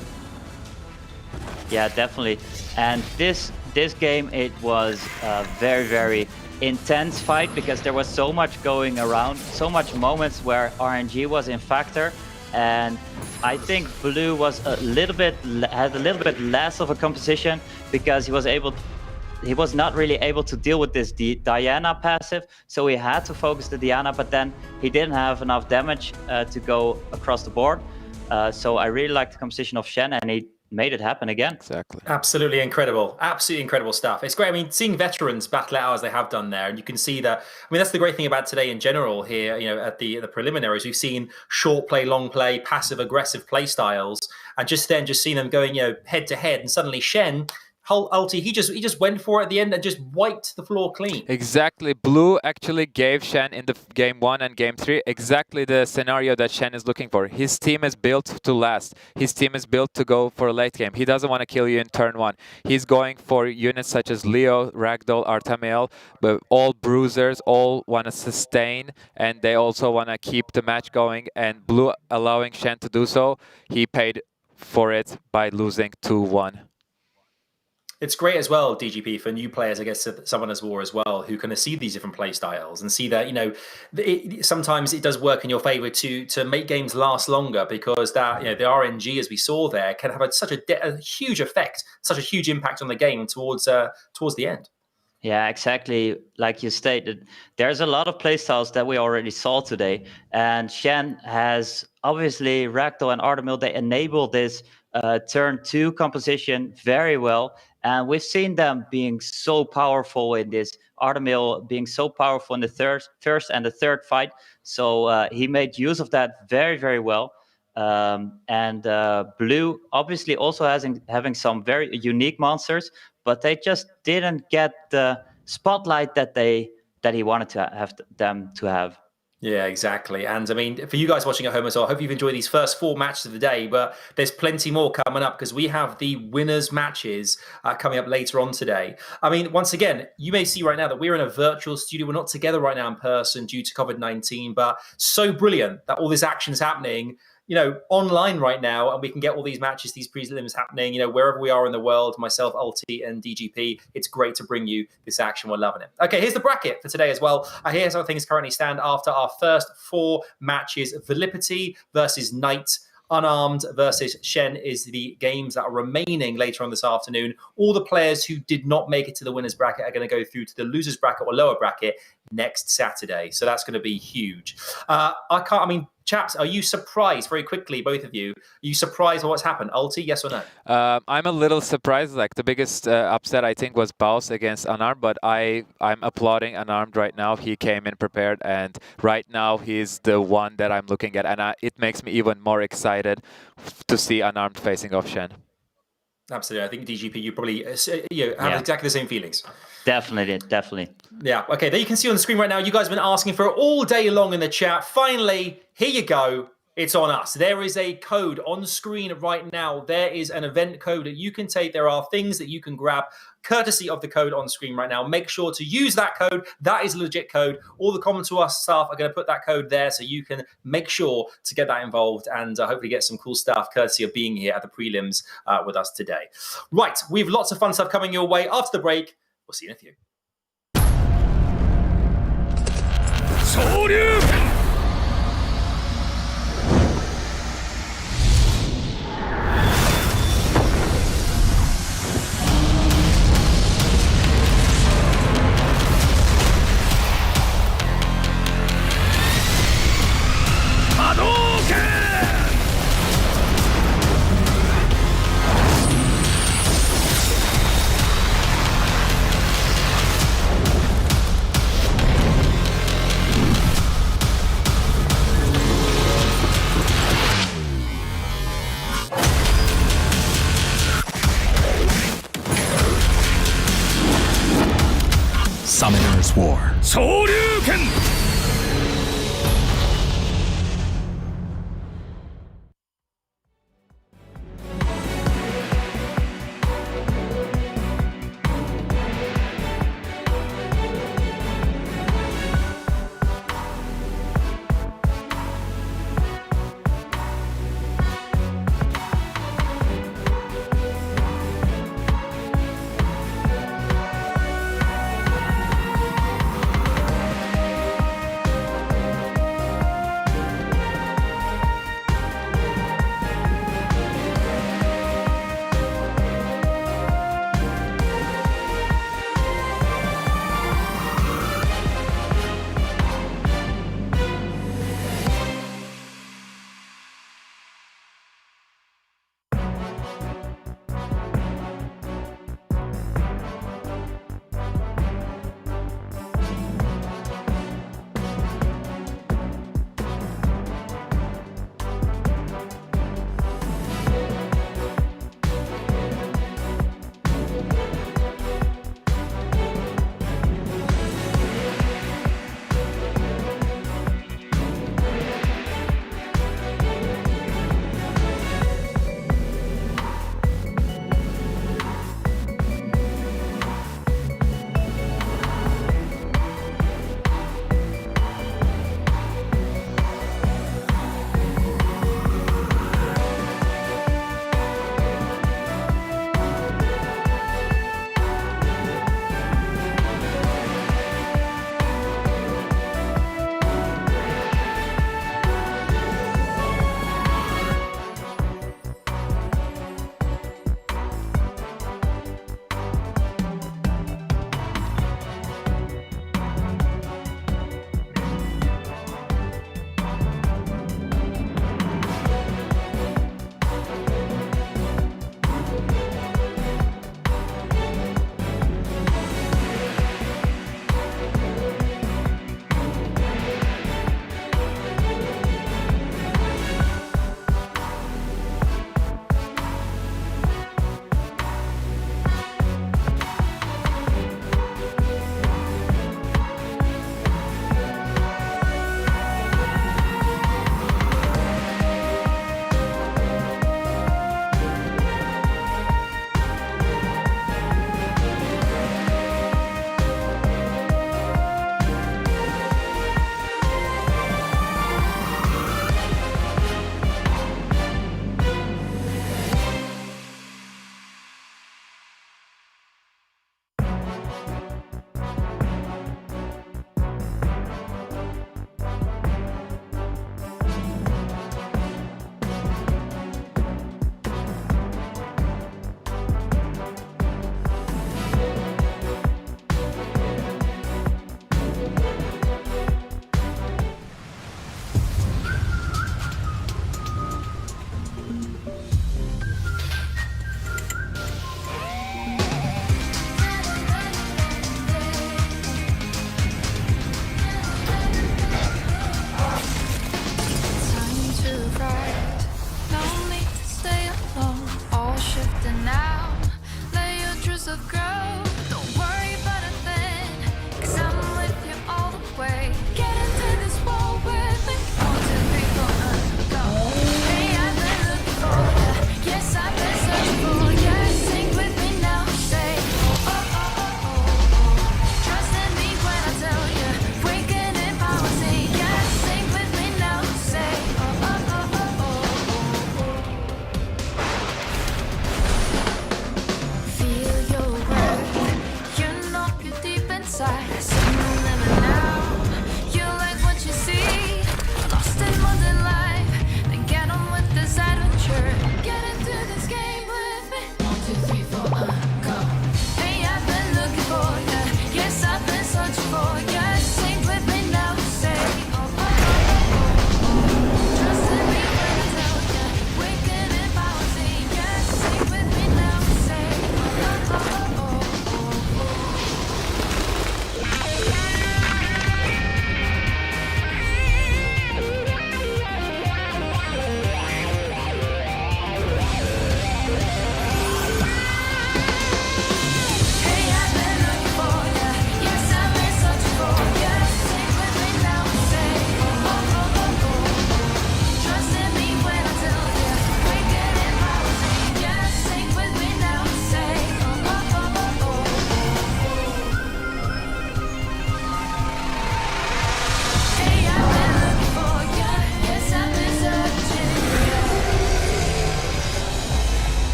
Yeah, definitely. And this game, it was a very, very intense fight because there was so much going around, so much moments where RNG was in factor. And I think Blue was had a little bit less of a composition because he was not really able to deal with this Diana passive, so he had to focus the Diana, but then he didn't have enough damage to go across the board. So I really like the composition of Shen, and he made it happen again. Exactly. Absolutely incredible stuff. It's great. I mean, seeing veterans battle it out as they have done there, and you can see that. I mean, that's the great thing about today in general here. You know, at the preliminaries, we've seen short play, long play, passive aggressive play styles, and just seeing them going, you know, head to head, and suddenly Shen. Ulti, he just went for it at the end and just wiped the floor clean. Exactly. Blue actually gave Shen in the game 1 and game 3 exactly the scenario that Shen is looking for. His team is built to last. His team is built to go for a late game. He doesn't want to kill you in turn 1. He's going for units such as Leo, Ragdoll, Artamiel, but all bruisers, all want to sustain, and they also want to keep the match going, and Blue allowing Shen to do so, he paid for it by losing 2-1. It's great as well, DGP, for new players, I guess, Summoners War as well, who kind of see these different play styles and see that, you know, sometimes it does work in your favor to make games last longer, because that, you know, the RNG, as we saw there, can have such a huge effect, such a huge impact on the game towards the end. Yeah, exactly. Like you stated, there's a lot of playstyles that we already saw today, and Shen has obviously Ragdoll and Artamiel. They enable this turn 2 composition very well. And we've seen them being so powerful in this, Artamiel being so powerful in the first and the third fight. So he made use of that very, very well. And Blue obviously also having some very unique monsters, but they just didn't get the spotlight that he wanted to have them to have. Yeah, exactly. And I mean, for you guys watching at home as well, I hope you've enjoyed these first 4 matches of the day, but there's plenty more coming up because we have the winners matches coming up later on today. I mean, once again, you may see right now that we're in a virtual studio. We're not together right now in person due to COVID-19, but so brilliant that all this action's happening, you know, online right now, and we can get all these matches, these prelims happening, you know, wherever we are in the world, myself, Ulti, and DGP. It's great to bring you this action. We're loving it. Okay, here's the bracket for today as well. Here's how things currently stand after our first 4 matches. VIILIPYTTY versus Knight. Unarmed versus Shen is the games that are remaining later on this afternoon. All the players who did not make it to the winners bracket are going to go through to the losers bracket or lower bracket next Saturday. So that's going to be huge. I mean, chaps, are you surprised, very quickly, both of you, are you surprised by what's happened? Ulti, yes or no? I'm a little surprised. Like, the biggest upset, I think, was BAUS against Unarmed, but I'm applauding Unarmed right now. He came in prepared, and right now he's the one that I'm looking at, and it makes me even more excited to see Unarmed facing off Shen. Absolutely. I think, DGP, you probably have exactly the same feelings. Definitely. Yeah. Okay, there you can see on the screen right now, you guys have been asking for it all day long in the chat. Finally, here you go. It's on us. There is a code on screen right now. There is an event code that you can take. There are things that you can grab courtesy of the code on screen right now. Make sure to use that code. That is a legit code. All the Common to Us staff are going to put that code there so you can make sure to get that involved and hopefully get some cool stuff courtesy of being here at the prelims with us today. Right, we have lots of fun stuff coming your way after the break. We'll see you in a few. Summoner's War. 昇竜拳 「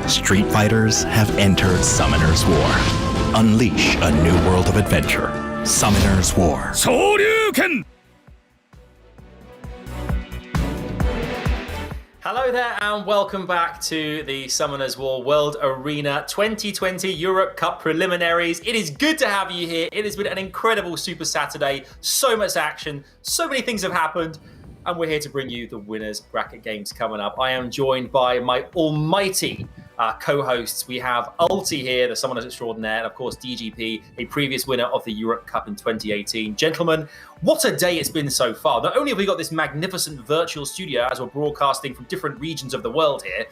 Street fighters have entered Summoner's War. Unleash a new world of adventure. Summoner's War. Shoryuken! Hello there and welcome back to the Summoner's War World Arena 2020 Europe Cup preliminaries. It is good to have you here. It has been an incredible Super Saturday. So much action, so many things have happened, and we're here to bring you the winners bracket games coming up. I am joined by my almighty co-hosts. We have Ulti here, the Summoners Extraordinaire, and of course DGP, a previous winner of the Europe Cup in 2018. Gentlemen, what a day it's been so far. Not only have we got this magnificent virtual studio as we're broadcasting from different regions of the world here,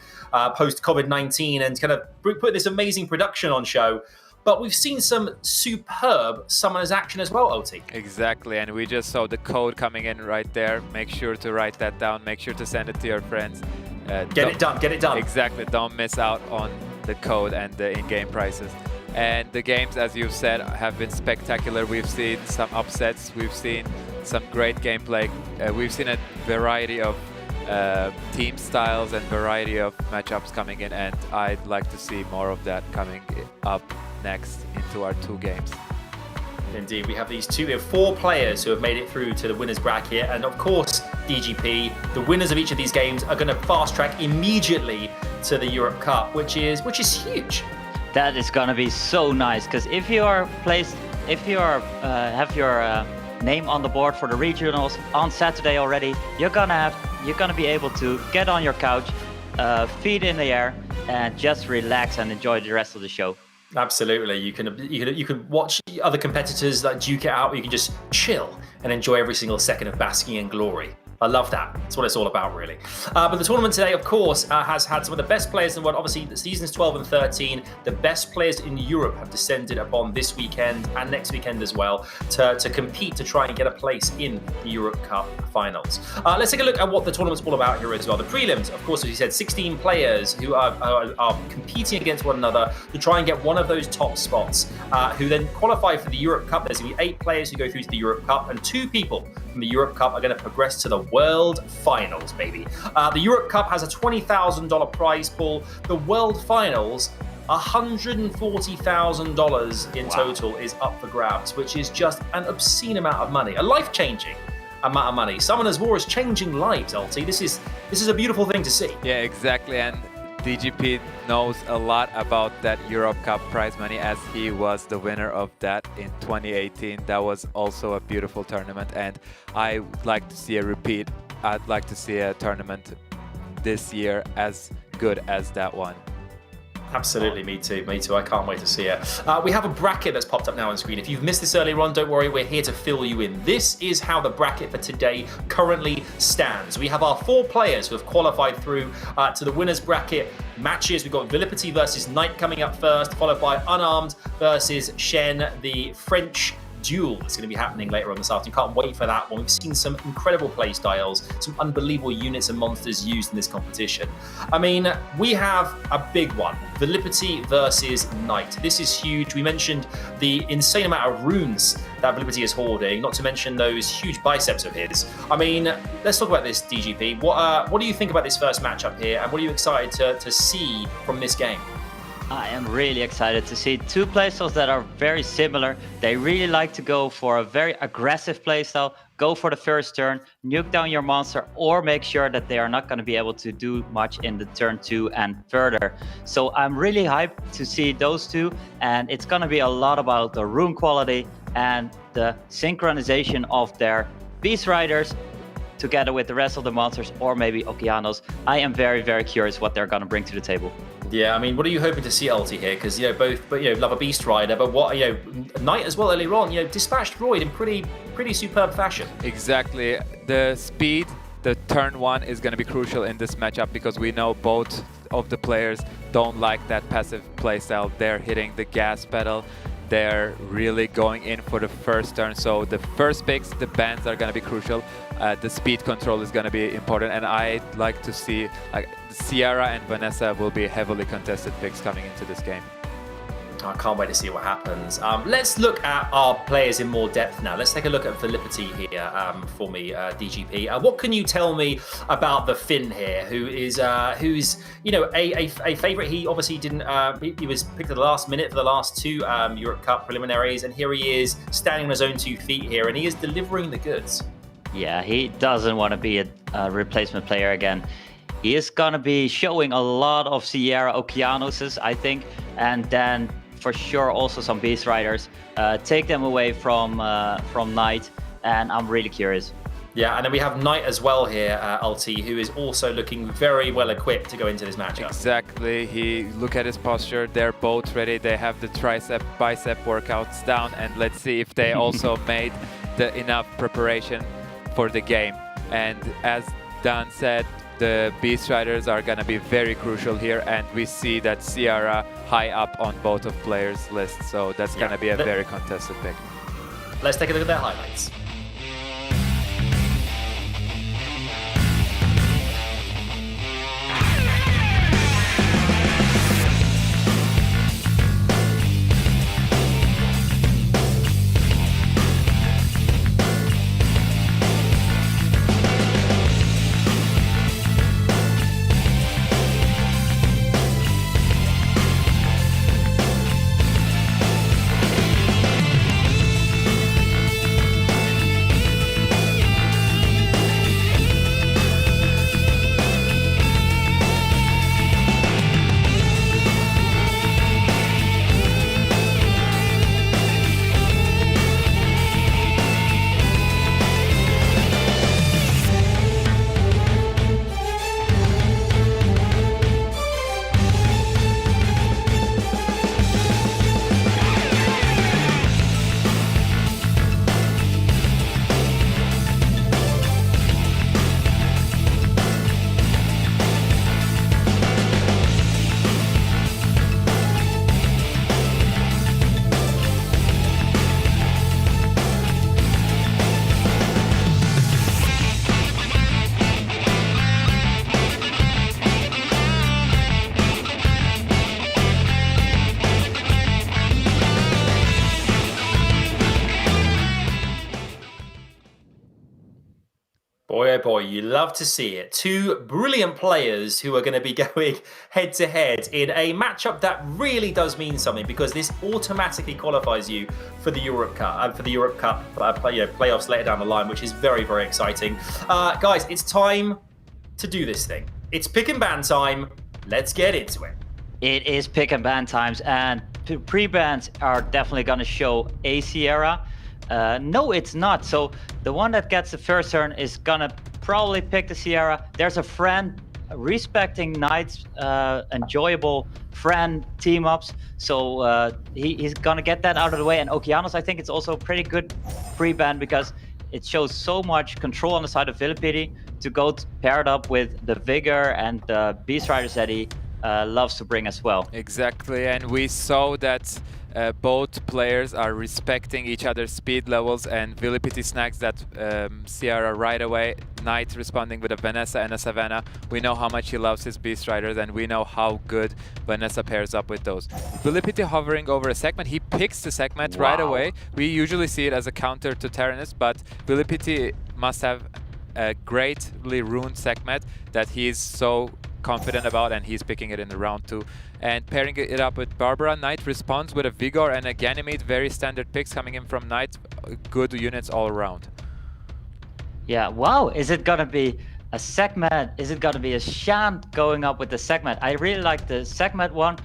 post-COVID-19, and kind of put this amazing production on show, but we've seen some superb Summoners action as well, Ulti. Exactly, and we just saw the code coming in right there. Make sure to write that down. Make sure to send it to your friends. Get it done, get it done. Exactly, don't miss out on the code and the in-game prices. And the games, as you've said, have been spectacular. We've seen some upsets, we've seen some great gameplay. We've seen a variety of team styles and variety of matchups coming in, and I'd like to see more of that coming up next into our two games. Indeed, we have four players who have made it through to the winners bracket, and of course DGP, the winners of each of these games are going to fast track immediately to the Europe Cup, which is huge. That is going to be so nice, because if you are have your name on the board for the regionals on Saturday already, you're gonna be able to get on your couch, feet in the air, and just relax and enjoy the rest of the show. Absolutely, you can watch other competitors like duke it out, or you can just chill and enjoy every single second of basking in glory. I love that. That's what it's all about, really. But the tournament today, of course, has had some of the best players in the world. Obviously, the seasons 12 and 13, the best players in Europe have descended upon this weekend and next weekend as well to compete to try and get a place in the Europe Cup finals. Let's take a look at what the tournament's all about here as well. The prelims, of course, as you said, 16 players who are competing against one another to try and get one of those top spots, who then qualify for the Europe Cup. There's going to be 8 players who go through to the Europe Cup, and 2 people from the Europe Cup are going to progress to the World Finals, baby. The Europe Cup has a $20,000 prize pool. The World Finals, $140,000 in total is up for grabs, which is just an obscene amount of money, a life-changing amount of money. Summoners War is changing lives, Ulti. This is a beautiful thing to see. Yeah, exactly, and DGP knows a lot about that Europe Cup prize money, as he was the winner of that in 2018. That was also a beautiful tournament, and I would like to see a repeat. I'd like to see a tournament this year as good as that one. Absolutely, me too. I can't wait to see it. We have a bracket that's popped up now on screen. If you've missed this earlier on, don't worry, we're here to fill you in. This is how the bracket for today currently stands. We have our 4 players who have qualified through to the winners bracket matches. We've got VIILIPYTTY versus Knight coming up first, followed by Unarmed versus CHENE, the French duel that's going to be happening later on this afternoon. Can't wait for that one. We've seen some incredible play styles, some unbelievable units and monsters used in this competition. I mean, we have a big one. VIILIPYTTY versus Knight. This is huge. We mentioned the insane amount of runes that VIILIPYTTY is hoarding, not to mention those huge biceps of his. I mean, let's talk about this, DGP. What do you think about this first matchup here, and what are you excited to see from this game? I am really excited to see 2 playstyles that are very similar. They really like to go for a very aggressive playstyle, go for the first turn, nuke down your monster, or make sure that they are not going to be able to do much in the turn 2 and further. So I'm really hyped to see those 2, and it's going to be a lot about the rune quality and the synchronization of their Beast Riders together with the rest of the monsters, or maybe Okeanos. I am very, very curious what they're going to bring to the table. Yeah, I mean, what are you hoping to see, Ulti, here? Because both love a Beast Rider, but what Knight as well earlier on, dispatched Void in pretty superb fashion. Exactly, the speed, the turn 1 is going to be crucial in this matchup, because we know both of the players don't like that passive playstyle. They're hitting the gas pedal. They're really going in for the first turn. So the first picks, the bans are going to be crucial. The speed control is going to be important, and I'd like to see Sierra and Vanessa will be heavily contested picks coming into this game. can't wait to see what happens. Let's look at our players in more depth now. Let's take a look at VIILIPYTTY here for me, DGP. What can you tell me about the Finn here, who's you know a favourite? He obviously didn't. He was picked at the last minute for the last two Europe Cup preliminaries, and here he is standing on his own 2 feet here, and he is delivering the goods. Yeah, he doesn't want to be a replacement player again. He is gonna be showing a lot of Sierra Okeanuses, I think, and then for sure also some Beast Riders. Take them away from Knight, and I'm really curious. Yeah, and then we have Knight as well here, Ulti, who is also looking very well equipped to go into this matchup. Exactly. Look at his posture. They're both ready. They have the tricep, bicep workouts down, and let's see if they also made enough preparation for the game. And as Dan said, the Beast Riders are going to be very crucial here, and we see that Sierra high up on both of players' lists, so that's going to be a very contested pick. Let's take a look at their highlights. Boy, oh boy, you love to see it. 2 brilliant players who are going to be going head-to-head in a matchup that really does mean something, because this automatically qualifies you for the Europe Cup, playoffs later down the line, which is very, very exciting. Guys, it's time to do this thing. It's pick and ban time. Let's get into it. It is pick and ban times, and pre-bans are definitely going to show a Sierra. No, it's not. So the one that gets the first turn is gonna probably pick the Sierra. There's a friend respecting Knight's enjoyable friend team-ups. So he's gonna get that out of the way. And Okeanos, I think it's also a pretty good pre-ban because it shows so much control on the side of VIILIPYTTY to go paired up with the Vigor and the Beast Riders that he loves to bring as well. Exactly, and we saw that both players are respecting each other's speed levels, and VIILIPYTTY snags that Sierra right away. Knight responding with a Vanessa and a Savannah. We know how much he loves his Beast Riders, and we know how good Vanessa pairs up with those. VIILIPYTTY hovering over a segment. He picks the segment right away. We usually see it as a counter to Tyrannus, but VIILIPYTTY must have a greatly runed segment that he's so confident about, and he's picking it in the round 2. And pairing it up with Barbara, Knight responds with a Vigor and a Ganymede. Very standard picks coming in from Knight. Good units all around. Yeah, wow. Is it gonna be a segment? Is it gonna be a Shant going up with the segment? I really like the segment one.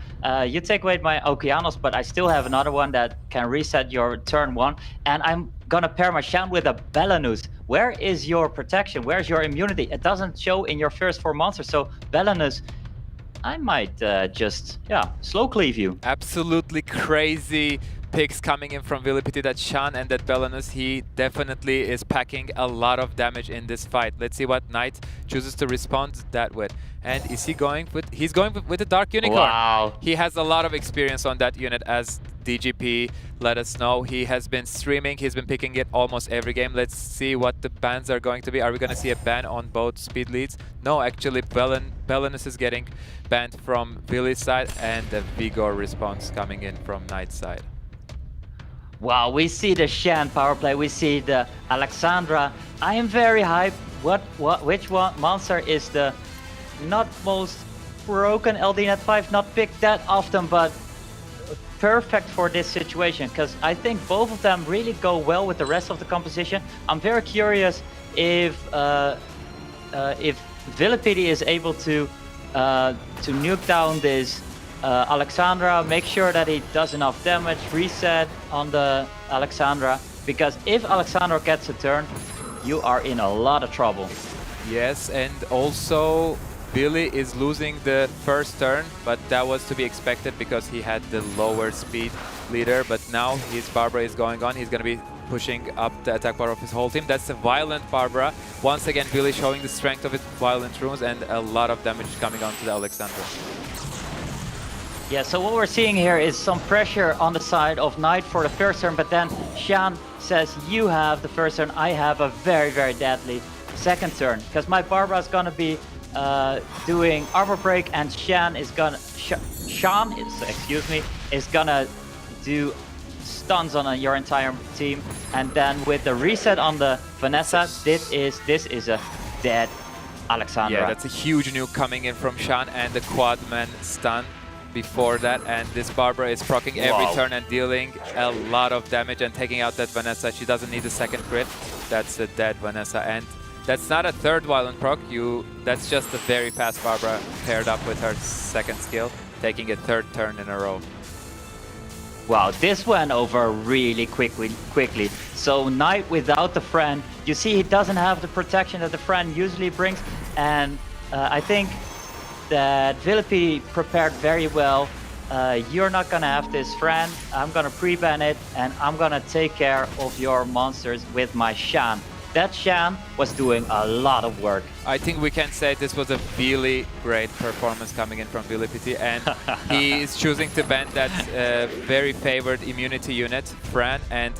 You take away my Okeanos, but I still have another one that can reset your turn 1. And I'm gonna pair my Shant with a Belanus. Where is your protection? Where's your immunity? It doesn't show in your first 4 monsters. So Belanus, I might just, slow cleave you. Absolutely crazy picks coming in from VIILIPYTTY. That Shan and that Belanus, he definitely is packing a lot of damage in this fight. Let's see what Knight chooses to respond that with. And is he going with, he's going with the Dark Unicorn. Wow. He has a lot of experience on that unit, as DGP let us know. He has been streaming, he's been picking it almost every game. Let's see what the bans are going to be. Are we going to see a ban on both speed leads? No, actually Belenus is getting banned from Vili's side, and the Vigor response coming in from Knight's side. Wow, we see the Shen power play, we see the Alexandra. I am very hyped. Which one monster is the not most broken LDNet 5? Not picked that often, but perfect for this situation, because I think both of them really go well with the rest of the composition. I'm very curious if VIILIPYTTY is able to nuke down this Alexandra, make sure that he does enough damage, reset on the Alexandra, because if Alexandra gets a turn, you are in a lot of trouble. Yes, and also Vili is losing the first turn, but that was to be expected because he had the lower speed leader. But now his Barbara is going on. He's going to be pushing up the attack power of his whole team. That's a violent Barbara. Once again, Vili showing the strength of his violent runes and a lot of damage coming onto the Alexandra. Yeah, so what we're seeing here is some pressure on the side of Knight for the first turn, but then Shan says, you have the first turn, I have a very, very deadly second turn, because my Barbara is gonna be doing armor break, and Shan is gonna is gonna do stuns on your entire team, and then with the reset on the Vanessa, this is a dead Alexandra. Yeah, that's a huge nuke coming in from Shan, and the quadman stun before that, and this Barbara is proccing every turn and dealing a lot of damage and taking out that Vanessa. She doesn't need a second crit. That's a dead Vanessa, and that's not a third violent proc. That's just a very fast Barbara paired up with her second skill, taking a third turn in a row. Wow, this went over really quickly. So Knight without the friend, you see he doesn't have the protection that the friend usually brings, and I think that VIILIPYTTY prepared very well. You're not gonna have this friend, I'm gonna pre-ban it, and I'm gonna take care of your monsters with my Shan. That Shan was doing a lot of work. I think we can say this was a really great performance coming in from VIILIPYTTY, and he is choosing to ban that very favored immunity unit, Fran, and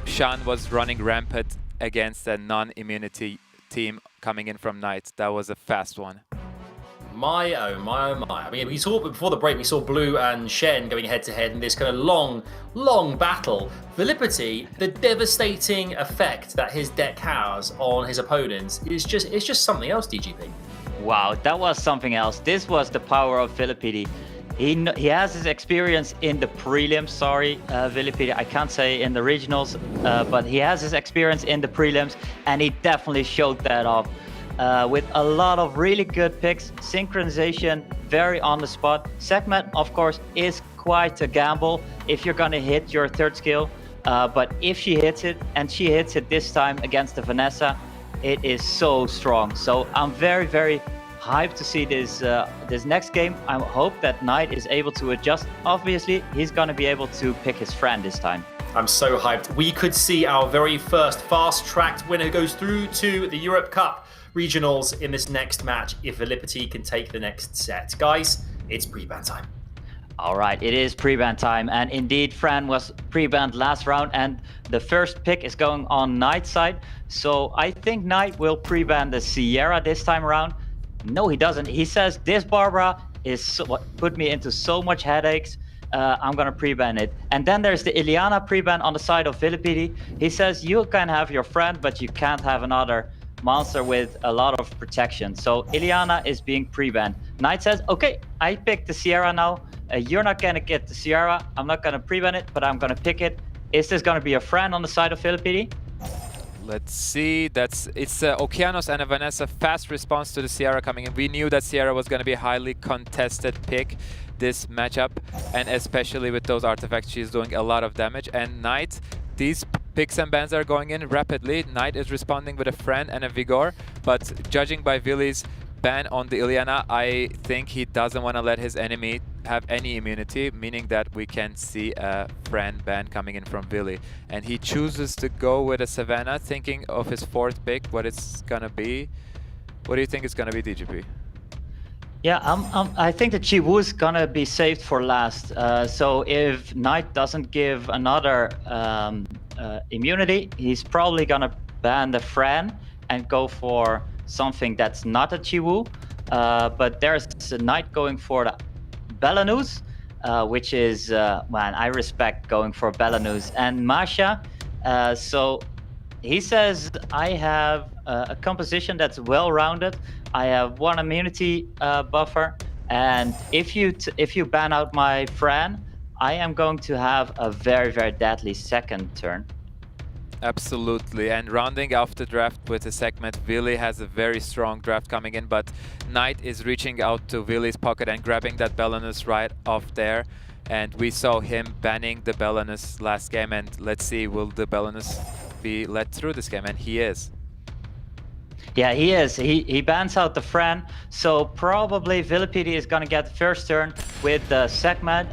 Shan was running rampant against a non-immunity team coming in from Knight. That was a fast one. My oh my. I mean, we saw before the break, we saw Blue and Shen going head to head in this kind of long battle. VIILIPYTTY, the devastating effect that his deck has on his opponents is just something else, DGP. Wow, that was something else. This was the power of VIILIPYTTY. He has his experience in the prelims, VIILIPYTTY, I can't say in the regionals, but he has his experience in the prelims, and he definitely showed that off. With a lot of really good picks, synchronization very on the spot. Segment, of course, is quite a gamble if you're gonna hit your third skill, but if she hits it, and she hits it this time against the Vanessa, it is so strong. So I'm very, very hyped to see this next game. I hope that Knight is able to adjust. Obviously, he's gonna be able to pick his friend this time. I'm so hyped. We could see our very first fast-tracked winner goes through to the Europe Cup regionals in this next match if VIILIPYTTY can take the next set. Guys, it's pre-ban time. All right, it is pre-ban time, and indeed Fran was pre-banned last round, and the first pick is going on Knight's side. So I think Knight will pre-ban the Sierra this time around. No, he doesn't. He says this Barbara is put me into so much headaches. I'm gonna pre-ban it. And then there's the Ileana pre-ban on the side of VIILIPYTTY. He says you can have your friend, but you can't have another monster with a lot of protection. So Ileana is being pre-banned. Knight says, okay, I picked the Sierra now. You're not gonna get the Sierra. I'm not gonna pre-ban it, but I'm gonna pick it. Is this gonna be a friend on the side of VIILIPYTTY? Let's see. It's Okeanos and a Vanessa fast response to the Sierra coming in. We knew that Sierra was going to be a highly contested pick this matchup, and especially with those artifacts, she's doing a lot of damage. And Knight, these picks and bans are going in rapidly. Knight is responding with a friend and a Vigor, but judging by Vili's ban on the Ileana, I think he doesn't want to let his enemy have any immunity, meaning that we can see a friend ban coming in from Vili. And he chooses to go with a Savannah, thinking of his fourth pick, what it's gonna be. What do you think it's gonna be, DGP? Yeah, I think the Chiwu is gonna be saved for last. So if Knight doesn't give another immunity, he's probably gonna ban the Fran and go for something that's not a Chiwu. But there's a Knight going for the Belanus, which is, man, I respect going for Belanus. And Masha, so he says, I have a composition that's well-rounded. I have one immunity buffer, and if you ban out my Fran, I am going to have a very, very deadly second turn. Absolutely, and rounding off the draft with a segment, Vili has a very strong draft coming in, but Knight is reaching out to Vili's pocket and grabbing that Belanus right off there. And we saw him banning the Belanus last game, and let's see, will the Belanus be let through this game? And he is. Yeah, he is. He bans out the Fran, so probably VIILIPYTTY is gonna get the first turn with the segment.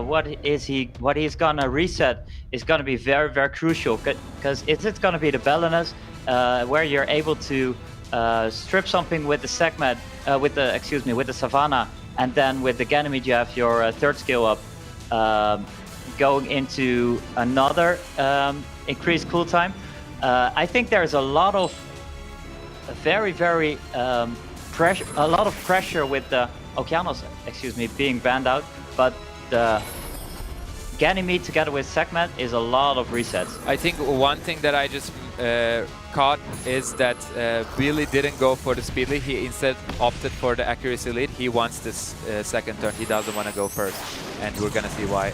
What he's gonna reset is gonna be very, very crucial, because is it gonna be the Belanus where you're able to strip something with the segment, with the Savannah, and then with the Ganymede you have your third skill up, going into another increased cooltime. I think there's a lot of very, very a lot of pressure with the Okeanos, being banned out, but the Ganymede together with segment is a lot of resets. I think one thing that I just caught is that Billy didn't go for the speed lead. He instead opted for the accuracy lead. He wants this second turn. He doesn't want to go first, and we're gonna see why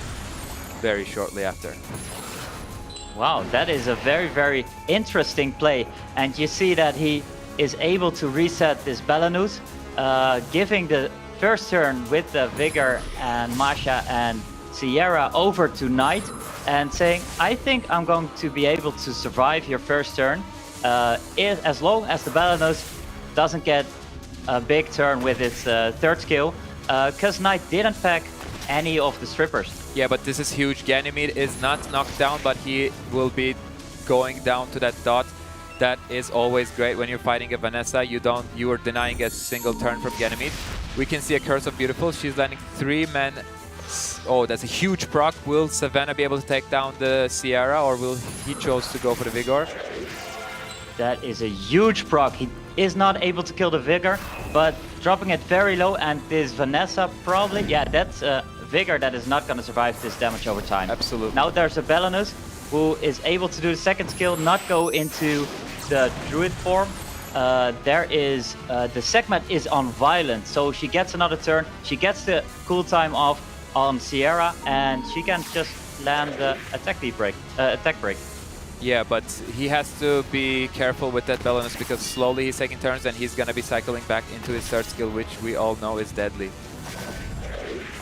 very shortly after. Wow, that is a very, very interesting play, and you see that he is able to reset this Belanus, giving the first turn with the Vigor and Masha and Sierra over to Knight, and saying, I think I'm going to be able to survive your first turn, as long as the Belanus doesn't get a big turn with its third skill, because Knight didn't pack any of the strippers. Yeah, but this is huge. Ganymede is not knocked down, but he will be going down to that dot. That is always great when you're fighting a Vanessa. You are denying a single turn from Ganymede. We can see a Curse of Beautiful. She's landing 3 men. Oh, that's a huge proc. Will Savannah be able to take down the Sierra, or will he chose to go for the Vigor? That is a huge proc. He is not able to kill the Vigor, but dropping it very low, and this Vanessa probably, yeah, that's a Vigor that is not going to survive this damage over time. Absolutely. Now there's a Belanus who is able to do the second skill, not go into the Druid form. There is, the segment is on Violent, so she gets another turn, she gets the cooltime off on Sierra, and she can just land the attack break. Yeah, but he has to be careful with that Belanus, because slowly he's taking turns and he's gonna be cycling back into his third skill, which we all know is deadly.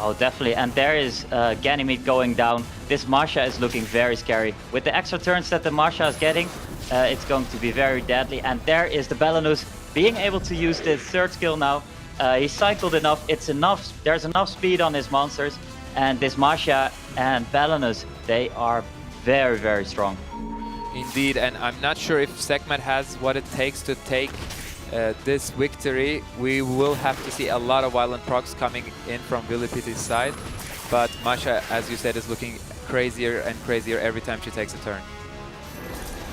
Oh, definitely. And there is Ganymede going down. This Masha is looking very scary. With the extra turns that the Masha is getting, it's going to be very deadly. And there is the Belanus being able to use this third skill now. He cycled enough. It's enough. There's enough speed on his monsters. And this Masha and Belanus, they are very, very strong. Indeed, and I'm not sure if Segment has what it takes to take this victory. We will have to see a lot of violent procs coming in from VIILIPYTTY's side, but Masha, as you said, is looking crazier and crazier every time she takes a turn.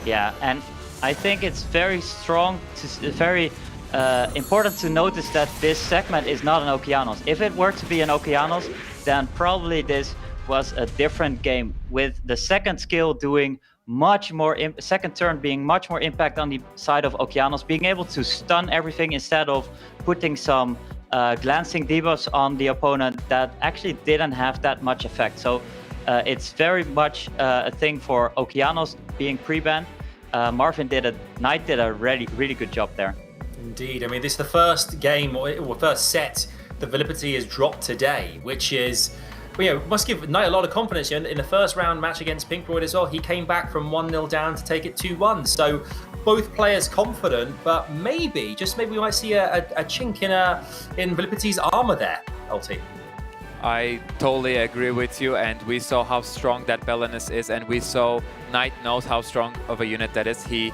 Yeah, and I think it's very strong, very important to notice that this segment is not an Okeanos. If it were to be an Okeanos, then probably this was a different game, with the second skill doing much more, second turn being much more impact on the side of Okeanos, being able to stun everything instead of putting some glancing debuffs on the opponent that actually didn't have that much effect. So it's very much a thing for Okeanos being pre-banned. Knight did a really good job there. Indeed. I mean, this is the first game, or first set that VIILIPYTTY has dropped today, which is, well, must give Knight a lot of confidence. In the first round match against PINKROID as well, he came back from 1-0 down to take it 2-1. So both players confident, but maybe, just maybe we might see a chink in VIILIPYTTY's armor there, LT. I totally agree with you, and we saw how strong that Belanus is, and we saw Knight knows how strong of a unit that is. He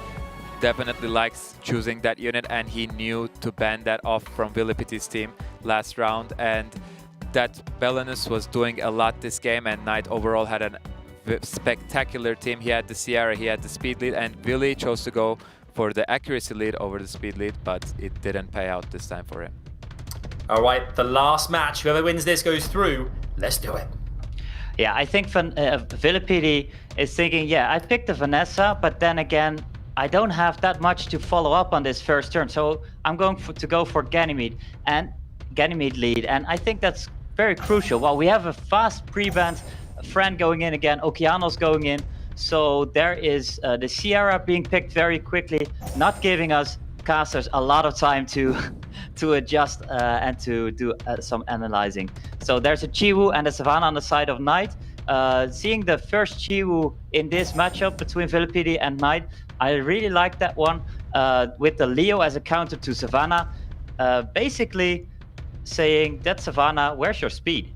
definitely likes choosing that unit, and he knew to ban that off from VIILIPYTTY's team. last round, and that Belenus was doing a lot this game, and Knight overall had a spectacular team. He had the Sierra, he had the speed lead, and Vili chose to go for the accuracy lead over the speed lead, but it didn't pay out this time for him. All right, the last match. Whoever wins this goes through. Let's do it. Yeah, I think VIILIPYTTY is thinking, yeah, I picked the Vanessa, but then again, I don't have that much to follow up on this first turn, so I'm going to go for Ganymede lead, and I think that's very crucial. Well, we have a fast pre-band, Friend going in again, Okeanos going in, so there is the Sierra being picked very quickly, not giving us casters a lot of time to adjust and to do some analyzing. So there's a Chiwu and a Savannah on the side of Knight. Seeing the first Chiwu in this matchup between VIILIPYTTY and Knight, I really like that one, with the Leo as a counter to Savannah, basically saying that Savannah, where's your speed?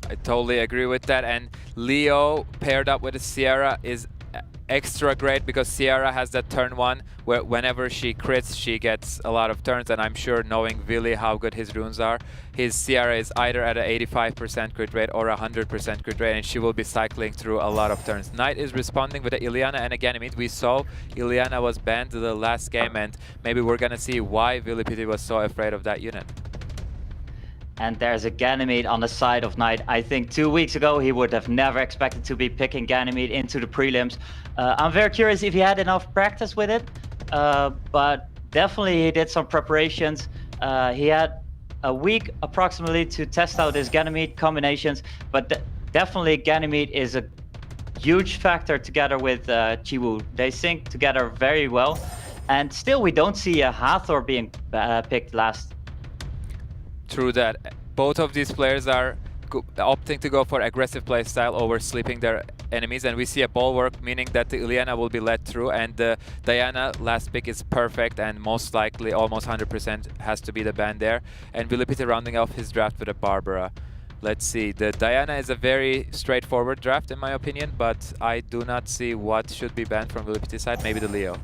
I totally agree with that, and Leo paired up with a Sierra is extra great because Sierra has that turn 1 where whenever she crits she gets a lot of turns, and I'm sure knowing Vili how good his runes are, his Sierra is either at an 85% crit rate or 100% crit rate, and she will be cycling through a lot of turns. Knight is responding with a Ilyana and a Ganymede. We saw Ilyana was banned the last game, and maybe we're gonna see why VIILIPYTTY was so afraid of that unit. And there's a Ganymede on the side of Knight. I think 2 weeks ago he would have never expected to be picking Ganymede into the prelims. I'm very curious if he had enough practice with it, but definitely he did some preparations. He had a week approximately to test out his Ganymede combinations, but definitely Ganymede is a huge factor together with Chiwu. They sync together very well, and still we don't see a Hathor being picked last. True that. Both of these players are opting to go for aggressive playstyle over sleeping their enemies, and we see a bulwark, meaning that the Ilyana will be led through, and the Diana last pick is perfect, and most likely almost 100% has to be the ban there. And VIILIPYTTY rounding off his draft with a Barbara. Let's see, the Diana is a very straightforward draft in my opinion, but I do not see what should be banned from VIILIPYTTY's side. Maybe the Leo.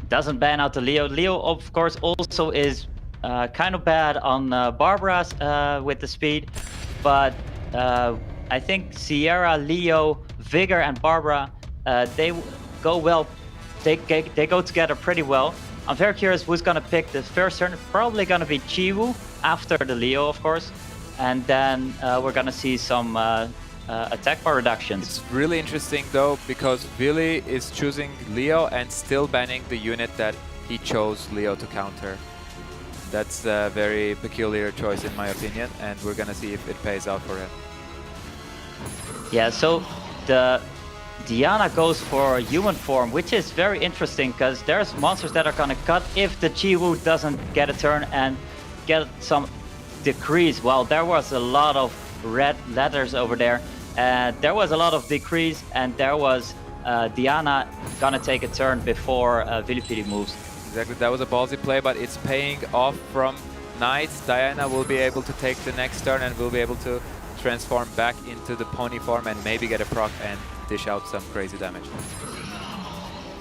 Doesn't ban out the Leo. Leo of course also is kind of bad on Barbara's with the speed, but I think Sierra, Leo, Vigor, and Barbara, they go well. They go together pretty well. I'm very curious who's gonna pick the first turn. Probably gonna be Chiwu after the Leo, of course, and then we're gonna see some attack bar reductions. It's really interesting though, because Vili is choosing Leo and still banning the unit that he chose Leo to counter. That's a very peculiar choice in my opinion, and we're gonna see if it pays out for him. Yeah, so the Diana goes for human form, which is very interesting because there's monsters that are gonna cut if the Chiwu doesn't get a turn and get some decrease. Well, there was a lot of red letters over there. There was a lot of decrease, and there was Diana gonna take a turn before VIILIPYTTY moves. Exactly, that was a ballsy play, but it's paying off from Knight. Diana will be able to take the next turn and will be able to transform back into the pony form and maybe get a proc and dish out some crazy damage.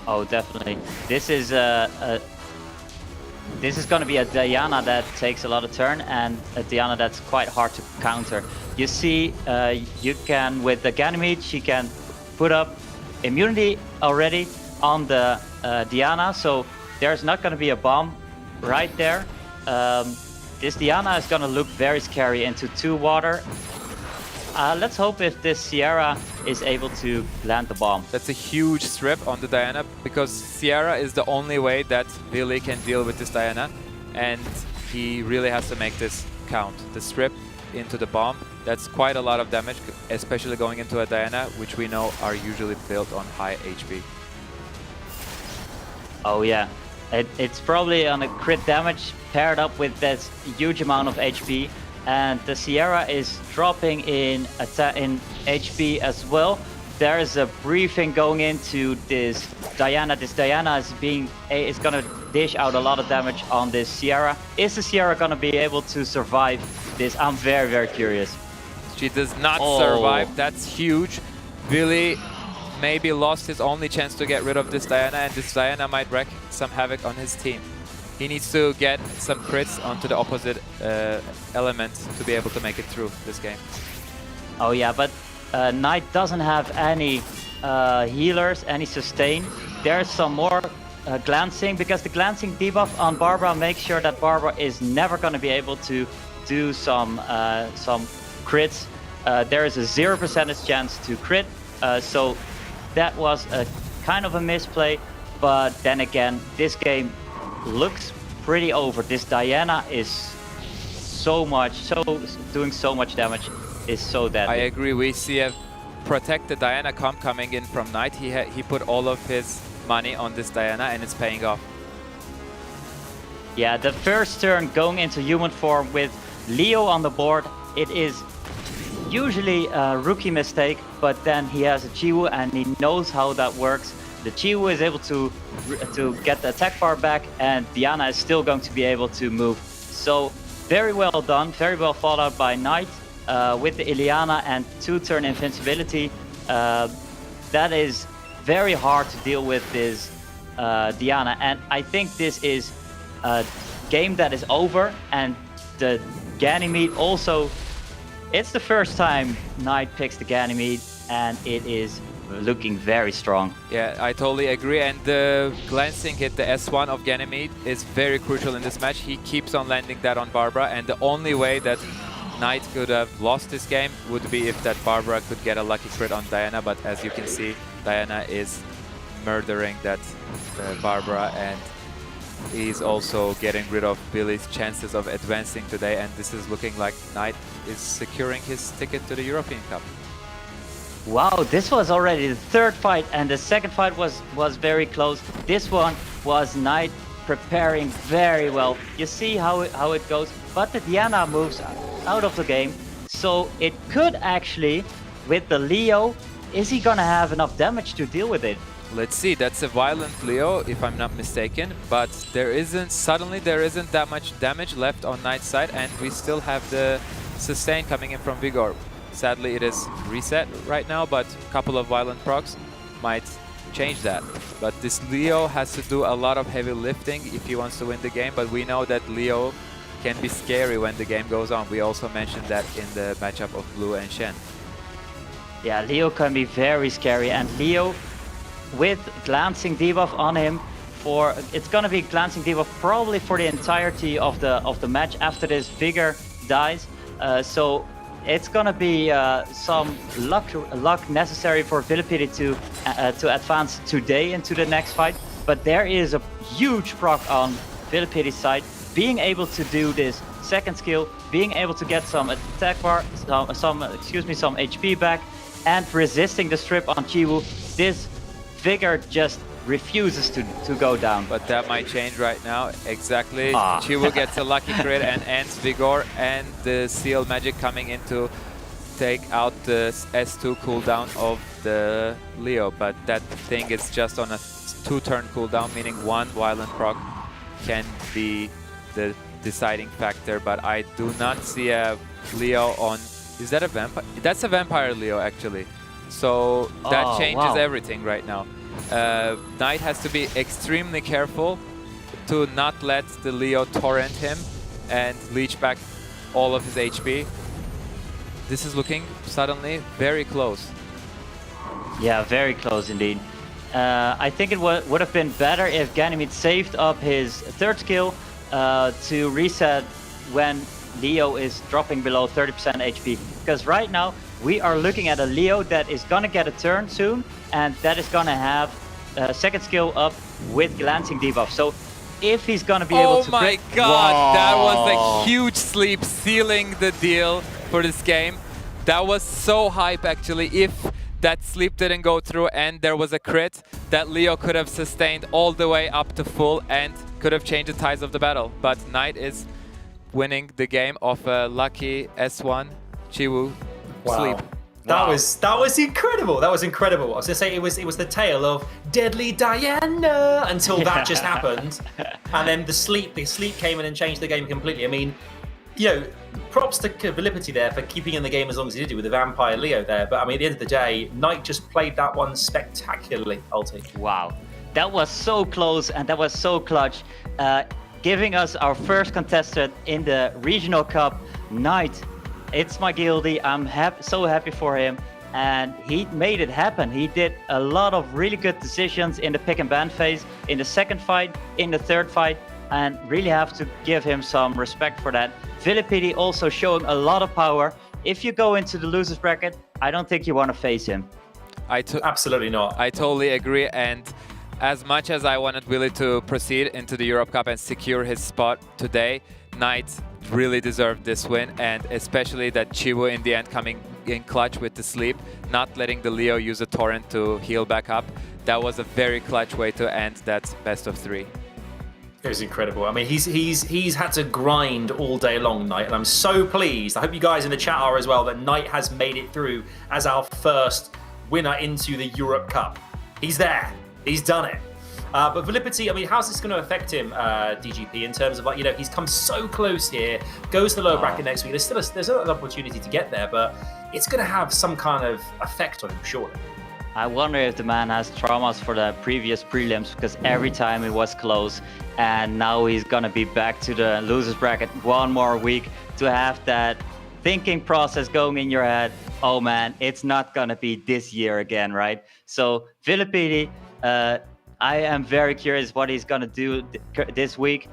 Oh, definitely. This is going to be a Diana that takes a lot of turn, and a Diana that's quite hard to counter. You see, you can, with the Ganymede, she can put up immunity already on the Diana, so there's not going to be a bomb right there. This Diana is going to look very scary into 2 water. Let's hope if this Sierra is able to land the bomb. That's a huge strip on the Diana, because Sierra is the only way that Vili can deal with this Diana, and he really has to make this count. The strip into the bomb, that's quite a lot of damage, especially going into a Diana, which we know are usually built on high HP. Oh yeah, it's probably on a crit damage paired up with this huge amount of HP. And the Sierra is dropping in HP as well. There is a briefing going into this Diana. This Diana is gonna dish out a lot of damage on this Sierra. Is the Sierra gonna be able to survive this? I'm very, very curious. She does not survive. That's huge. Vili maybe lost his only chance to get rid of this Diana, and this Diana might wreak some havoc on his team. He needs to get some crits onto the opposite element to be able to make it through this game. Oh yeah, but Knight doesn't have any healers, any sustain. There's some more glancing, because the glancing debuff on Barbara makes sure that Barbara is never going to be able to do some crits. There is a 0% chance to crit, so that was a kind of a misplay. But then again, this game looks pretty over. This Diana is doing so much damage, is so deadly. I agree. We see a protect the Diana comp coming in from Knight. He put all of his money on this Diana and it's paying off. Yeah, the first turn going into human form with Leo on the board, it is usually a rookie mistake, but then he has a Chiwu and he knows how that works. The Chiwu is able to get the attack bar back, and Diana is still going to be able to move. So very well done, very well thought out by Knight with the Ileana and 2-turn invincibility. That is very hard to deal with this Diana, and I think this is a game that is over. And the Ganymede also, it's the first time Knight picks the Ganymede, and it is looking very strong. Yeah, I totally agree, and the glancing hit, the S1 of Ganymede, is very crucial in this match. He keeps on landing that on Barbara, and the only way that Knight could have lost this game would be if that Barbara could get a lucky crit on Diana, but as you can see, Diana is murdering that Barbara, and he's also getting rid of Billy's chances of advancing today, and this is looking like Knight is securing his ticket to the European Cup. Wow, this was already the third fight, and the second fight was very close. This one was Knight preparing very well. You see how it goes, but the Diana moves out of the game, so it could actually, with the Leo, is he gonna have enough damage to deal with it? Let's see, that's a violent Leo, if I'm not mistaken, but suddenly there isn't that much damage left on Knight's side, and we still have the sustain coming in from Vigor. Sadly, it is reset right now, but a couple of violent procs might change that. But this Leo has to do a lot of heavy lifting if he wants to win the game, but we know that Leo can be scary when the game goes on. We also mentioned that in the matchup of Blue and Shen. Yeah, Leo can be very scary, and Leo with glancing debuff on him it's gonna be glancing debuff probably for the entirety of the match after this Vigor dies. So it's gonna be some luck necessary for VIILIPYTTY to advance today into the next fight. But there is a huge proc on VIILIPYTTY's side, being able to do this second skill, being able to get some attack bar, some HP back, and resisting the strip on Chiwu. This Vigor just refuses to go down. But that might change right now. Exactly. Chiwu gets a lucky crit and ends Vigor, and the Seal Magic coming in to take out the S2 cooldown of the Leo. But that thing is just on a 2-turn cooldown, meaning one violent proc can be the deciding factor. But I do not see a Leo on... Is that a vampire? That's a vampire Leo, actually. So that changes everything right now. Knight has to be extremely careful to not let the Leo torrent him and leech back all of his HP. This is looking suddenly very close. Yeah, very close indeed. I think it would have been better if Ganymede saved up his third skill to reset when Leo is dropping below 30% HP. Because right now, we are looking at a Leo that is gonna get a turn soon, and that is gonna have a second skill up with glancing debuff. So if he's gonna be able to... Oh my god, that was a huge sleep, sealing the deal for this game. That was so hype actually. If that sleep didn't go through and there was a crit, that Leo could have sustained all the way up to full and could have changed the tides of the battle. But Knight is winning the game off a lucky S1 Chiwu sleep. That was incredible. That was incredible. I was gonna say it was the tale of Deadly Diana until that just happened, and then the sleep came in and changed the game completely. I mean, you know, props to VIILIPYTTY there for keeping in the game as long as he did with the Vampire Leo there. But I mean, at the end of the day, Knight just played that one spectacularly, Ulti. Wow, that was so close and that was so clutch. giving us our first contestant in the Regional Cup, Knight. It's my guildie. I'm so happy for him. And he made it happen. He did a lot of really good decisions in the pick and ban phase, in the second fight, in the third fight, and really have to give him some respect for that. VIILIPYTTY also showing a lot of power. If you go into the losers bracket, I don't think you want to face him. Absolutely not. I totally agree. And as much as I wanted Willie to proceed into the Europe Cup and secure his spot today, Knight really deserved this win, and especially that Chiwu in the end coming in clutch with the sleep, not letting the Leo use a torrent to heal back up. That was a very clutch way to end that best of 3. It was incredible. I mean, he's had to grind all day long, Knight, and I'm so pleased. I hope you guys in the chat are as well, that Knight has made it through as our first winner into the Europe Cup. He's there. He's done it. But VIILIPYTTY, I mean, how's this going to affect him, DGP, in terms of, like, you know, he's come so close here, goes to the lower bracket next week. There's still an opportunity to get there, but it's going to have some kind of effect on him, surely. I wonder if the man has traumas for the previous prelims, because every time it was close, and now he's going to be back to the losers bracket one more week to have that thinking process going in your head. Oh man, it's not going to be this year again, right? So VIILIPYTTY, I am very curious what he's going to do this week.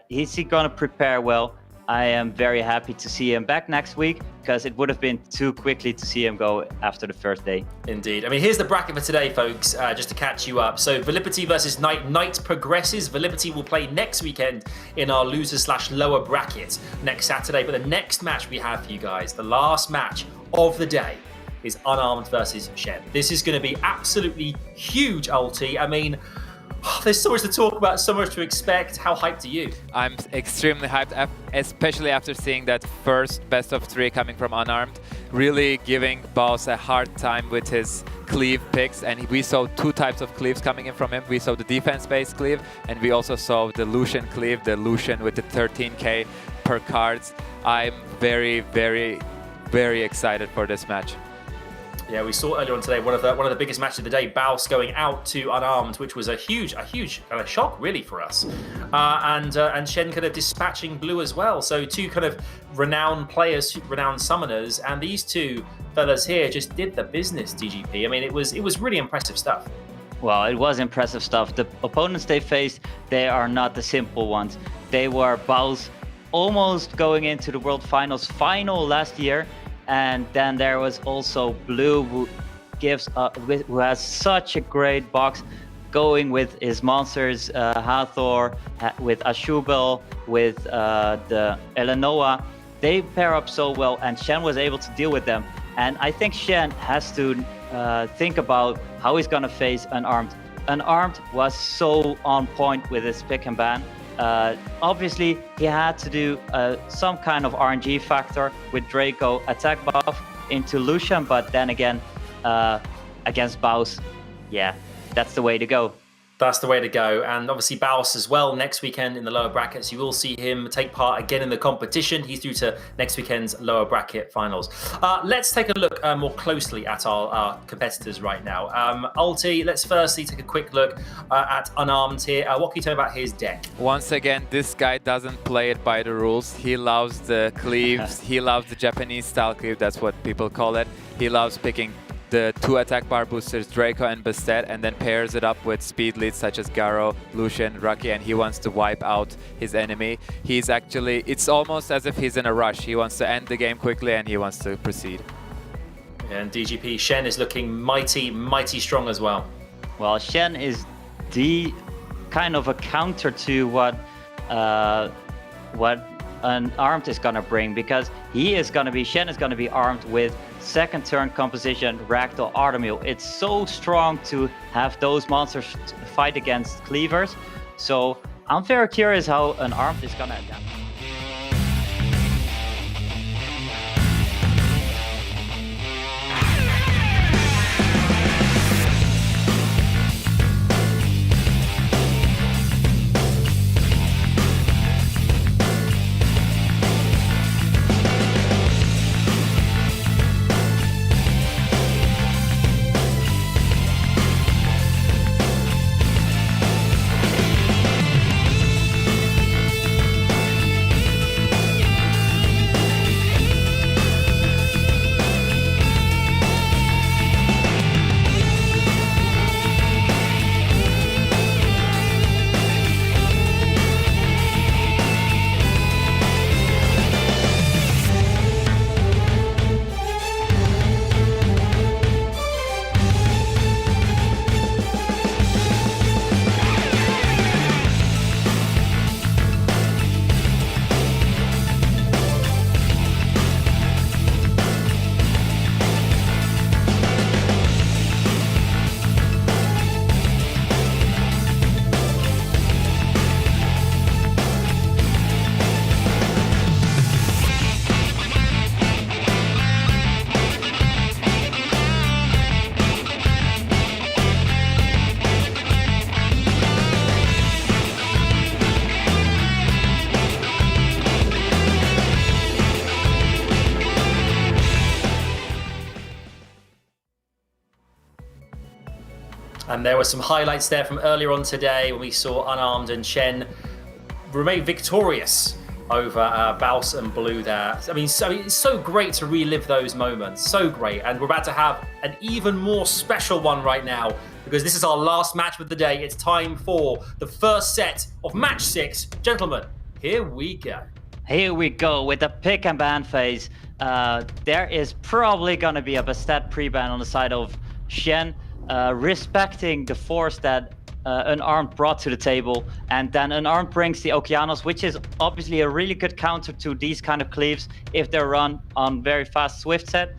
Is he going to prepare well? I am very happy to see him back next week, because it would have been too quickly to see him go after the first day. Indeed. I mean, here's the bracket for today, folks, just to catch you up. So VIILIPYTTY versus Knight. Knight progresses. VIILIPYTTY will play next weekend in our loser/lower bracket next Saturday. But the next match we have for you guys, the last match of the day, is Unarmed versus CHENE. This is going to be absolutely huge, Ulti. I mean, there's so much to talk about, so much to expect. How hyped are you? I'm extremely hyped, especially after seeing that first best of 3 coming from Unarmed, really giving BAUS a hard time with his cleave picks. And we saw 2 types of cleaves coming in from him. We saw the defense-based cleave, and we also saw the Lucian cleave, the Lucian with the 13k per cards. I'm very, very, very excited for this match. Yeah, we saw earlier on today one of the biggest matches of the day, BAUS going out to Unarmed, which was a huge kind of shock really for us, and CHENE kind of dispatching blue as well. So 2 kind of renowned players, renowned summoners, and these 2 fellas here just did the business. DGP. I mean, it was really impressive stuff. Well, it was impressive stuff. The opponents they faced, they are not the simple ones. They were BAUS, almost going into the World Finals final last year. And then there was also Blue, who has such a great box, going with his monsters, Hathor, with Ashubel, with the Eleanoa. They pair up so well, and CHENE was able to deal with them. And I think CHENE has to think about how he's going to face Unarmed. Unarmed was so on point with his pick and ban. Obviously, he had to do some kind of RNG factor with Draco attack buff into Lucian, but then again, against BAUS, yeah, that's the way to go. That's the way to go. And obviously BAUS as well next weekend in the lower brackets. You will see him take part again in the competition. He's through to next weekend's lower bracket finals. Let's take a look more closely at our competitors right now. Ulti, let's firstly take a quick look at Unarmed here. What can you tell me about his deck? Once again, this guy doesn't play it by the rules. He loves the cleaves. He loves the Japanese style cleave. That's what people call it. He loves picking the 2 attack bar boosters, Draco and Bastet, and then pairs it up with speed leads such as Garo, Lucian, Raki, and he wants to wipe out his enemy. He's actually, it's almost as if he's in a rush. He wants to end the game quickly and he wants to proceed. And DGP, CHENE is looking mighty, mighty strong as well. Well, CHENE is the kind of a counter to what Unarmed is gonna bring, because CHENE is gonna be armed with second turn composition, Ragdoll, Artemil. It's so strong to have those monsters fight against cleavers. So I'm very curious how Unarmed is gonna adapt. And there were some highlights there from earlier on today when we saw Unarmed and CHENE remain victorious over BAUS and Blue there. I mean, it's so great to relive those moments, so great. And we're about to have an even more special one right now, because this is our last match of the day. It's time for the first set of match 6. Gentlemen, here we go. Here we go with the pick and ban phase. There is probably going to be a Bastet pre-ban on the side of CHENE, respecting the force that Unarmed brought to the table, and then Unarmed brings the Okeanos, which is obviously a really good counter to these kind of cleaves if they're run on very fast Swift set.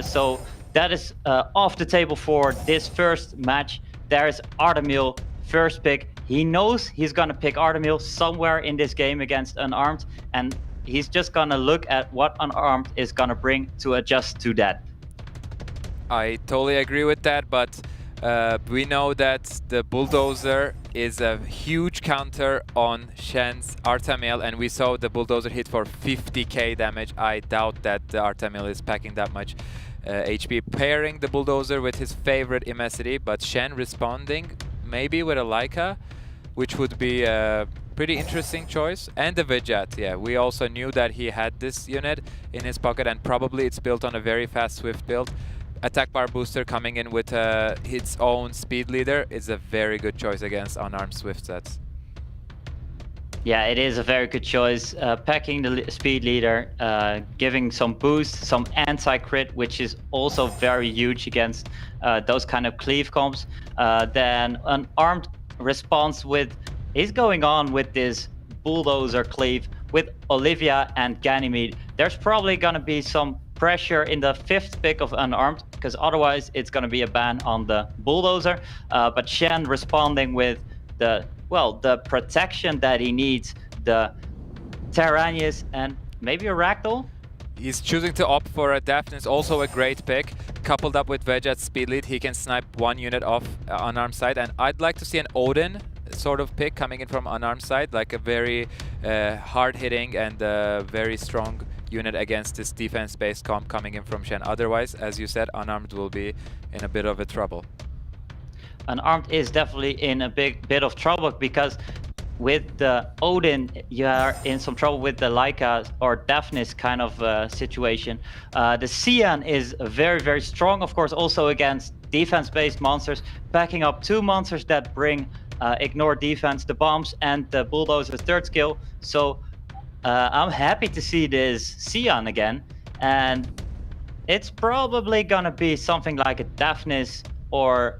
So that is off the table for this first match. There's Artemil, first pick. He knows he's gonna pick Artemil somewhere in this game against Unarmed, and he's just gonna look at what Unarmed is gonna bring to adjust to that. I totally agree with that, but we know that the Bulldozer is a huge counter on CHENE's Artemil, and we saw the Bulldozer hit for 50k damage. I doubt that the Artemil is packing that much HP. Pairing the Bulldozer with his favorite Immensity, but CHENE responding maybe with a Leica, which would be a pretty interesting choice. And the Vijat, yeah, we also knew that he had this unit in his pocket, and probably it's built on a very fast Swift build. Attack bar booster coming in with its own speed leader is a very good choice against unarmed Swift sets. Yeah, it is a very good choice. Packing the speed leader, giving some boost, some anti-crit, which is also very huge against those kind of cleave comps. Then Unarmed response with, he's going on with this Bulldozer cleave with Olivia and Ganymede. There's probably gonna be some pressure in the 5th pick of Unarmed, because otherwise it's going to be a ban on the Bulldozer. But CHENE responding with the protection that he needs, the Tyrannus and maybe a Ragdoll. He's choosing to opt for a Daphnis, also a great pick. Coupled up with Vejat's speed lead, he can snipe one unit off unarmed side. And I'd like to see an Odin sort of pick coming in from unarmed side, like a very hard-hitting and very strong unit against this defense-based comp coming in from CHENE. Otherwise, as you said, Unarmed will be in a bit of a trouble. Unarmed is definitely in a bit of trouble, because with the Odin, you are in some trouble with the Leica or Daphnis kind of situation. The Xian is very, very strong, of course, also against defense-based monsters, backing up 2 monsters that bring ignore defense, the bombs and the Bulldozer's 3rd skill. So I'm happy to see this Xian again, and it's probably gonna be something like a Daphnis or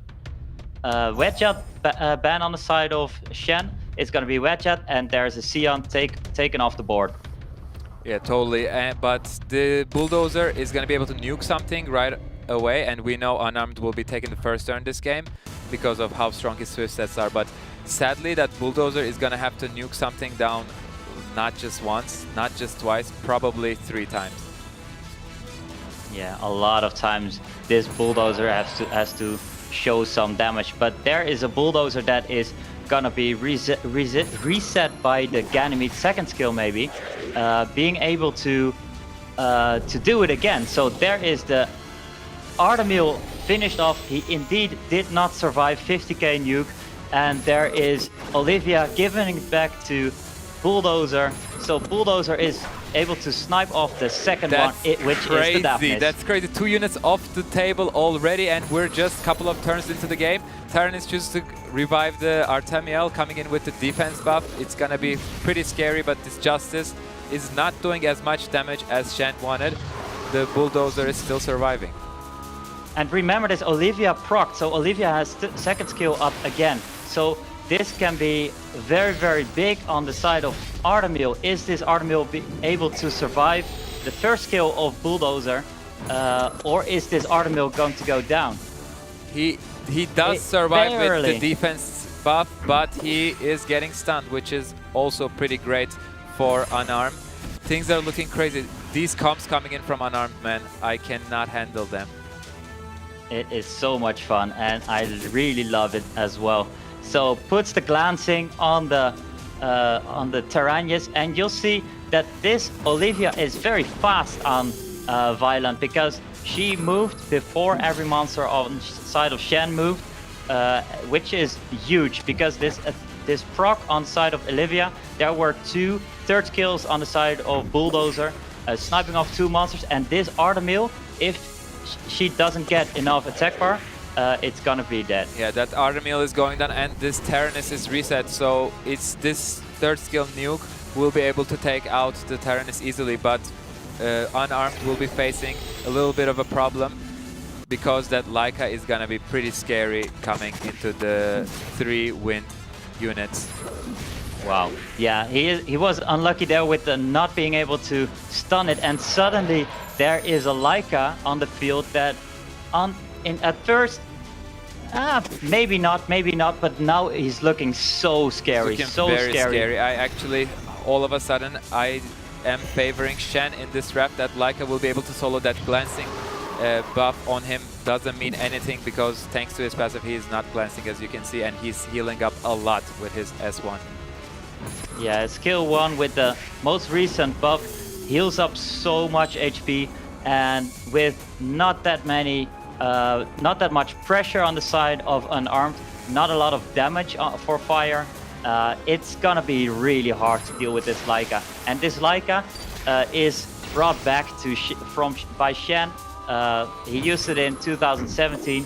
Wedjat ban on the side of CHENE. It's gonna be Wedjat, and there's a Xian taken off the board. Yeah, totally. But the Bulldozer is gonna be able to nuke something right away, and we know Unarmed will be taking the first turn this game because of how strong his Swift sets are. But sadly, that Bulldozer is gonna have to nuke something down. Not just once, not just twice, probably 3 times. Yeah, a lot of times this Bulldozer has to show some damage, but there is a Bulldozer that is gonna be reset by the Ganymede 2nd skill, maybe, being able to do it again. So there is the Artemil finished off. He indeed did not survive 50k nuke, and there is Olivia giving it back to Bulldozer. So Bulldozer is able to snipe off the second one, which is the Daphnis. That's crazy. 2 units off the table already, and we're just a couple of turns into the game. Tyrannus chooses to revive the Artemiel, coming in with the defense buff. It's gonna be pretty scary, but this Justice is not doing as much damage as CHENE wanted. The Bulldozer is still surviving. And remember this Olivia proc, so Olivia has 2nd skill up again. So this can be very, very big on the side of Artemil. Is this Artemil able to survive the 1st skill of Bulldozer, or is this Artemil going to go down? He does survive with the defense buff, but he is getting stunned, which is also pretty great for Unarmed. Things are looking crazy. These comps coming in from Unarmed, man, I cannot handle them. It is so much fun, and I really love it as well. So puts the glancing on the Tyrannus, and you'll see that this Olivia is very fast on Violent, because she moved before every monster on the side of CHENE moved. which is huge because this proc on the side of Olivia, there were 2 third kills on the side of Bulldozer, sniping off 2 monsters, and this Artemil, if she doesn't get enough attack bar, it's gonna be dead. Yeah, that Artemil is going down, and this Tyrannus is reset, so it's this third skill nuke will be able to take out the Tyrannus easily, but Unarmed will be facing a little bit of a problem because that Leica is gonna be pretty scary coming into the 3 wind units. Wow. Yeah, he was unlucky there with the not being able to stun it, and suddenly there is a Leica on the field that at first maybe not, but now he's looking so scary, Very scary. I actually, all of a sudden, I am favoring CHENE in this rep, that Leica will be able to solo that glancing buff on him. Doesn't mean anything because thanks to his passive he is not glancing, as you can see, and he's healing up a lot with his S1. Yeah, skill 1 with the most recent buff heals up so much HP, and with not that much pressure on the side of Unarmed, not a lot of damage for fire, it's gonna be really hard to deal with this Leica. And this Leica is brought back by CHENE. He used it in 2017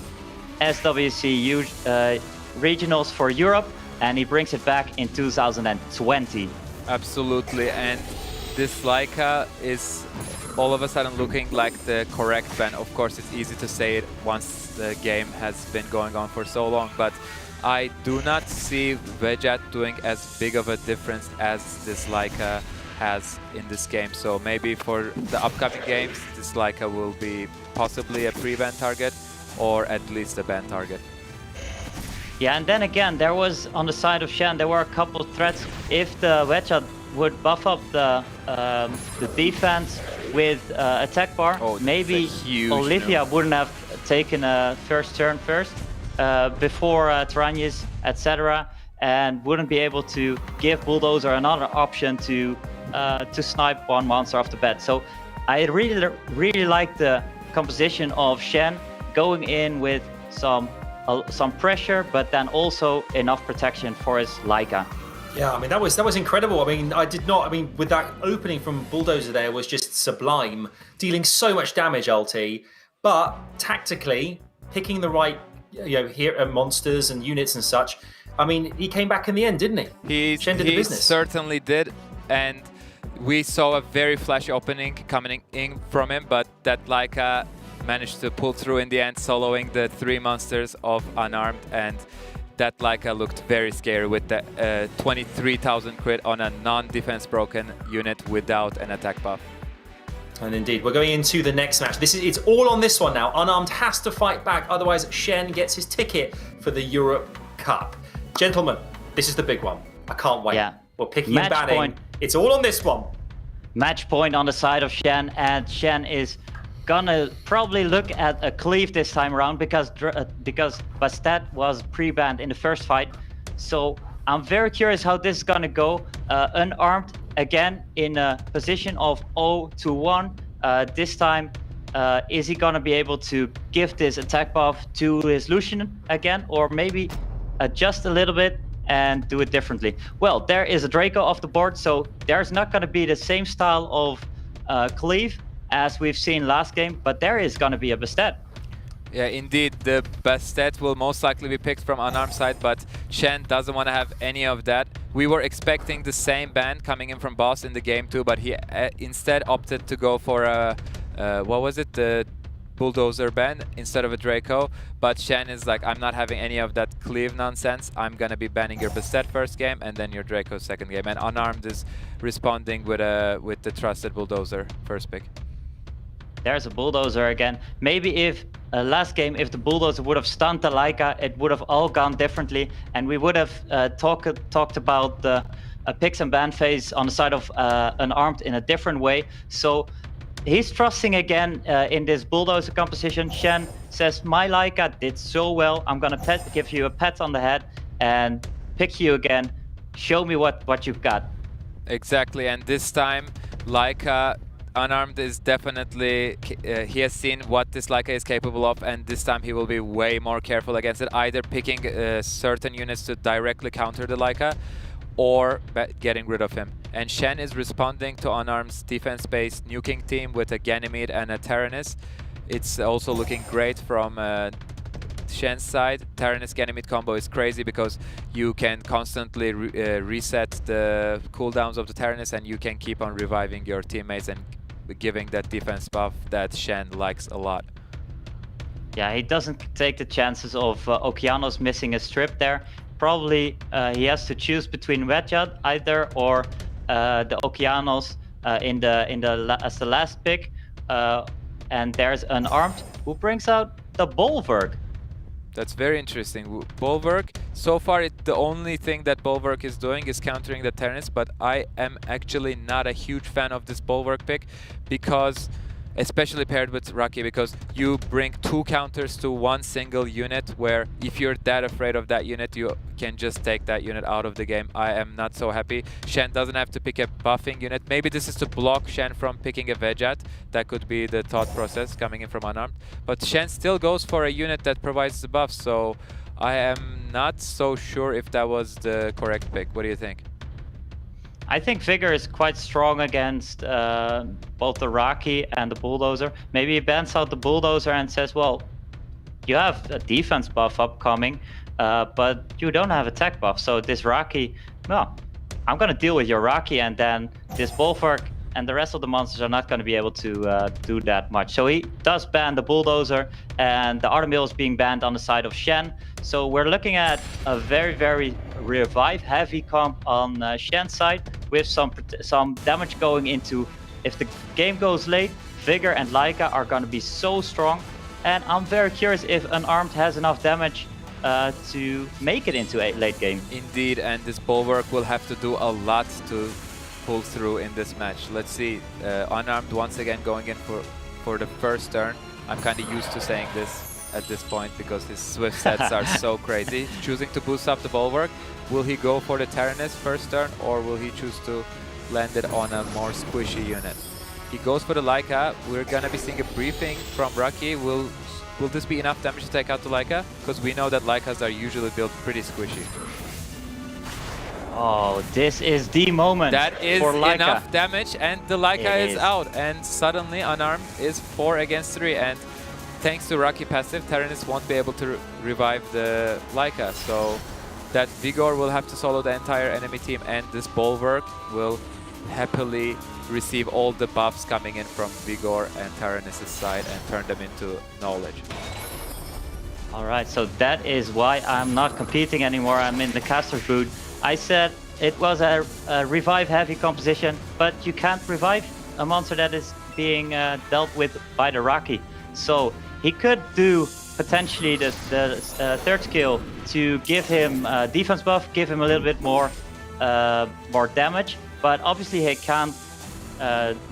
SWC regionals for Europe, and he brings it back in 2020. Absolutely, and this Leica is all of a sudden looking like the correct ban. Of course, it's easy to say it once the game has been going on for so long, but I do not see Vejat doing as big of a difference as this Leica has in this game. So maybe for the upcoming games, this Leica will be possibly a pre-ban target or at least a ban target. Yeah, and then again, there was on the side of CHENE, there were a couple of threats. If the Vejat would buff up the defense with attack bar, maybe Olivia wouldn't have taken a first turn before Tyrannus, etc., and wouldn't be able to give Bulldozer another option to snipe one monster off the bat. So I really like the composition of CHENE going in with some pressure, but then also enough protection for his Leica. Yeah, I mean that was incredible. I mean, with that opening from Bulldozer there was just sublime, dealing so much damage, ulti, but tactically picking the right, monsters and units and such. I mean, he came back in the end, didn't he? CHENE did the business. He certainly did, and we saw a very flashy opening coming in from him, but that Leica managed to pull through in the end, soloing the 3 monsters of Unarmed, and that Leica looked very scary with the 23,000 crit on a non-defense broken unit without an attack buff. And indeed, we're going into the next match. It's all on this one now. Unarmed has to fight back, otherwise CHENE gets his ticket for the Europe Cup. Gentlemen, this is the big one. I can't wait. Yeah. We're picking and banning. It's all on this one. Match point on the side of CHENE, and CHENE is gonna probably look at a cleave this time around because Bastet was pre-banned in the first fight. So I'm very curious how this is gonna go. Unarmed again in a position of 0-1. This time, is he gonna be able to give this attack buff to his Lucian again, or maybe adjust a little bit and do it differently? Well, there is a Draco off the board, so there's not gonna be the same style of cleave as we've seen last game, but there is going to be a Bastet. Yeah, indeed, the Bastet will most likely be picked from Unarmed side, but CHENE doesn't want to have any of that. We were expecting the same ban coming in from BAUS in the game too, but he instead opted to go for a, what was it, the Bulldozer ban instead of a Draco. But CHENE is like, I'm not having any of that cleave nonsense. I'm going to be banning your Bastet first game and then your Draco second game. And Unarmed is responding with the trusted Bulldozer first pick. There's a Bulldozer again. Maybe if last game, if the Bulldozer would have stunned the Leica, it would have all gone differently, and we would have talked about the picks and ban phase on the side of Unarmed in a different way. So he's trusting again in this Bulldozer composition. CHENE says, my Leica did so well, I'm gonna give you a pat on the head and pick you again. Show me what you've got. Exactly, and this time Leica Unarmed is definitely, he has seen what this Leica is capable of, and this time he will be way more careful against it, either picking certain units to directly counter the Leica or getting rid of him. And CHENE is responding to Unarmed's defense-based nuking team with a Ganymede and a Taranis. It's also looking great from CHENE's side. Taranis Ganymede combo is crazy because you can constantly reset the cooldowns of the Taranis, and you can keep on reviving your teammates and giving that defense buff that CHENE likes a lot. Yeah, he doesn't take the chances of Okeanos missing a strip there. Probably he has to choose between Wedjad either or the Okeanos as the last pick. And there's Unarmed who brings out the Bulwark. That's very interesting. Bulwark, so far the only thing that Bulwark is doing is countering the Taranis, but I am actually not a huge fan of this Bulwark pick because, especially paired with Rocky, because you bring 2 counters to one single unit, where if you're that afraid of that unit, you can just take that unit out of the game. I am not so happy. CHENE doesn't have to pick a buffing unit. Maybe this is to block CHENE from picking a Wedjad. That could be the thought process coming in from Unarmed. But CHENE still goes for a unit that provides the buff, so I am not so sure if that was the correct pick. What do you think? I think Vigor is quite strong against both the Rocky and the Bulldozer. Maybe he bans out the Bulldozer and says, well, you have a defense buff upcoming, but you don't have attack buff. So this Rocky, well, I'm going to deal with your Rocky, and then this Bulwark and the rest of the monsters are not going to be able to do that much. So he does ban the Bulldozer, and the Artemill is being banned on the side of CHENE. So we're looking at a very, very revive-heavy comp on CHENE's side, with some damage going into, if the game goes late, Vigor and Leica are going to be so strong. And I'm very curious if Unarmed has enough damage to make it into a late game. Indeed, and this Bulwark will have to do a lot to pull through in this match. Let's see, Unarmed once again going in for the first turn. I'm kind of used to saying this at this point because his Swift sets are so crazy. Choosing to boost up the Bulwark. Will he go for the Taranis first turn, or will he choose to land it on a more squishy unit? He goes for the Leica. We're gonna be seeing a briefing from Rocky. Will this be enough damage to take out the Leica? Because we know that Leicas are usually built pretty squishy. Oh, this is the moment. That is for Leica. Enough damage, and the Leica is out. And suddenly Unarmed is 4 against 3. And thanks to Rocky passive, Taranis won't be able to revive the Leica. So that Vigor will have to solo the entire enemy team, and this Bulwark will happily receive all the buffs coming in from Vigor and Taranis' side and turn them into knowledge. Alright, so that is why I'm not competing anymore. I'm in the caster's boot. I said it was a revive-heavy composition, but you can't revive a monster that is being dealt with by the Rocky. So he could do potentially the third skill to give him defense buff, give him a little bit more damage, but obviously he can't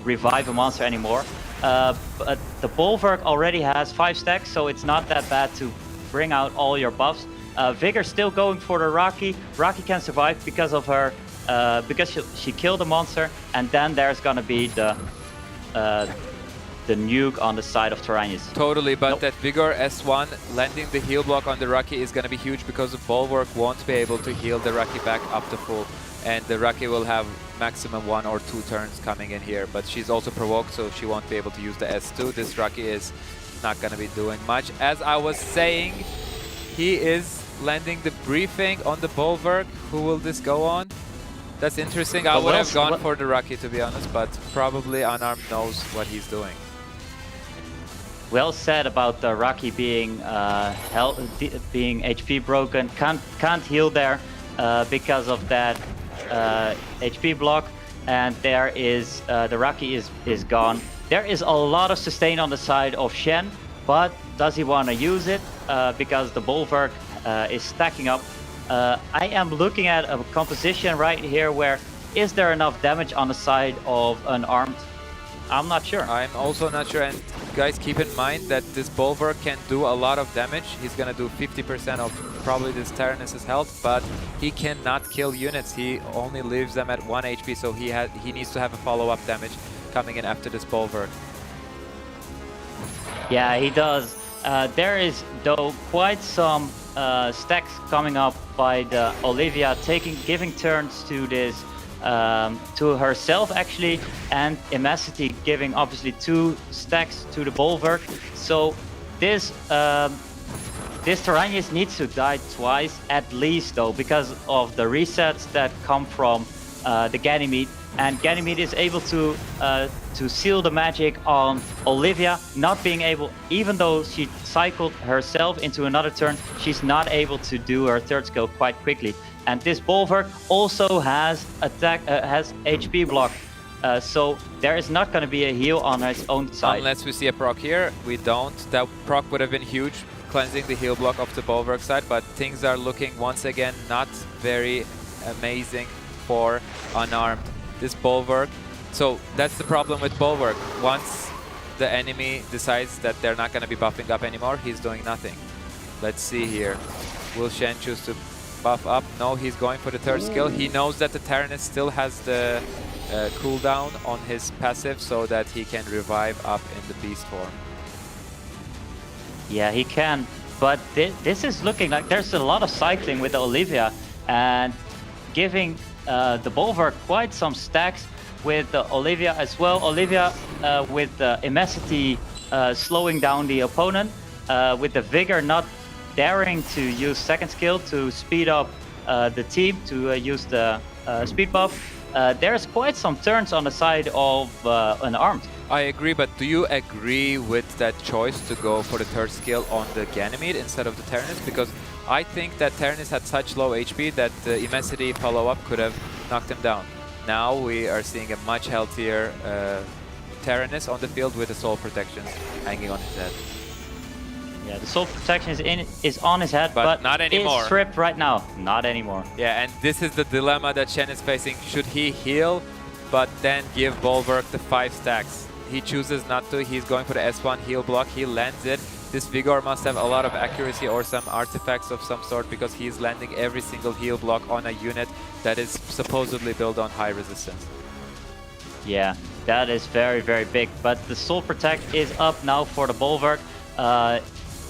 revive a monster anymore. But the Bulwark already has 5 stacks, so it's not that bad to bring out all your buffs. Vigor still going for the Rocky. Rocky can survive because of her, because she killed the monster, and then there's gonna be the nuke on the side of Taranis. Totally, but that Vigor S1 landing the heal block on the Rocky is gonna be huge because the Bulwark won't be able to heal the Rocky back up to full, and the Rocky will have maximum 1 or 2 turns coming in here, but she's also provoked, so she won't be able to use the S2. This Rocky is not gonna be doing much. As I was saying, he is landing the briefing on the Bulwark. Who will this go on? That's interesting. I would have gone for the Rocky, to be honest, but probably Unarmed knows what he's doing. Well said about the Rocky being being HP broken. Can't heal there because of that HP block, and there is the Rocky is gone. There is a lot of sustain on the side of CHENE, but does he want to use it? Because the Bulwark is stacking up. I am looking at a composition right here where is there enough damage on the side of Unarmed? I'm not sure. I'm also not sure, and guys, keep in mind that this Bulwark can do a lot of damage. He's gonna do 50% of probably this Taranis' health, but he cannot kill units. He only leaves them at 1 HP, so he needs to have a follow-up damage. coming in after this bulwark. Yeah, he does. There is, though, quite some stacks coming up by the Olivia, giving turns to this, to herself actually, and Immacity giving obviously 2 stacks to the bulwark. So this Tyrannus needs to die twice at least, though, because of the resets that come from the Ganymede. And Ganymede is able to seal the magic on Olivia, not being able, even though she cycled herself into another turn, she's not able to do her third skill quite quickly. And this bulwark also has has HP block, so there is not going to be a heal on its own side. Unless we see a proc here, we don't. That proc would have been huge, cleansing the heal block of the bulwark side, but things are looking once again not very amazing for unarmed. This bulwark, so that's the problem with bulwark. Once the enemy decides that they're not going to be buffing up anymore, he's doing nothing. Let's see here. Will Shen choose to buff up? No, he's going for the third skill. He knows that the Tyrannus still has the cooldown on his passive so that he can revive up in the beast form. Yeah, he can, but this is looking like there's a lot of cycling with Olivia and giving the bulwark quite some stacks with Olivia as well. Olivia with Immacity slowing down the opponent, with the Vigor not daring to use second skill to speed up the team, to use the speed buff. There's quite some turns on the side of unarmed. I agree, but do you agree with that choice to go for the third skill on the Ganymede instead of the Tyrannus? Because I think that Tyrannus had such low HP that the Immacity follow-up could have knocked him down. Now we are seeing a much healthier Tyrannus on the field with the soul protection hanging on his head. Yeah, the soul protection is on his head, but not anymore. It's stripped right now. Not anymore. Yeah, and this is the dilemma that Chen is facing. Should he heal, but then give Bulwark the 5 stacks? He chooses not to. He's going for the S1 heal block. He lands it. This Vigor must have a lot of accuracy or some artifacts of some sort, because he's landing every single heal block on a unit that is supposedly built on high resistance. Yeah, that is very, very big. But the Soul Protect is up now for the Bulwark.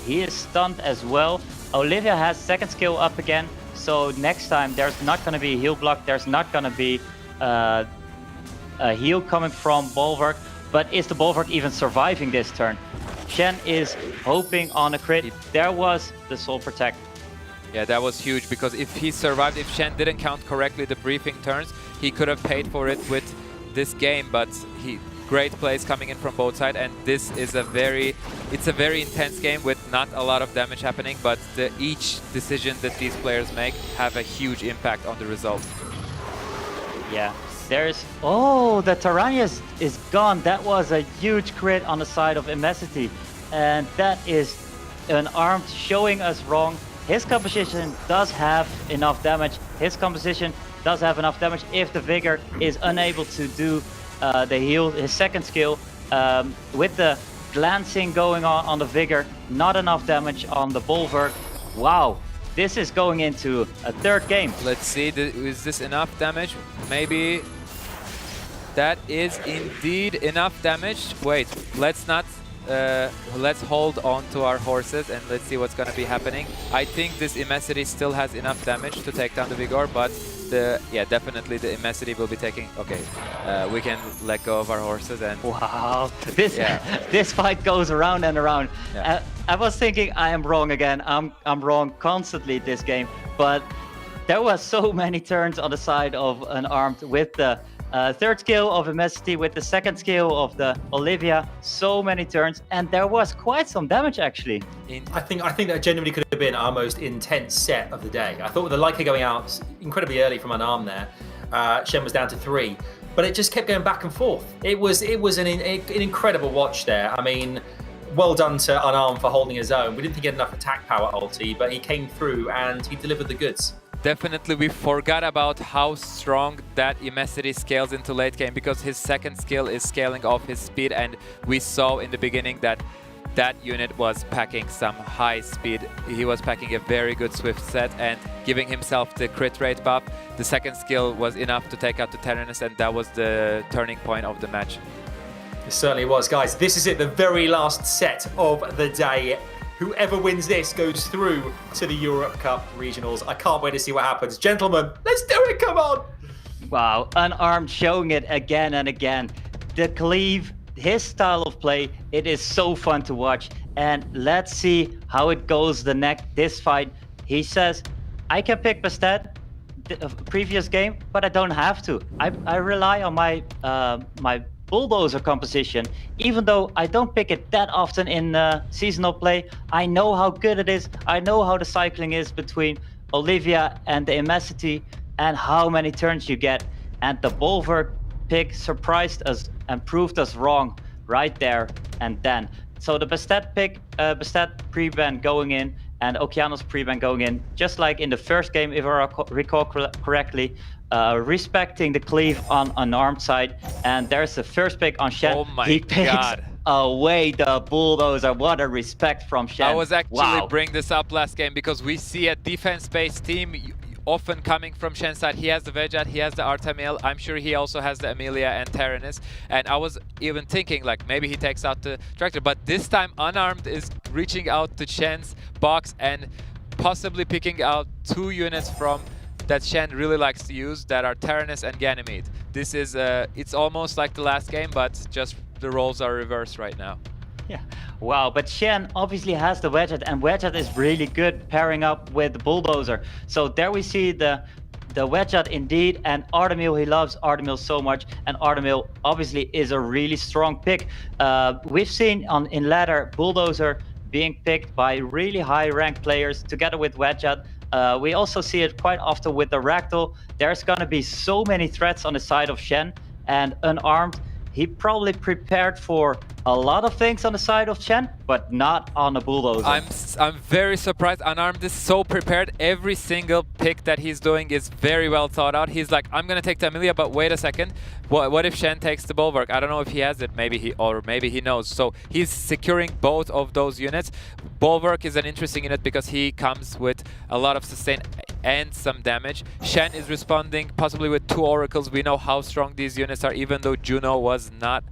He is stunned as well. Olivia has second skill up again. So next time there's not going to be a heal block. There's not going to be a heal coming from Bulwark. But is the Bulwark even surviving this turn? Shen is hoping on a crit. There was the Soul Protect. Yeah, that was huge, because if he survived, if Shen didn't count correctly the briefing turns, he could have paid for it with this game, but great plays coming in from both sides, and this is it's a very intense game with not a lot of damage happening, but each decision that these players make have a huge impact on the result. Yeah. The Tyrannus is gone. That was a huge crit on the side of Immacity. And that is unarmed, showing us wrong. His composition does have enough damage. His if the Vigor is unable to do the heal, his second skill. With the glancing going on the Vigor, not enough damage on the Bulwark. Wow. This is going into a third game. Let's see, is this enough damage? Maybe that is indeed enough damage. Wait, let's hold on to our horses and let's see what's going to be happening. I think this Immacity still has enough damage to take down the Vigor, but definitely the Immacity will be taking... Okay, we can let go of our horses and... Wow, this fight goes around and around. Yeah. I was thinking I am wrong again. I'm wrong constantly this game, but there was so many turns on the side of unarmed with the third skill of Immacity, with the second skill of the Olivia. So many turns, and there was quite some damage actually. I think that genuinely could have been our most intense set of the day. I thought with the Leica going out incredibly early from unarmed there, Shen was down to 3, but it just kept going back and forth. It was an incredible watch there. I mean, well done to unarmed for holding his own. We didn't think he had enough attack power ulti, but he came through and he delivered the goods. Definitely, we forgot about how strong that Immacity scales into late game, because his second skill is scaling off his speed, and we saw in the beginning that that unit was packing some high speed. He was packing a very good Swift set and giving himself the crit rate buff. The second skill was enough to take out the Tyrannus, and that was the turning point of the match. It certainly was, guys. This is it, the very last set of the day. Whoever wins this goes through to the Europe Cup regionals. I can't wait to see what happens. Gentlemen, let's do it, come on! Wow, Unarmed showing it again and again. The cleave, his style of play, it is so fun to watch. And let's see how it goes this fight. He says, I can pick Bastet, the previous game, but I don't have to. I rely on my my Bulldozer composition. Even though I don't pick it that often in seasonal play, I know how good it is. I know how the cycling is between Olivia and the Immensity and how many turns you get. And the Bulwark pick surprised us and proved us wrong right there and then. So the Bastet pick, Bastet pre-ban going in and Okeanos pre-ban going in, just like in the first game, if I recall correctly, respecting the cleave on Unarmed side. And there's the first pick on Shen. Oh my he picks God. away the Bulldozer. What a respect from Shen. I was actually wow. bringing this up last game because we see a defense-based team often coming from Shen's side. He has the Vejat, he has the Artamil. I'm sure he also has the Amelia and Taranis. And I was even thinking like maybe he takes out the Tractor. But this time Unarmed is reaching out to Shen's box and possibly picking out 2 units from that Shen really likes to use that are Taranis and Ganymede. This is, it's almost like the last game, but just the roles are reversed right now. Yeah, wow, but Shen obviously has the Wedget, and Wedget is really good pairing up with the Bulldozer. So there we see the Wedget indeed, and Artamil, he loves Artamil so much, and Artamil obviously is a really strong pick. We've seen in ladder Bulldozer being picked by really high ranked players together with Wedget. We also see it quite often with the Ragdoll. There's gonna be so many threats on the side of Shen, and Unarmed, he probably prepared for a lot of things on the side of Chen, but not on the Bulldozer. I'm very surprised. Unarmed is so prepared. Every single pick that he's doing is very well thought out. He's like, I'm gonna take the Amelia, but wait a second. What if Shen takes the Bulwark? I don't know if he has it. Maybe he knows. So he's securing both of those units. Bulwark is an interesting unit because he comes with a lot of sustain and some damage. Shen is responding possibly with 2 Oracles. We know how strong these units are, even though Juno was not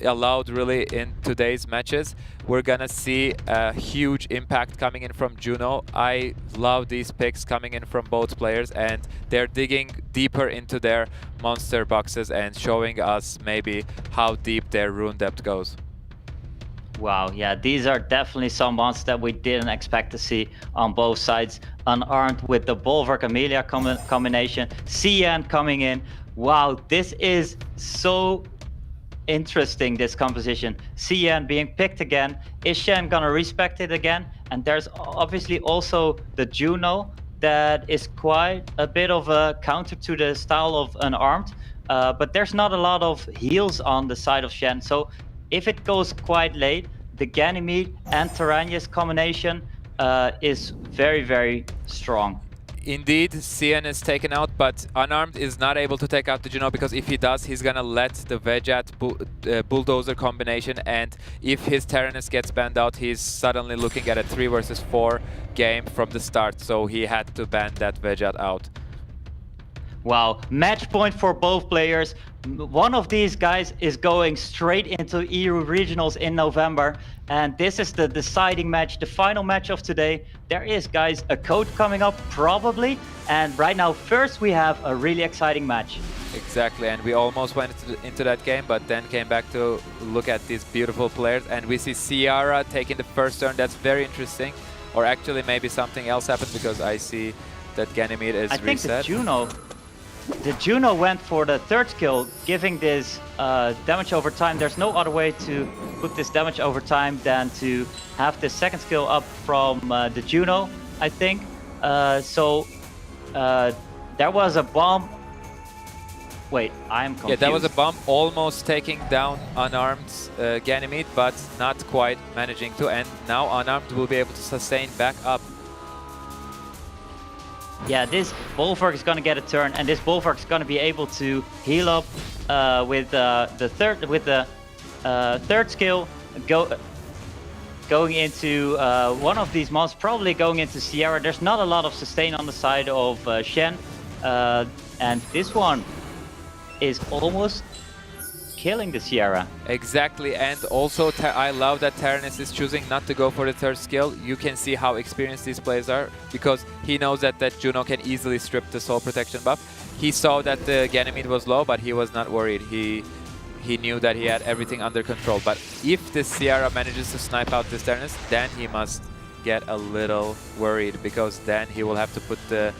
allowed really in today's matches. We're gonna see a huge impact coming in from Juno. I love these picks coming in from both players, and they're digging deeper into their monster boxes and showing us maybe how deep their rune depth goes. Wow, yeah, these are definitely some monsters that we didn't expect to see on both sides. Unarmed with the Bulwark Amelia combination, Cian coming in. Wow, this is so interesting, this composition. Cian being picked again. Is Shen gonna respect it again? And there's obviously also the Juno that is quite a bit of a counter to the style of Unarmed. But there's not a lot of heals on the side of Shen. So if it goes quite late, the Ganymede and Tyrannus combination is very, very strong. Indeed, Cian is taken out, but Unarmed is not able to take out the Juno because if he does, he's gonna let the Vejat Bulldozer combination, and if his Tyrannus gets banned out, he's suddenly looking at a 3 versus 4 game from the start, so he had to ban that Vejat out. Wow, match point for both players. One of these guys is going straight into EU Regionals in November, and this is the deciding match, the final match of today. There is, guys, a code coming up probably, and right now first we have a really exciting match. Exactly, and we almost went into that game, but then came back to look at these beautiful players, and we see Ciara taking the first turn. That's very interesting, or actually maybe something else happened because I see that Ganymede is reset. I think the Juno went for the 3rd skill, giving this damage over time. There's no other way to put this damage over time than to have the 2nd skill up from the Juno, I think. There was a bomb. Wait, I'm confused. Yeah, that was a bomb almost taking down Unarmed Ganymede, but not quite managing to. And now Unarmed will be able to sustain back up. Yeah, this Bulwark is gonna get a turn, and this Bulwark is gonna be able to heal up with the 3rd skill, going into one of these monsters, probably going into Sierra. There's not a lot of sustain on the side of Shen, and this one is almost killing the Sierra. Exactly, and also I love that Taranis is choosing not to go for the third skill. You can see how experienced these players are, because he knows that Juno can easily strip the soul protection buff. He saw that the Ganymede was low, but he was not worried. He knew that he had everything under control. But if the Sierra manages to snipe out this Taranis, then he must get a little worried, because then he will have to put the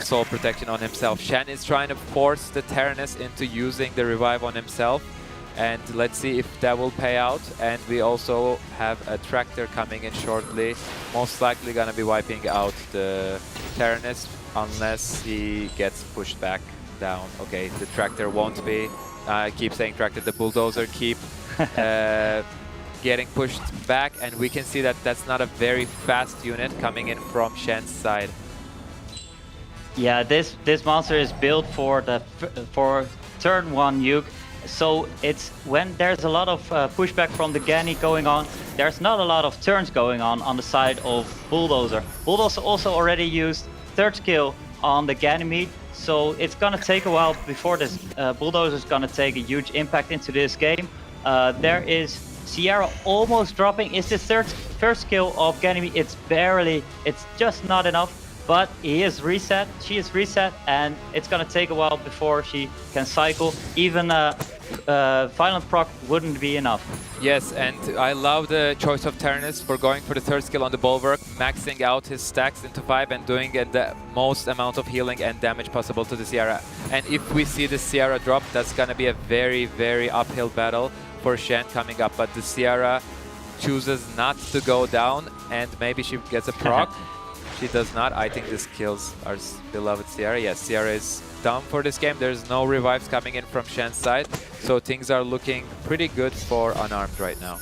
soul protection on himself. Shen is trying to force the Taranis into using the revive on himself, and let's see if that will pay out. And we also have a tractor coming in shortly, most likely gonna be wiping out the Taranis unless he gets pushed back down. Okay, the tractor won't be. I keep saying tractor, the bulldozer keep getting pushed back, and we can see that that's not a very fast unit coming in from Shen's side. Yeah, this monster is built for turn 1 nuke. So it's when there's a lot of pushback from the Gany going on, there's not a lot of turns going on the side of Bulldozer. Bulldozer also already used third skill on the Ganymede, so it's gonna take a while before this Bulldozer is gonna take a huge impact into this game. There is Sierra almost dropping. Is the first skill of Ganymede? It's just not enough. But he is reset, she is reset, and it's gonna take a while before she can cycle. Even Violent proc wouldn't be enough. Yes, and I love the choice of Taranis for going for the third skill on the Bulwark, maxing out his stacks into 5 and doing the most amount of healing and damage possible to the Sierra. And if we see the Sierra drop, that's gonna be a very, very uphill battle for Shen coming up. But the Sierra chooses not to go down, and maybe she gets a proc. She does not. I think this kills our beloved Sierra. Yes, Sierra is down for this game. There's no revives coming in from Shen's side, so things are looking pretty good for Unarmed right now.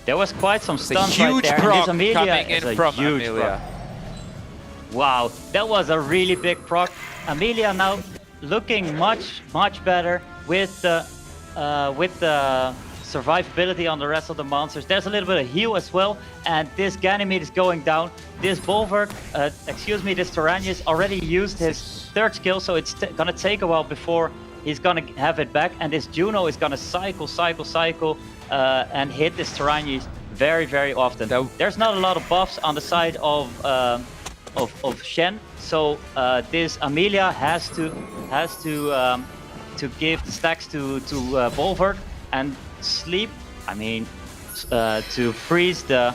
There was quite some stuns huge right there. proc And this coming in from huge Amelia. Proc. Wow, that was a really big proc. Amelia now looking much better with the survivability on the rest of the monsters. There's a little bit of heal as well, and this Ganymede is going down. This Bulwark, this Tyrannus already used his third skill, so it's gonna take a while before he's gonna have it back, and this Juno is gonna cycle, and hit this Tyrannus very often. There's not a lot of buffs on the side of Shen, so this Amelia has to give the stacks to Bulwark and sleep. I mean, to freeze the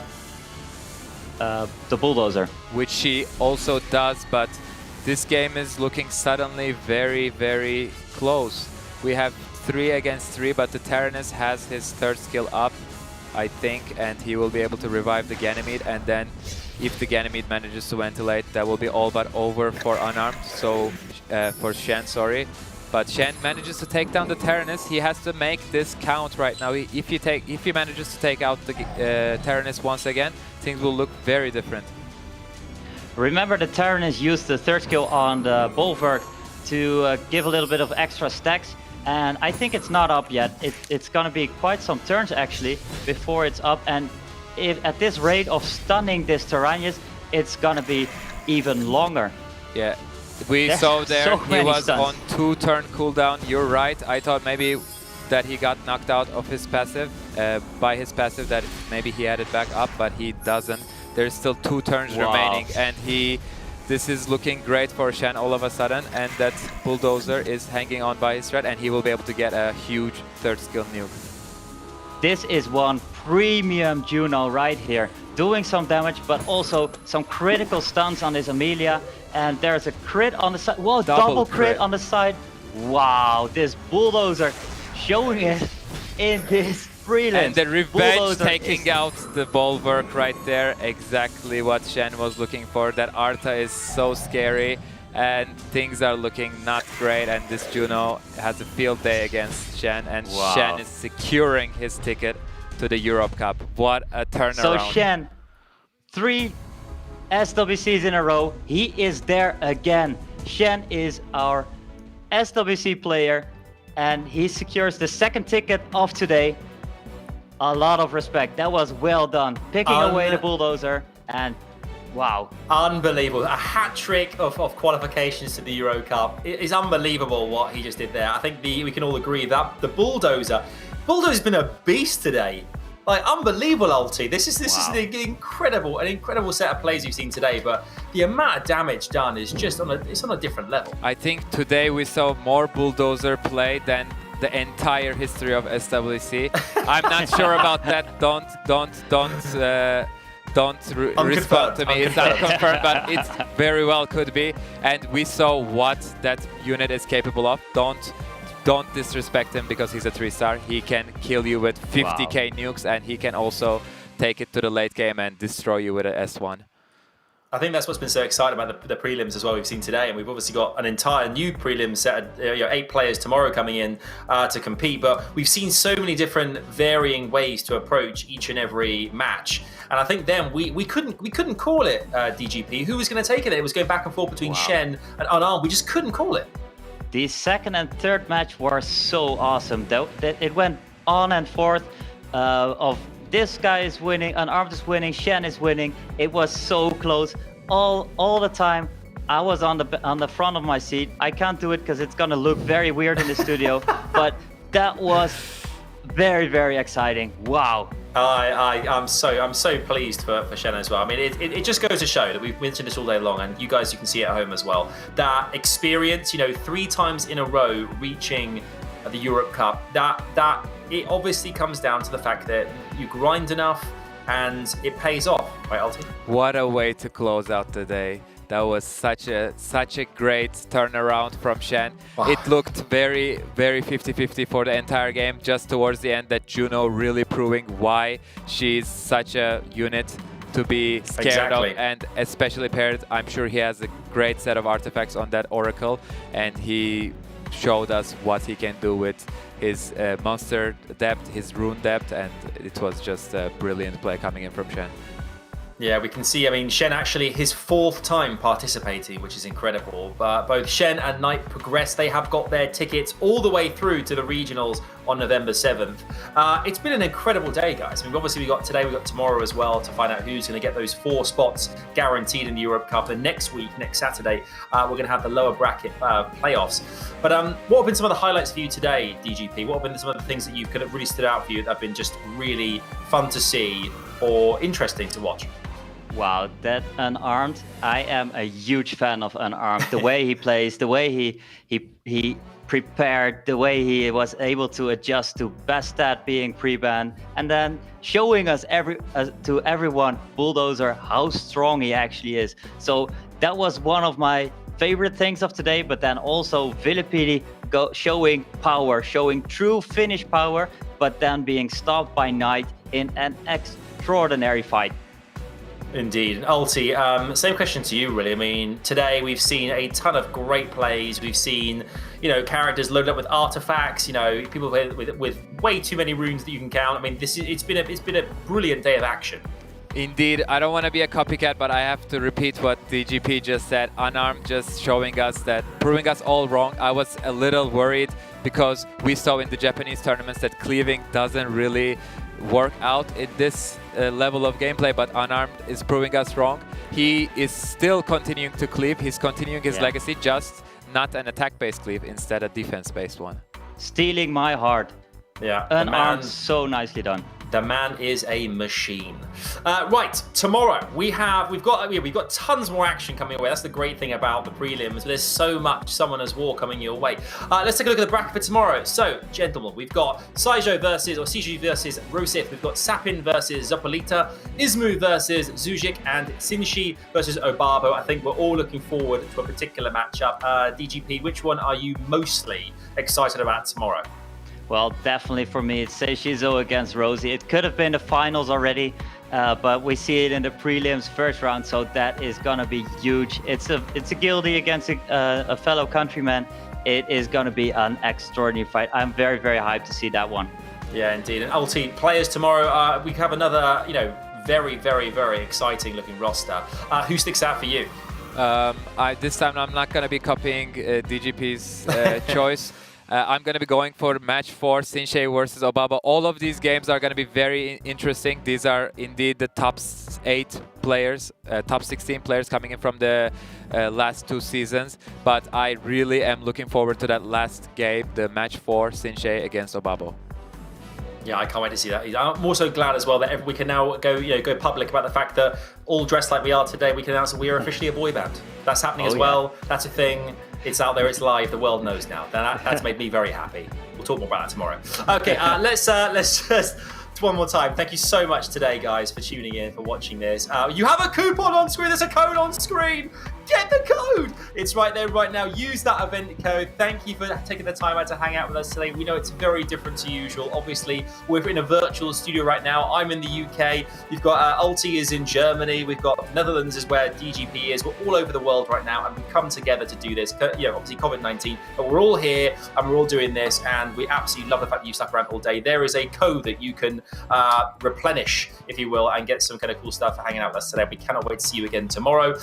Bulldozer, which she also does. But this game is looking suddenly very close. We have 3 against 3, but the Taranis has his third skill up, I think, and he will be able to revive the Ganymede. And then, if the Ganymede manages to ventilate, that will be all but over for Unarmed. So for Shen, sorry. But Shen manages to take down the Taranis. He has to make this count right now. If he manages to take out the Taranis once again, things will look very different. Remember, the Taranis used the third skill on the Bulwark to give a little bit of extra stacks, and I think it's not up yet. It's gonna be quite some turns actually before it's up, and if at this rate of stunning this Tyrannus, it's gonna be even longer. Yeah. We saw there so he was stuns. on 2-turn cooldown. You're right. I thought maybe that he got knocked out of his passive, by his passive, that maybe he had it back up, but he doesn't. There's still 2 turns remaining, and this is looking great for Shen all of a sudden, and that Bulldozer is hanging on by his thread, and he will be able to get a huge third skill nuke. This is one premium Juno right here, doing some damage, but also some critical stuns on this Amelia. And there's a crit on the side. Whoa, double crit on the side. Wow, this Bulldozer showing it in this brilliant. And the revenge taking out the Bulwark right there. Exactly what Shen was looking for. That Arta is so scary, and things are looking not great. And this Juno has a field day against Shen, and Shen is securing his ticket to the Europe Cup. What a turnaround. So Shen, 3 SWCs in a row. He is there again. Shen is our SWC player, and he secures the second ticket of today. A lot of respect. That was well done. Picking away the Bulldozer and Wow. Unbelievable. A hat-trick of qualifications to the Euro Cup. It is unbelievable what he just did there. I think we can all agree that the Bulldozer's been a beast today. Like, unbelievable, Ulti. This is an incredible set of plays you've seen today, but the amount of damage done is just on a different level. I think today we saw more Bulldozer play than the entire history of SWC. I'm not sure about that. Don't respond to me. It's unconfirmed, but it very well could be. And we saw what that unit is capable of. Don't disrespect him because he's a 3-star. He can kill you with 50k nukes, and he can also take it to the late game and destroy you with an S1. I think that's what's been so exciting about the prelims as well we've seen today, and we've obviously got an entire new prelim set of 8 players tomorrow coming in to compete, but we've seen so many different varying ways to approach each and every match, and I think then we couldn't call it DGP. Who was going to take it? It was going back and forth between CHENE and Unarmed. We just couldn't call it. The second and third match were so awesome. It went on and forth of this guy is winning, Unarmed is winning, CHENE is winning. It was so close all the time. I was on the front of my seat. I can't do it because it's gonna look very weird in the studio, but that was very, very exciting. Wow. I'm so pleased for CHENE as well. I mean, it just goes to show that we've mentioned this all day long, and you guys, you can see it at home as well. That experience, 3 times in a row reaching the Europe Cup, that it obviously comes down to the fact that you grind enough and it pays off, right, Ulti? What a way to close out the day. That was such a great turnaround from CHENE. Wow. It looked very, very 50-50 for the entire game. Just towards the end, that Juno really proving why she's such a unit to be scared of, and especially paired. I'm sure he has a great set of artifacts on that Oracle, and he showed us what he can do with his monster depth, his rune depth, and it was just a brilliant play coming in from CHENE. Yeah, we can see, I mean, CHENE actually his 4th time participating, which is incredible. But both CHENE and Knight progress. They have got their tickets all the way through to the regionals on November 7th. It's been an incredible day, guys. I mean, obviously we got tomorrow as well to find out who's going to get those 4 spots guaranteed in the Europe Cup. And next week, next Saturday, we're going to have the lower bracket playoffs. But what have been some of the highlights for you today, DGP? What have been some of the things that you could have really stood out for you that have been just really fun to see or interesting to watch? Wow, that Unarmed, I am a huge fan of Unarmed. The way he plays, the way he prepared, the way he was able to adjust to best stat being pre-ban, and then showing us to everyone, Bulldozer, how strong he actually is. So that was one of my favorite things of today, but then also VIILIPYTTY showing power, showing true Finnish power, but then being stopped by Knight in an extraordinary fight. Indeed. Ulti, same question to you, really. I mean, today we've seen a ton of great plays. We've seen, characters loaded up with artifacts, people with way too many runes that you can count. I mean, it's been a brilliant day of action. Indeed, I don't want to be a copycat, but I have to repeat what DGP just said. Unarmed just showing us that, proving us all wrong. I was a little worried because we saw in the Japanese tournaments that cleaving doesn't really work out in this level of gameplay, but Unarmed is proving us wrong. He is still continuing to cleave. He's continuing his legacy, just not an attack-based cleave, instead a defense-based one. Stealing my heart. Yeah, Unarmed, so nicely done. The man is a machine. Right, tomorrow we've got tons more action coming away. That's the great thing about the prelims. There's so much Summoner's War coming your way. Let's take a look at the bracket for tomorrow. So, gentlemen, we've got CJ versus Rosif. We've got Sapin versus Zopolita, Ismu versus Zujic, and Sinshi versus Obabo. I think we're all looking forward to a particular matchup. DGP, which one are you mostly excited about tomorrow? Well, definitely for me, it's Seishizo against Rosie. It could have been the finals already, but we see it in the prelims first round, so that is gonna be huge. It's a guildie against a fellow countryman. It is gonna be an extraordinary fight. I'm very, very hyped to see that one. Yeah, indeed. And Ulti, players tomorrow, we have another, very, very, very exciting looking roster. Who sticks out for you? This time I'm not gonna be copying DGP's choice. I'm going to be going for match 4, CHENE versus Obaba. All of these games are going to be very interesting. These are indeed the top 8 players, top 16 players coming in from the last 2 seasons. But I really am looking forward to that last game, the match 4, CHENE against Obaba. Yeah, I can't wait to see that. I'm also glad as well that we can now go public about the fact that all dressed like we are today, we can announce that we are officially a boy band. That's happening as well. That's a thing. It's out there. It's live. The world knows now. That's made me very happy. We'll talk more about that tomorrow. Okay, let's just one more time. Thank you so much today, guys, for tuning in, for watching this. You have a coupon on screen. There's a code on screen. Get the code. It's right there right now. Use that event code. Thank you for taking the time out to hang out with us today. We know it's very different to usual. Obviously, we're in a virtual studio right now. I'm in the UK. You've got Ulti is in Germany. We've got Netherlands is where DGP is. We're all over the world right now, and we've come together to do this. Obviously COVID-19, but we're all here and we're all doing this, and we absolutely love the fact that you stuck around all day. There is a code that you can replenish, if you will, and get some kind of cool stuff for hanging out with us today. We cannot wait to see you again tomorrow.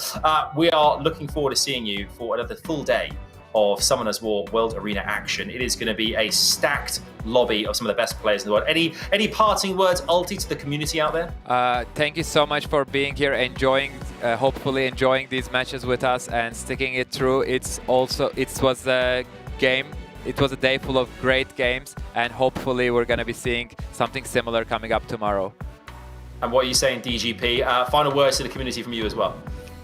We are looking forward to seeing you for another full day of Summoners War World Arena action. It is going to be a stacked lobby of some of the best players in the world. Any parting words, Ulti, to the community out there? Thank you so much for being here, hopefully enjoying these matches with us and sticking it through. It was a game. It was a day full of great games, and hopefully we're going to be seeing something similar coming up tomorrow. And what are you saying, DGP? Final words to the community from you as well.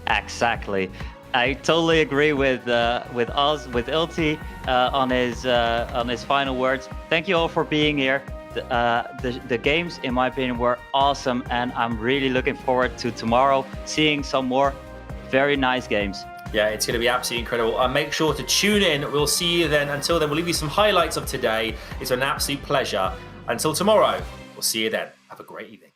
Exactly. I totally agree with Ulti on his final words. Thank you all for being here. The games, in my opinion, were awesome, and I'm really looking forward to tomorrow seeing some more very nice games. Yeah, it's going to be absolutely incredible. Make sure to tune in. We'll see you then. Until then, we'll leave you some highlights of today. It's an absolute pleasure. Until tomorrow, we'll see you then. Have a great evening.